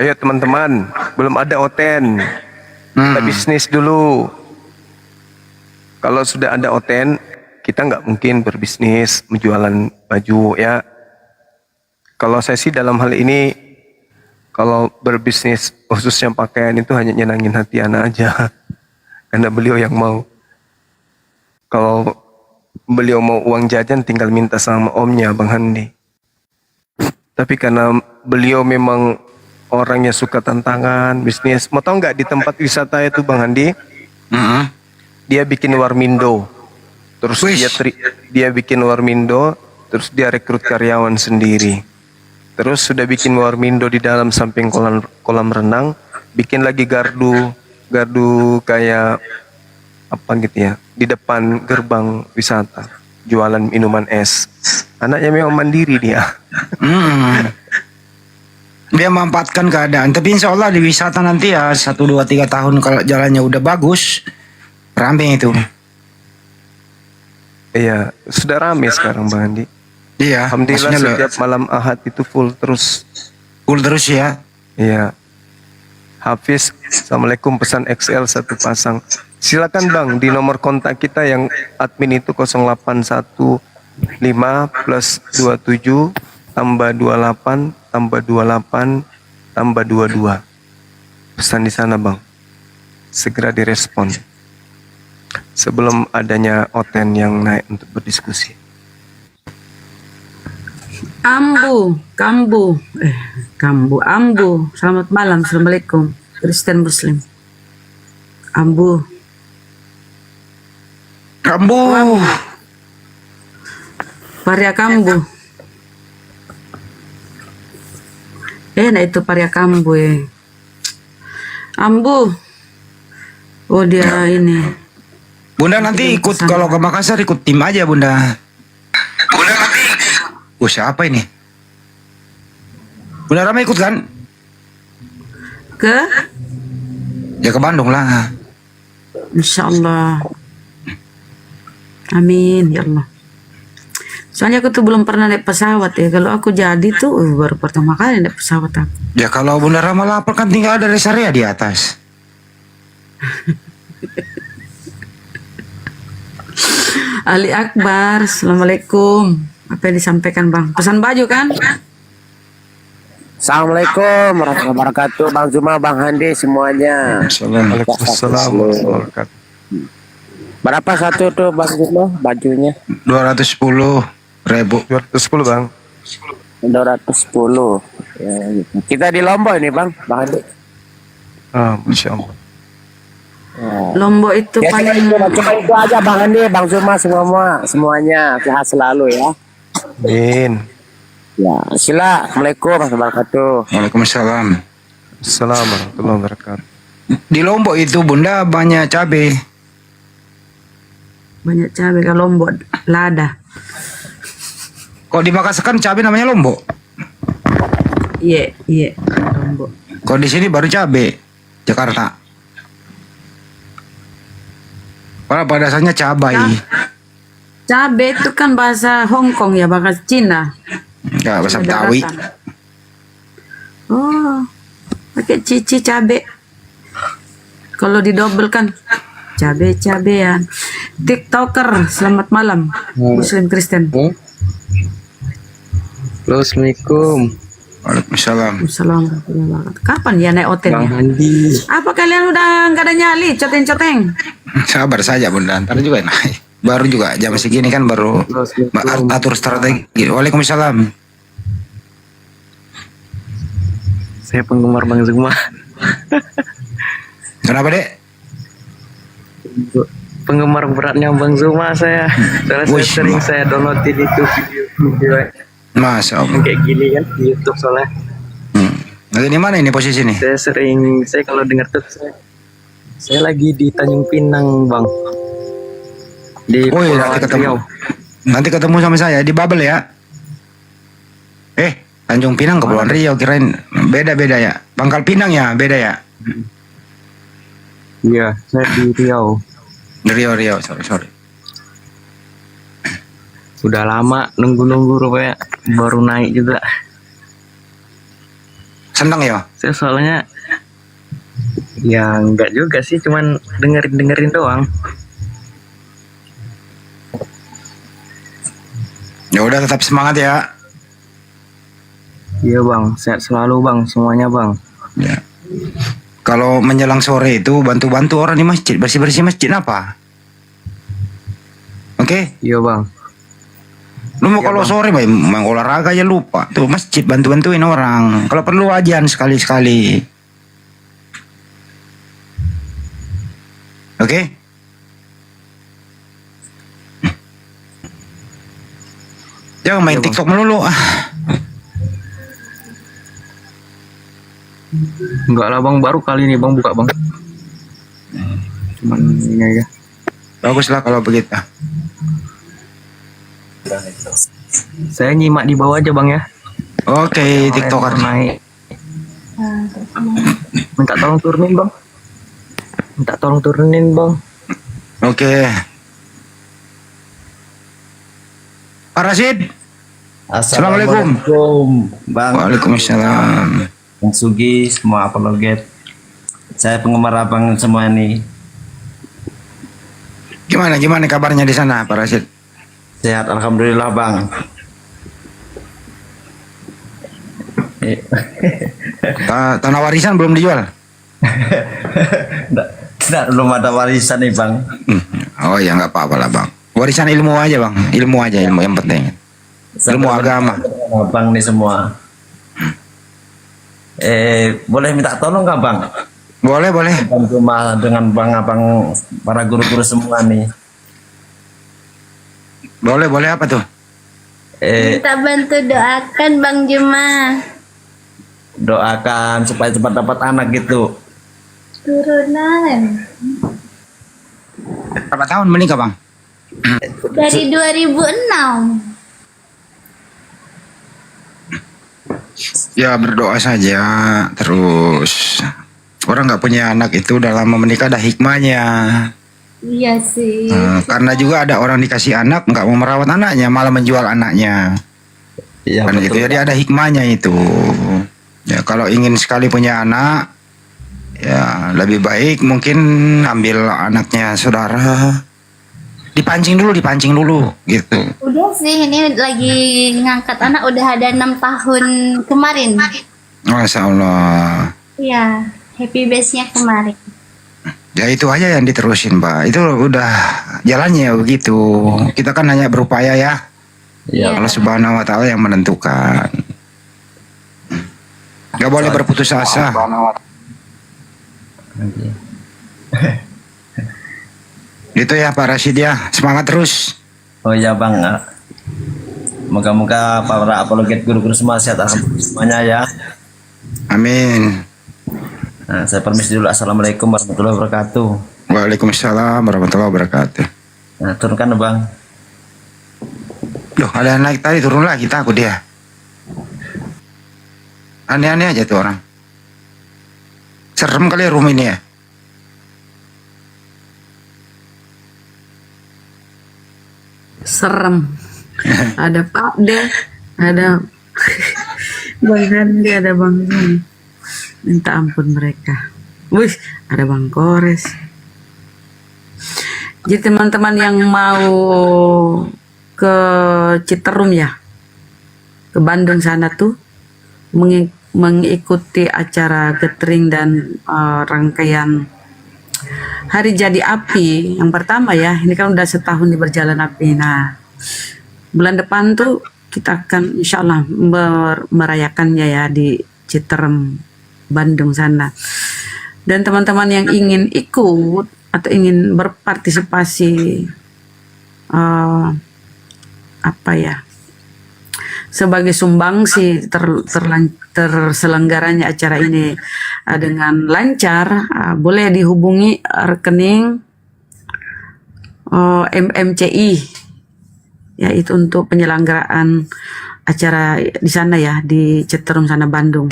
Ayo teman-teman, belum ada Oten. Kita bisnis dulu. Kalau sudah ada Oten, kita nggak mungkin berbisnis menjualan baju ya. Kalau saya sih dalam hal ini, kalau berbisnis khususnya pakaian itu hanya nyenangin hati anak aja. Karena beliau yang mau. Kalau beliau mau uang jajan tinggal minta sama omnya Bang Handi. Tapi karena beliau memang orangnya suka tantangan, bisnis. Mau tahu nggak di tempat wisata itu Bang Handi? Dia bikin warmindo. Terus dia bikin warmindo, terus dia rekrut karyawan sendiri. Terus sudah bikin warmindo di dalam samping kolam renang, bikin lagi gardu kayak apa gitu ya, di depan gerbang wisata, jualan minuman es. Anaknya memang mandiri dia. Dia memanfaatkan keadaan. Tapi insya Allah di wisata nanti ya 1, 2, 3 tahun kalau jalannya udah bagus, rame itu. Iya, sudah rame sekarang Bang Andi. Iya. Alhamdulillah setiap malam Ahad itu full terus. Full terus ya. Iya. Hafiz, Assalamualaikum, pesan XL 1 pasang. Silakan Bang di nomor kontak kita yang admin itu 0815 plus 27 tambah 28 tambah 28 tambah 22. Pesan di sana Bang. Segera direspon. Sebelum adanya Oten yang naik untuk berdiskusi. Ambu. Selamat malam, assalamualaikum. Kristen Muslim. Ambu. Paria Kambu. Nah itu Paria Kambu ya. Ambu. Oh dia ini. Bunda nanti ikut kalau ke Makassar ikut tim aja Bunda. Siapa ini? Bunda Rama ikut kan? Ya ke Bandung lah. Insya Allah. Amin ya Allah. Soalnya aku tuh belum pernah naik pesawat ya. Kalau aku jadi tuh baru pertama kali naik pesawat aku. Ya kalau Bunda Rama lapar kan tinggal ada rest area di atas. Ali Akbar, assalamualaikum. Apa yang disampaikan Bang? Pesan baju kan? Assalamualaikum warahmatullahi wabarakatuh, Bang Zuma, Bang Handi semuanya. Waalaikumsalam warahmatullahi wabarakatuh. Berapa satu tuh Bang Zuma bajunya? 210.000. 210 Bang. 210. Ya, gitu. Kita di Lombok ini Bang Handi. Masya Allah. Lombok itu Ya, paling cuma itu aja Bang Handi, Bang Zuma semuanya sehat selalu ya. Amin. Ya, sila. Assalamualaikum warahmatullahi wabarakatuh. Waalaikumsalam. Assalamualaikum warahmatullahi wabarakatuh. Di Lombok itu Bunda banyak cabai. banyak cabai kalau Lombok lada. Kok di Makassar kan cabai namanya Lombok? Iya, Lombok. Kok di sini baru cabai Jakarta. Pada dasarnya cabai. Cabai itu kan bahasa Hong Kong ya, bahasa Cina. Enggak, bahasa Betawi. Oh, pakai cici cabai. Kalau didobel kan cabai-cabean. TikToker, selamat malam. Muslim Kristen. Assalamualaikum. Waalaikumsalam. Assalamualaikum. Kapan ya naik hotel? Bang Handi. Apa kalian udah nggak ada nyali, coteng-coteng? Sabar saja Bunda, ntar juga naik. Baru juga jam segini kan baru atur strategi. Waalaikumsalam. Saya penggemar Bang Zuma. Kenapa Dek? Penggemar beratnya Bang Zuma saya. Soalnya sering saya downloadin itu video. Masya Allah. Kayak gini kan di YouTube soalnya. Nanti di mana ini posisi nih? Saya kalau dengar tuh saya lagi di Tanjung Pinang Bang. Di nanti ketemu. Nanti ketemu sama saya di Babel ya. Tanjung Pinang Kepulauan Riau, kirain beda-beda ya. Pangkal Pinang ya, beda ya. Iya, saya di Riau. Di Riau, sorry. Udah lama nunggu rupanya baru naik juga. Senang ya? Saya soalnya ya enggak juga sih, cuman dengerin doang. Ya udah, tetap semangat ya. Iya Bang, sehat selalu Bang, semuanya Bang. Ya. Kalau menjelang sore itu bantu-bantu orang di masjid, bersih-bersih masjid apa? Oke? Iya bang. Lu mau kalau sore main olahraga aja lupa. Tuh masjid bantu-bantuin orang. Kalau perlu ajan sekali-sekali. Oke? Jangan main TikTok melulu. Enggak lah bang, baru kali ini bang buka bang. Cuman ini aja. Baguslah kalau begitu. Saya nyimak di bawah aja bang ya. Oke, TikToker naik. Minta tolong turunin bang. Minta tolong turunin bang. Oke. Pak Rasid. Assalamualaikum. Bang. Waalaikumsalam. Bang Sugi, semua apologet. Saya penggemar abang semua nih. Gimana kabarnya di sana, Pak Rasid? Sehat, alhamdulillah bang. Tanah warisan belum dijual? Belum ada warisan nih bang. Oh ya nggak apa-apa lah bang. Warisan ilmu aja bang, ilmu yang penting. Ilmu agama. Bang nih semua. Boleh minta tolong nggak bang? Boleh. Cuma dengan bang abang para guru-guru semua nih. Boleh apa tuh? Minta bantu doakan Bang Juma. Doakan supaya cepat dapat anak gitu. Turunan. Berapa tahun menikah bang? Dari 2006. Ya berdoa saja terus. Orang nggak punya anak itu udah lama menikah ada hikmahnya. Iya sih. Karena juga ada orang dikasih anak nggak mau merawat anaknya malah menjual anaknya. Iya, kan gitu. Jadi ada hikmahnya itu. Ya kalau ingin sekali punya anak, ya lebih baik mungkin ambil anaknya saudara. Dipancing dulu gitu. Udah sih ini lagi ngangkat anak udah ada 6 tahun kemarin. Masya Allah. Iya, happy base-nya kemarin. Ya itu aja yang diterusin Pak. Itu udah jalannya begitu. Kita kan hanya berupaya ya. Ya. Allah Subhanahu Wa Taala yang menentukan. Gak boleh berputus asa. Itu ya Pak Rasid ya. Semangat terus. Oh ya bang. Moga-moga para apologet guru-guru semua sehat semuanya ya. Amin. Nah, saya permisi dulu. Assalamualaikum warahmatullahi wabarakatuh. Waalaikumsalam warahmatullahi wabarakatuh. Nah, turunkan bang. Loh ada yang naik tadi turun lagi takut dia. Aneh-aneh aja tuh orang. Serem kali rumah ini ya. Serem. Ada Pak D, ada Bang Handi, ada Bang Zumi. Minta ampun mereka. Wih, ada Bang Kores. Jadi teman-teman yang mau ke Citerum ya, ke Bandung sana tuh mengikuti acara gathering dan rangkaian Hari Jadi Api yang pertama ya. Ini kan udah setahun di berjalan api. Nah, bulan depan tuh kita akan insya Allah merayakannya ya di Citerem Bandung sana. Dan teman-teman yang ingin ikut atau ingin berpartisipasi sebagai sumbangsi terselenggaranya acara ini dengan lancar, boleh dihubungi rekening MMCI yaitu untuk penyelenggaraan acara di sana ya, di Citerum sana Bandung.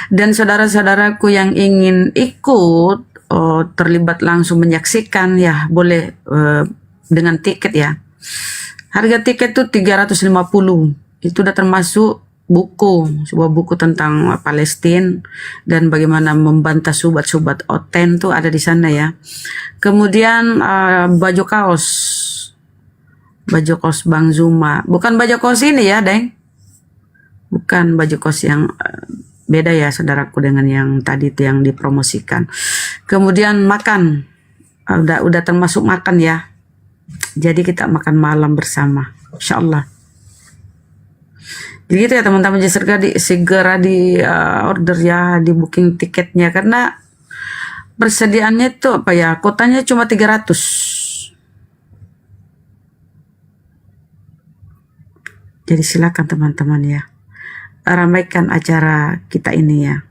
Dan saudara-saudaraku yang ingin ikut terlibat langsung menyaksikan ya boleh dengan tiket ya. Harga tiket tuh 350. Itu udah termasuk buku, sebuah buku tentang Palestina dan bagaimana membantah subat-subat Oten tuh ada di sana ya. Kemudian baju kaos Bang Zuma, bukan baju kaos ini ya, Deng. Bukan baju kaos yang beda ya, saudaraku, dengan yang tadi itu yang dipromosikan. Kemudian makan, udah termasuk makan ya. Jadi kita makan malam bersama, insya Allah. Jadi gitu ya teman-teman, jadi segera di order ya, di booking tiketnya, karena persediaannya itu apa ya, kotanya cuma 300. Jadi silakan teman-teman ya, ramaikan acara kita ini ya.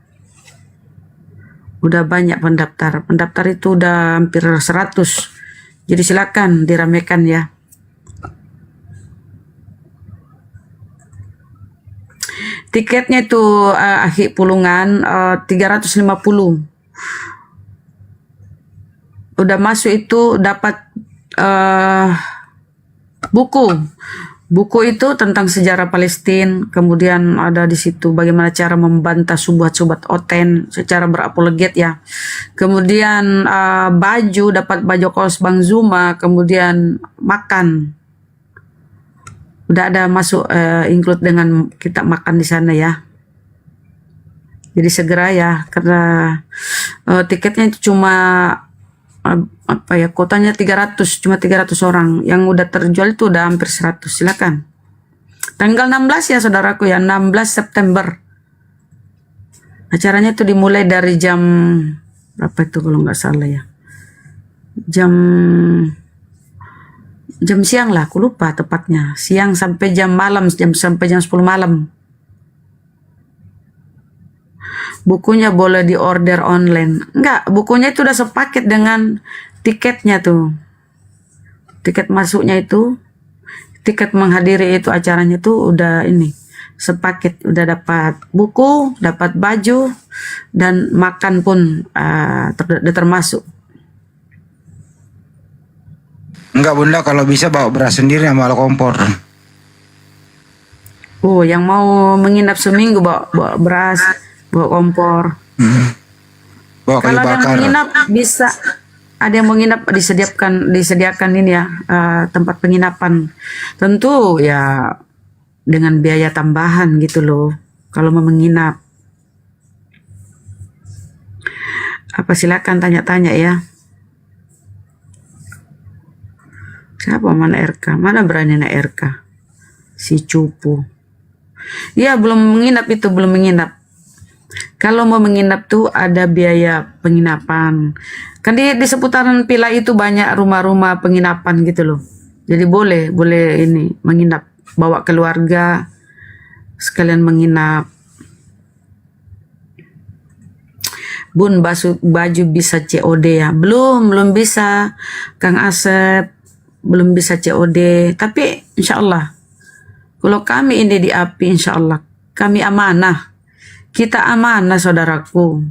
Udah banyak pendaftar itu udah hampir 100. Jadi silakan diramaikan ya. Tiketnya itu akhir pulungan 350. Udah masuk itu dapat buku itu tentang sejarah Palestina, kemudian ada di situ bagaimana cara membantah subhat-subhat oten secara berapologet ya. Kemudian dapat baju kaos Bang Zuma, kemudian makan. Udah ada masuk include dengan kita makan di sana ya. Jadi segera ya, karena tiketnya itu cuma kotanya 300, cuma 300 orang. Yang udah terjual itu udah hampir 100. Silakan. Tanggal 16 ya saudaraku ya, 16 September. Acaranya itu dimulai dari jam berapa itu kalau nggak salah ya. Jam siang lah, aku lupa tepatnya. Siang sampai jam malam, sampai jam 10 malam. Bukunya boleh diorder online. Enggak, bukunya itu udah sepaket dengan tiketnya tuh. Tiket masuknya itu, tiket menghadiri itu acaranya tuh udah ini, sepaket. Udah dapat buku, dapat baju, dan makan pun termasuk. Enggak Bunda, kalau bisa bawa beras sendiri sama kompor. Oh, yang mau menginap seminggu bawa beras, bawa kompor. Bawa kayu Kalau ada yang bakar. menginap bisa, ada yang menginap disediakan ini ya, tempat penginapan. Tentu ya dengan biaya tambahan gitu loh. Kalau mau menginap, apa silakan tanya-tanya ya. Siapa mana RK? Mana berani naik RK? Si cupu. Ya belum menginap itu, belum menginap. Kalau mau menginap tuh ada biaya penginapan. Kan di seputaran Pila itu banyak rumah-rumah penginapan gitu loh. Jadi boleh ini menginap, bawa keluarga sekalian menginap. Bun, baju bisa COD ya? Belum bisa Kang Asep, belum bisa COD. Tapi insya Allah kalau kami ini di API, insya Allah kami amanah. Kita amanah saudaraku.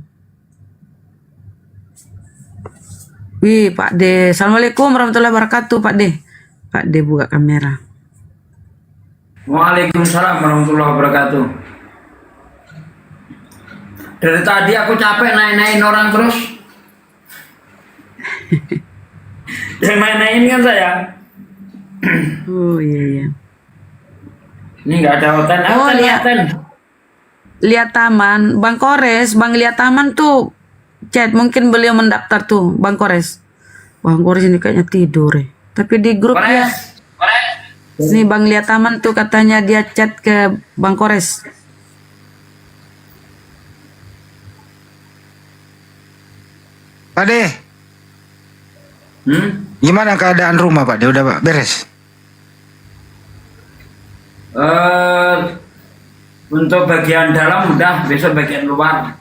Wih Pak D, Assalamualaikum warahmatullahi wabarakatuh Pak D. Pak D buka kamera. Waalaikumsalam warahmatullahi wabarakatuh. Dari tadi aku capek naik-naikin orang terus. Yang naik-naikin kan saya. Oh iya. Ini nggak ada hotel. Oh lihat taman, Bang Kores, Bang lihat taman tuh chat, mungkin beliau mendaftar tuh, Bang Kores. Bang Kores ini kayaknya tidur ya. Tapi di grup ya. Nih Bang lihat taman tuh katanya dia chat ke Bang Kores. Pak De, gimana keadaan rumah Pak De? Udah Pak beres? Untuk bagian dalam udah, besok bagian luar.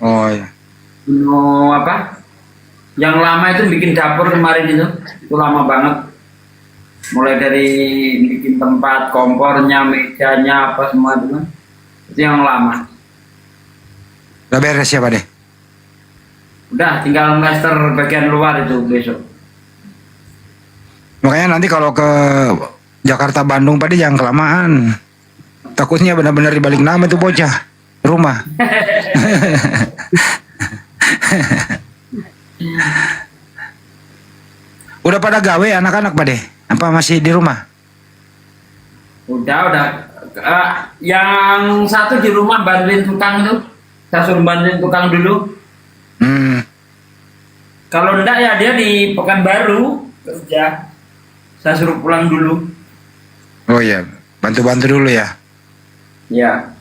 Oh ya. Apa? Yang lama itu bikin dapur kemarin itu lama banget. Mulai dari bikin tempat, kompornya, mejanya, apa semua itu kan. Itu yang lama. Udah beres ya Pak De? Udah, tinggal master bagian luar itu besok. Makanya nanti kalau ke Jakarta Bandung Pak De jangan kelamaan. Takutnya benar-benar dibalik nama itu bocah rumah. Udah pada gawe anak-anak Pak De? Apa masih di rumah? Udah. Yang satu di rumah bantuin tukang itu. Saya suruh bantuin tukang dulu. Kalau enggak ya dia di Pekanbaru kerja. Saya suruh pulang dulu. Oh ya, bantu-bantu dulu ya. Ya.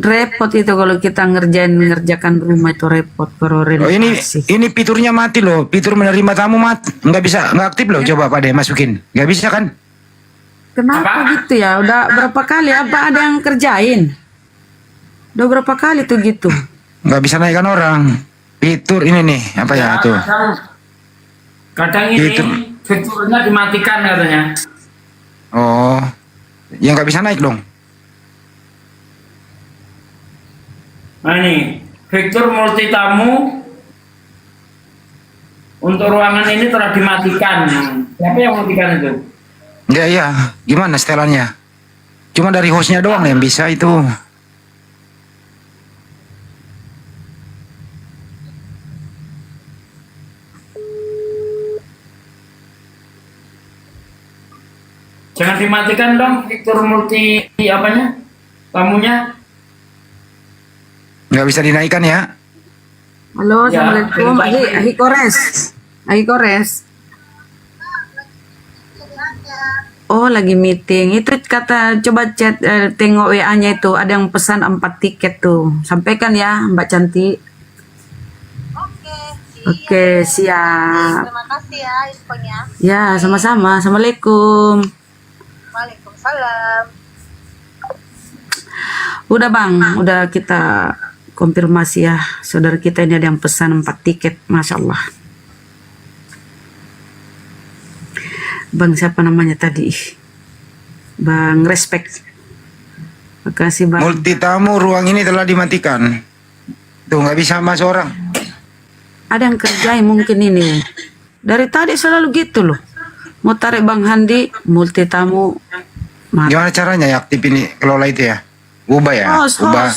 Repot itu kalau kita ngerjakan rumah itu repot kalau Oh renovasi. ini fiturnya mati loh. Fitur menerima tamu nggak bisa, nggak aktif loh. Coba Pak De masukin. Nggak bisa kan? Kenapa gitu ya? Udah berapa kali? Apa ada yang kerjain? Udah berapa kali tuh gitu? Nggak bisa naikkan orang. Fitur ini nih apa ya tuh? Kadang ini fiturnya dimatikan katanya. Oh, yang nggak bisa naik dong. Nah ini fitur multi tamu untuk ruangan ini telah dimatikan. Siapa yang mematikan itu? Ya, gimana setelannya? Cuma dari hostnya doang yang bisa itu. Jangan dimatikan dong fitur multi apanya? Tamunya. Nggak bisa dinaikkan ya? Halo, Ya, assalamualaikum. Ahi Kores. Ahi Kores. Oh, lagi meeting. Itu kata coba chat tengok WA-nya itu ada yang pesan 4 tiket tuh. Sampaikan ya, Mbak Cantik. Oke, siap. Terima kasih ya infonya. Ya, sama-sama. Assalamualaikum. Waalaikumsalam. Udah Bang, udah kita konfirmasi ya. Saudara kita ini ada yang pesan 4 tiket. Masya Allah. Bang siapa namanya tadi? Bang Respect. Makasih Bang. Multi tamu ruang ini telah dimatikan. Tuh nggak bisa masuk orang. Ada yang kerjain mungkin ini. Dari tadi selalu gitu loh. Mau tarik Bang Handi, multi tamu. Gimana caranya ya aktif ini kelola itu ya? Ubah ya? Ubah.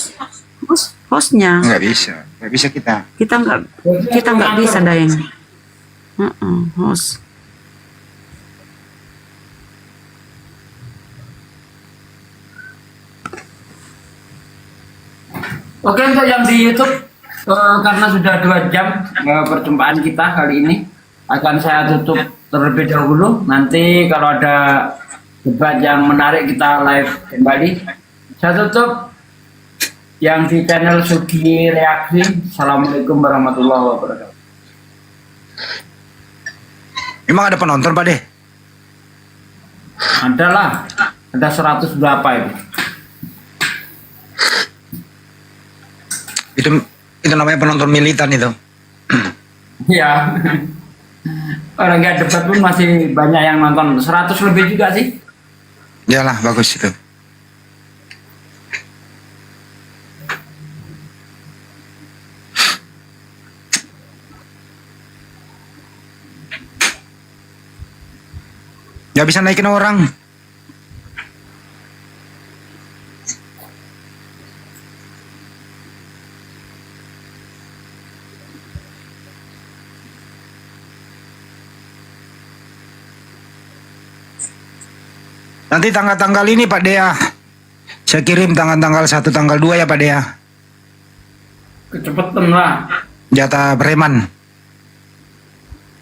Hostnya. Nggak bisa kita. Kita nggak bisa Dayeng. Host. Oke, untuk yang di YouTube karena sudah 2 jam perjumpaan kita kali ini akan saya tutup terlebih dahulu. Nanti kalau ada debat yang menarik kita live kembali. Saya tutup yang di channel Sugi Reaksi. Assalamualaikum warahmatullahi wabarakatuh. Emang ada penonton Pak De? Ada lah, ada 100 berapa itu. Itu namanya penonton militan itu. Ya. Orang nggak debat pun masih banyak yang nonton. 100 lebih juga sih. Yalah bagus itu. Nggak bisa naikin orang. Nanti tanggal-tanggal ini Pak Dea, saya kirim tanggal-tanggal 1, tanggal 2 ya Pak Dea. Kecepatan lah. Jatah preman.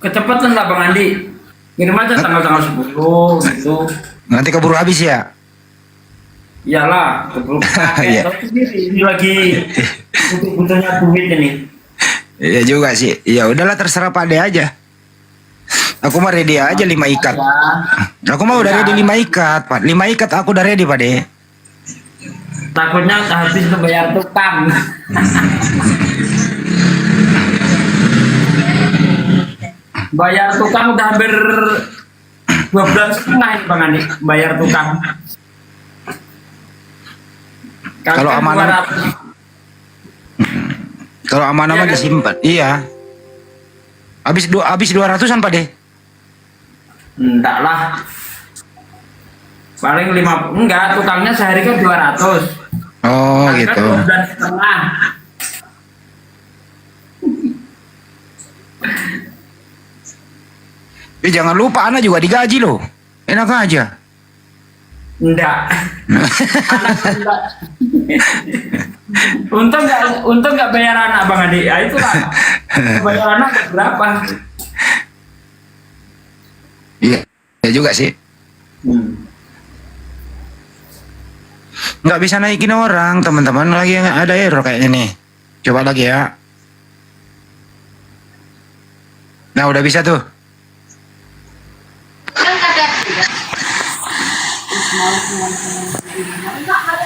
Kecepatan lah Bang Andi. Kirim aja tanggal-tanggal 10 gitu. Nanti keburu habis ya? Iyalah, keburu Iya. pakai. Ini lagi butuh-butuhnya duit ini. Iya juga sih. Ya udahlah terserah Pak Dea aja. Aku mah ready aja 5 ikat. Aku mah udah ready 5 ikat, Pak. 5 ikat aku udah ready, Pak De. Takutnya habis untuk bayar tukang. Bayar tukang udah hampir 12,5 ini Bang Andi, bayar tukang. Kalau amanah, kalau amanah mah disimpan. Iya. Habis 200-an Pak De. Enggak lah. Paling 50. Enggak, tukangnya sehari kan 200. Oh gitu. Kan 2,5. Jangan lupa anak juga digaji loh. Enak aja. Enggak. untung nggak bayar anak Bang Ade. Ya itulah. Bayar anak berapa? Iya, ya juga sih. Nggak bisa naikin orang, teman-teman. Lagi yang ada error kayaknya nih. Coba lagi ya. Nah, udah bisa tuh.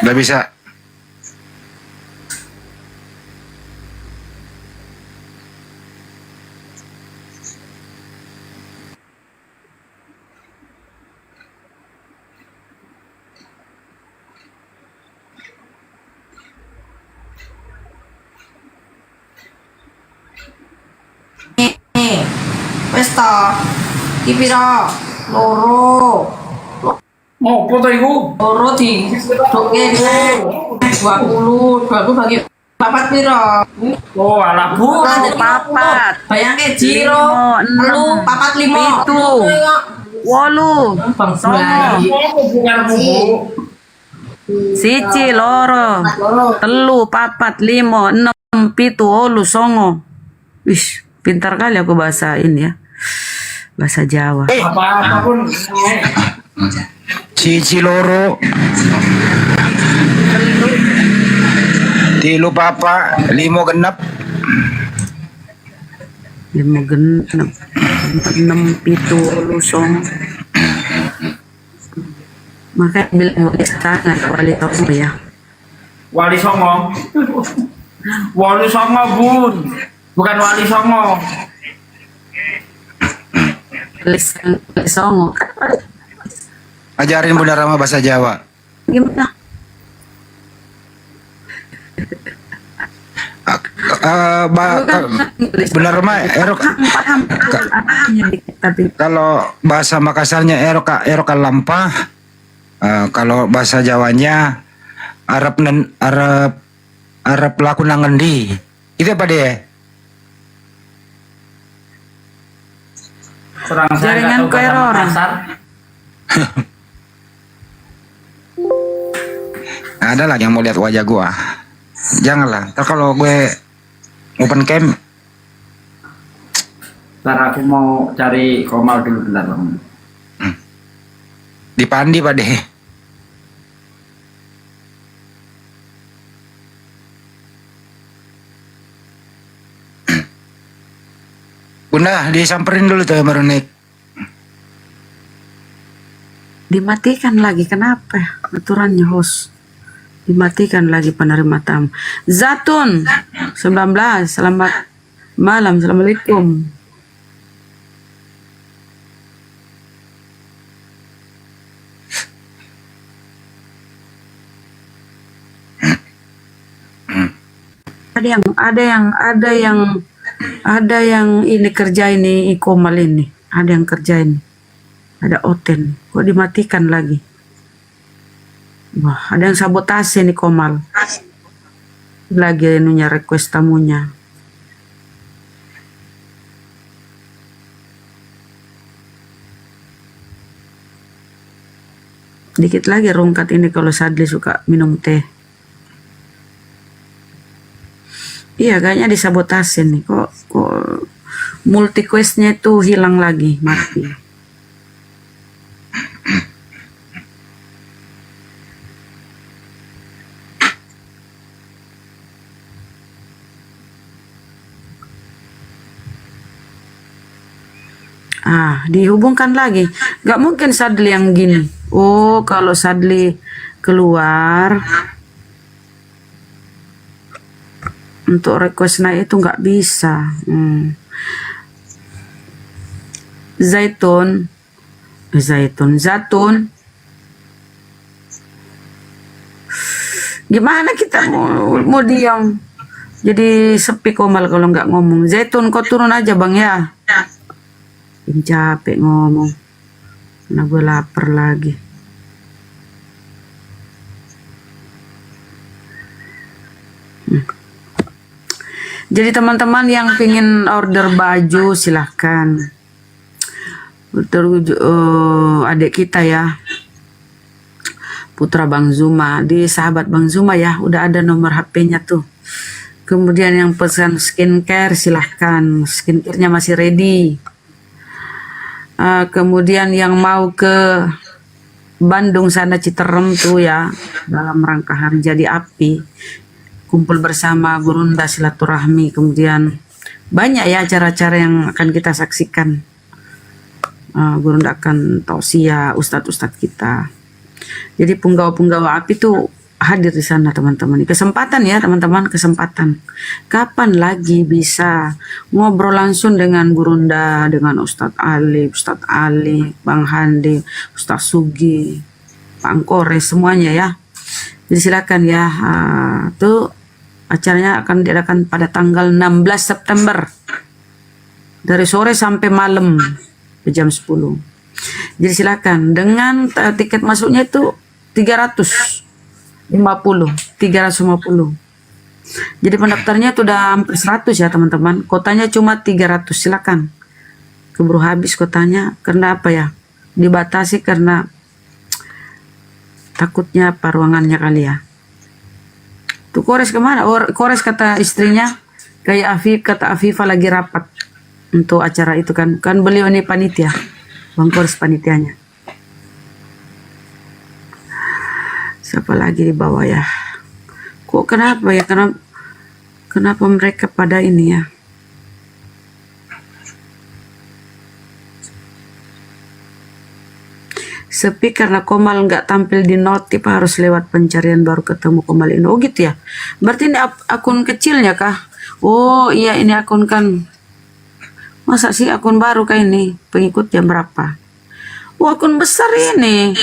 Udah bisa. Wes to. Iki pira? Loro. Mau foto iku? Loro di doke 20 bagi papat pira? Oh, alah Bu. Papat. Bayangke jiro 6 papat 5 7 8 Bukan Bu. siji loro telu papat 5 6 7 8 9. Wih, pintar kali aku bahasa ini ya. Bahasa Jawa. Apapun. Cici loro. Tilu papa, 5 genep. 5 genep 6 pitu 8 maka bilang sangat wali songo ya. Wali Songo. Wali Songo Bun. Bukan Wali Songo. Lisan songo. Ajarin Bunda Rama bahasa Jawa. Gimana? Bunda Rama erok. Kalau bahasa Makassarnya erok lampah. Kalau bahasa Jawanya Arab laku nangendi. Itu apa deh? Jaringan ke error. Ada lagi yang mau lihat wajah gua. Janganlah. Ntar kalau gue open cam. Ntar aku mau cari Komal dulu bentar Bang. Di Pandi Pak deh. Bunda disamperin dulu tuh baru naik. Dimatikan lagi, kenapa ya aturannya host? Dimatikan lagi penerima tamu. Zatun 19, selamat malam, assalamualaikum. Ada yang ini kerja ini ikomal ini, ada yang kerja ini, ada Oten, kok dimatikan lagi? Wah, ada yang sabotase nih Komal. Lagi nunya request tamunya. Dikit lagi rungkat ini kalau Sadli suka minum teh. Iya, kayaknya disabotase nih. Kok multi questnya itu hilang lagi, mati. Dihubungkan lagi. Gak mungkin Sadli yang gini. Oh, kalau Sadli keluar untuk request naik itu nggak bisa. Zatun. Gimana kita mau diam? Jadi sepi Komal kalau nggak ngomong. Zaitun, kau turun aja Bang ya. Capek ngomong. Nah, gue lapar lagi. Jadi teman-teman yang pingin order baju silahkan. Order adik kita ya. putra Bang Zuma, di sahabat Bang Zuma ya, udah ada nomor HP-nya tuh. Kemudian yang pesan skincare silahkan, skincare-nya masih ready. Kemudian yang mau ke Bandung sana Citerem tuh ya, dalam rangka hari jadi api, kumpul bersama Gurunda silaturahmi, kemudian banyak ya acara-acara yang akan kita saksikan. Gurunda akan tausiah ustadz-ustadz kita. Jadi punggawa-punggawa api tuh hadir di sana teman-teman. Kesempatan ya teman-teman, kesempatan. Kapan lagi bisa ngobrol langsung dengan Gurunda, dengan Ustadz Ali, Bang Handi, Ustadz Sugi, Pak Angkore, semuanya ya. Jadi silakan ya. Tuh acaranya akan diadakan pada tanggal 16 September. Dari sore sampai malam jam 10. Jadi silakan, dengan tiket masuknya itu 350. Jadi pendaftarnya itu udah hampir 100 ya teman-teman. Kotanya cuma 300, silakan. Keburu habis kotanya. Karena apa ya? Dibatasi karena takutnya ruangannya kali ya. Tuh Kores kemana? Kores kata istrinya, kayak kata Afifah lagi rapat untuk acara itu kan. Kan beliau ini panitia. Bang Kores panitianya. Siapa lagi di bawah ya? Kok kenapa ya? Kenapa mereka pada ini ya? Sepi karena Komal nggak tampil di notif, harus lewat pencarian baru ketemu Komal ini. Oh gitu ya? Berarti ini akun kecilnya kah? Oh iya, ini akun kan. Masa sih akun baru kayak ini? Pengikut jam berapa? Oh akun besar ini.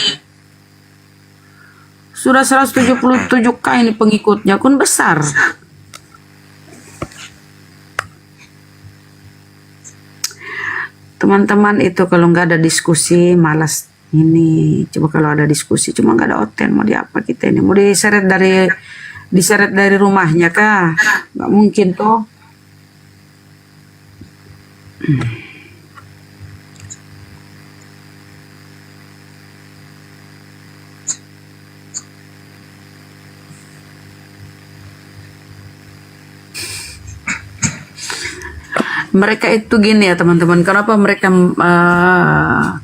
Sudah 177k ini pengikutnya, akun besar. Teman-teman itu kalau nggak ada diskusi malas ini. Coba kalau ada diskusi, cuma nggak ada oten, mau diapa kita ini? Mau diseret dari rumahnya kah? Nggak mungkin toh. Mereka itu gini ya teman-teman, kenapa mereka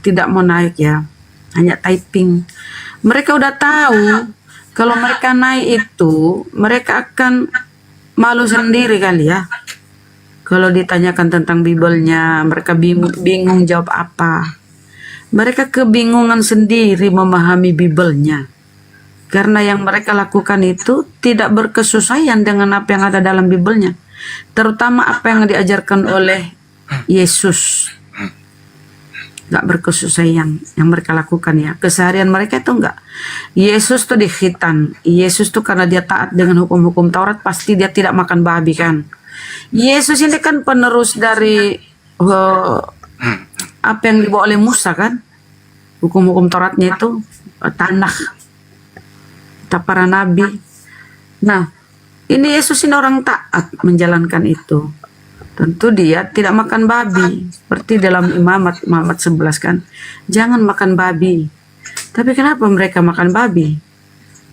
tidak mau naik ya, hanya typing. Mereka udah tahu kalau mereka naik itu mereka akan malu sendiri kali ya. Kalau ditanyakan tentang Bible-nya, mereka bingung jawab apa. Mereka kebingungan sendiri memahami Bible-nya. Karena yang mereka lakukan itu tidak berkesesuaian dengan apa yang ada dalam Bible-nya. Terutama apa yang diajarkan oleh Yesus. Gak berkesesuaian yang mereka lakukan ya. Keseharian mereka itu enggak. Yesus tuh dikhitan. Yesus tuh karena dia taat dengan hukum-hukum Taurat, pasti dia tidak makan babi kan. Yesus ini kan penerus dari apa yang dibawa oleh Musa kan. Hukum-hukum Tauratnya itu tanah para nabi. Nah, ini Yesus ini orang taat menjalankan itu. Tentu dia tidak makan babi. Seperti dalam Imamat 11 kan. Jangan makan babi. Tapi kenapa mereka makan babi?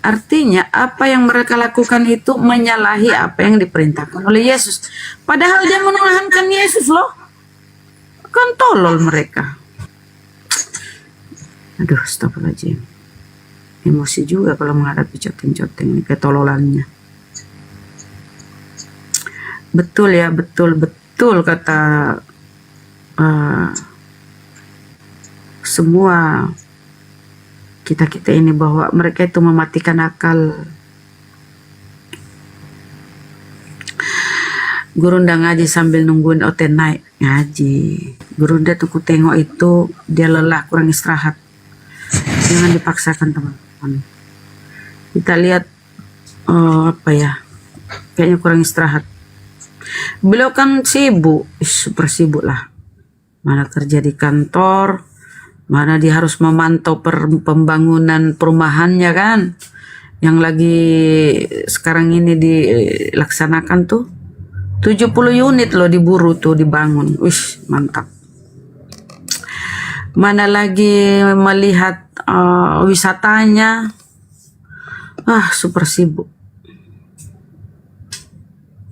Artinya apa yang mereka lakukan itu menyalahi apa yang diperintahkan oleh Yesus. Padahal dia menuhankan Yesus loh. Kan tolol mereka. Aduh, astagfirullahaladzim. Emosi juga kalau menghadapi coteng-coteng ketololannya. Betul ya, betul kata semua kita ini bahwa mereka itu mematikan akal. Gurunda ngaji sambil nungguin oten naik ngaji. Gurunda tuh ku tengok itu dia lelah, kurang istirahat. Jangan dipaksakan teman-teman. Kita lihat apa ya, kayaknya kurang istirahat. Beliau kan sibuk, super sibuk lah. Mana kerja di kantor, mana dia harus memantau pembangunan perumahannya kan, yang lagi sekarang ini dilaksanakan tuh 70 unit loh diburu tuh dibangun. Wih, mantap. Mana lagi melihat wisatanya, super sibuk.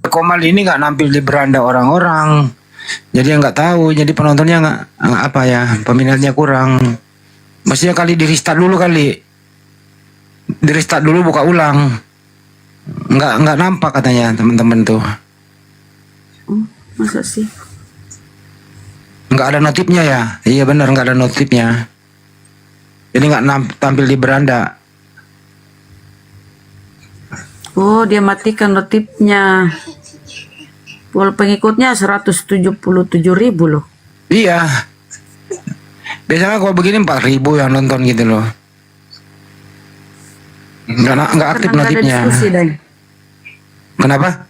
Komal ini nggak nampil di beranda orang-orang, jadi nggak tahu, jadi penontonnya nggak apa ya, peminatnya kurang. Mestinya kali di restart dulu buka ulang, nggak nampak katanya teman-teman tuh. Masa sih? Nggak ada notifnya ya? Iya benar, nggak ada notifnya, jadi nggak tampil di beranda. Oh, dia matikan notifnya. Pengikutnya 177.000 loh. Iya. Biasanya kalau begini 4.000 yang nonton gitu loh. Nggak aktif Karena nggak ada notifnya. diskusi, Day. Kenapa?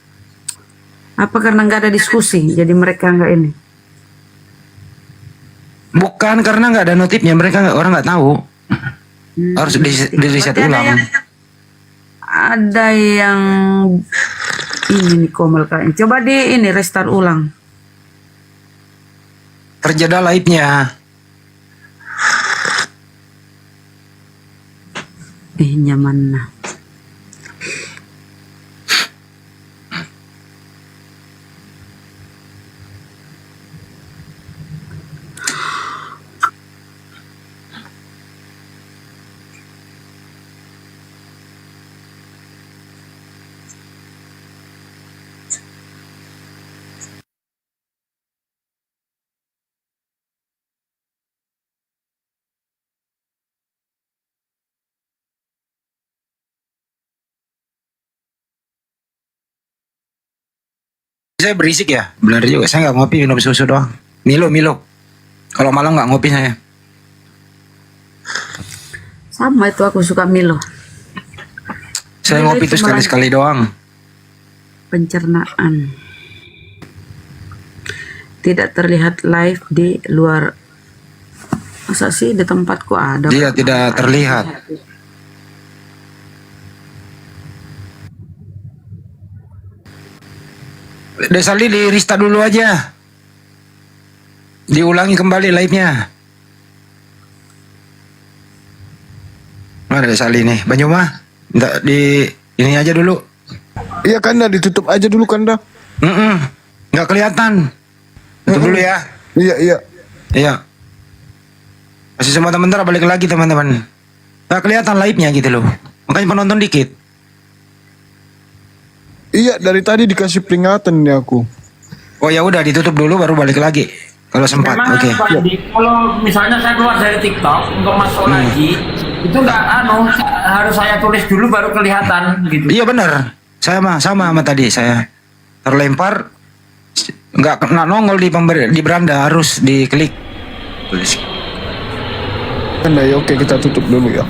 Apa karena nggak ada diskusi, jadi mereka nggak ini? Bukan karena nggak ada notifnya, orang nggak tahu. Harus di reset Berarti ulang. Ada yang ini nih Komal kayaknya. Coba di ini restart ulang. Terjeda live-nya. Nyaman nah. Saya berisik ya, benar juga. Saya nggak ngopi, minum susu doang. Milo. Kalau malam nggak ngopi saya. Sama itu aku suka Milo. Saya Milo ngopi itu itu sekali doang. Pencernaan. Tidak terlihat live di luar. Masa sih di tempatku ada? Dia tidak terlihat. Desali di restart dulu aja. Diulangi kembali live-nya. Mana Desali nih? Banyuma? Minta di ini aja dulu. Iya Kanda, ditutup aja dulu Kanda. Nggak kelihatan. Tutup dulu ya. Iya. Masih sebentar balik lagi teman-teman. Nggak kelihatan live-nya gitu loh. Makanya penonton dikit. Iya, dari tadi dikasih peringatan nih aku. Oh ya udah, ditutup dulu baru balik lagi kalau sempat. Memang Oke. Pak Adi, kalau misalnya saya keluar dari TikTok untuk masuk lagi, itu nggak harus saya tulis dulu baru kelihatan gitu. Iya benar. Saya sama tadi saya terlempar nggak kena nongol di beranda, harus diklik. Tulis. Kanda ya, oke kita tutup dulu ya.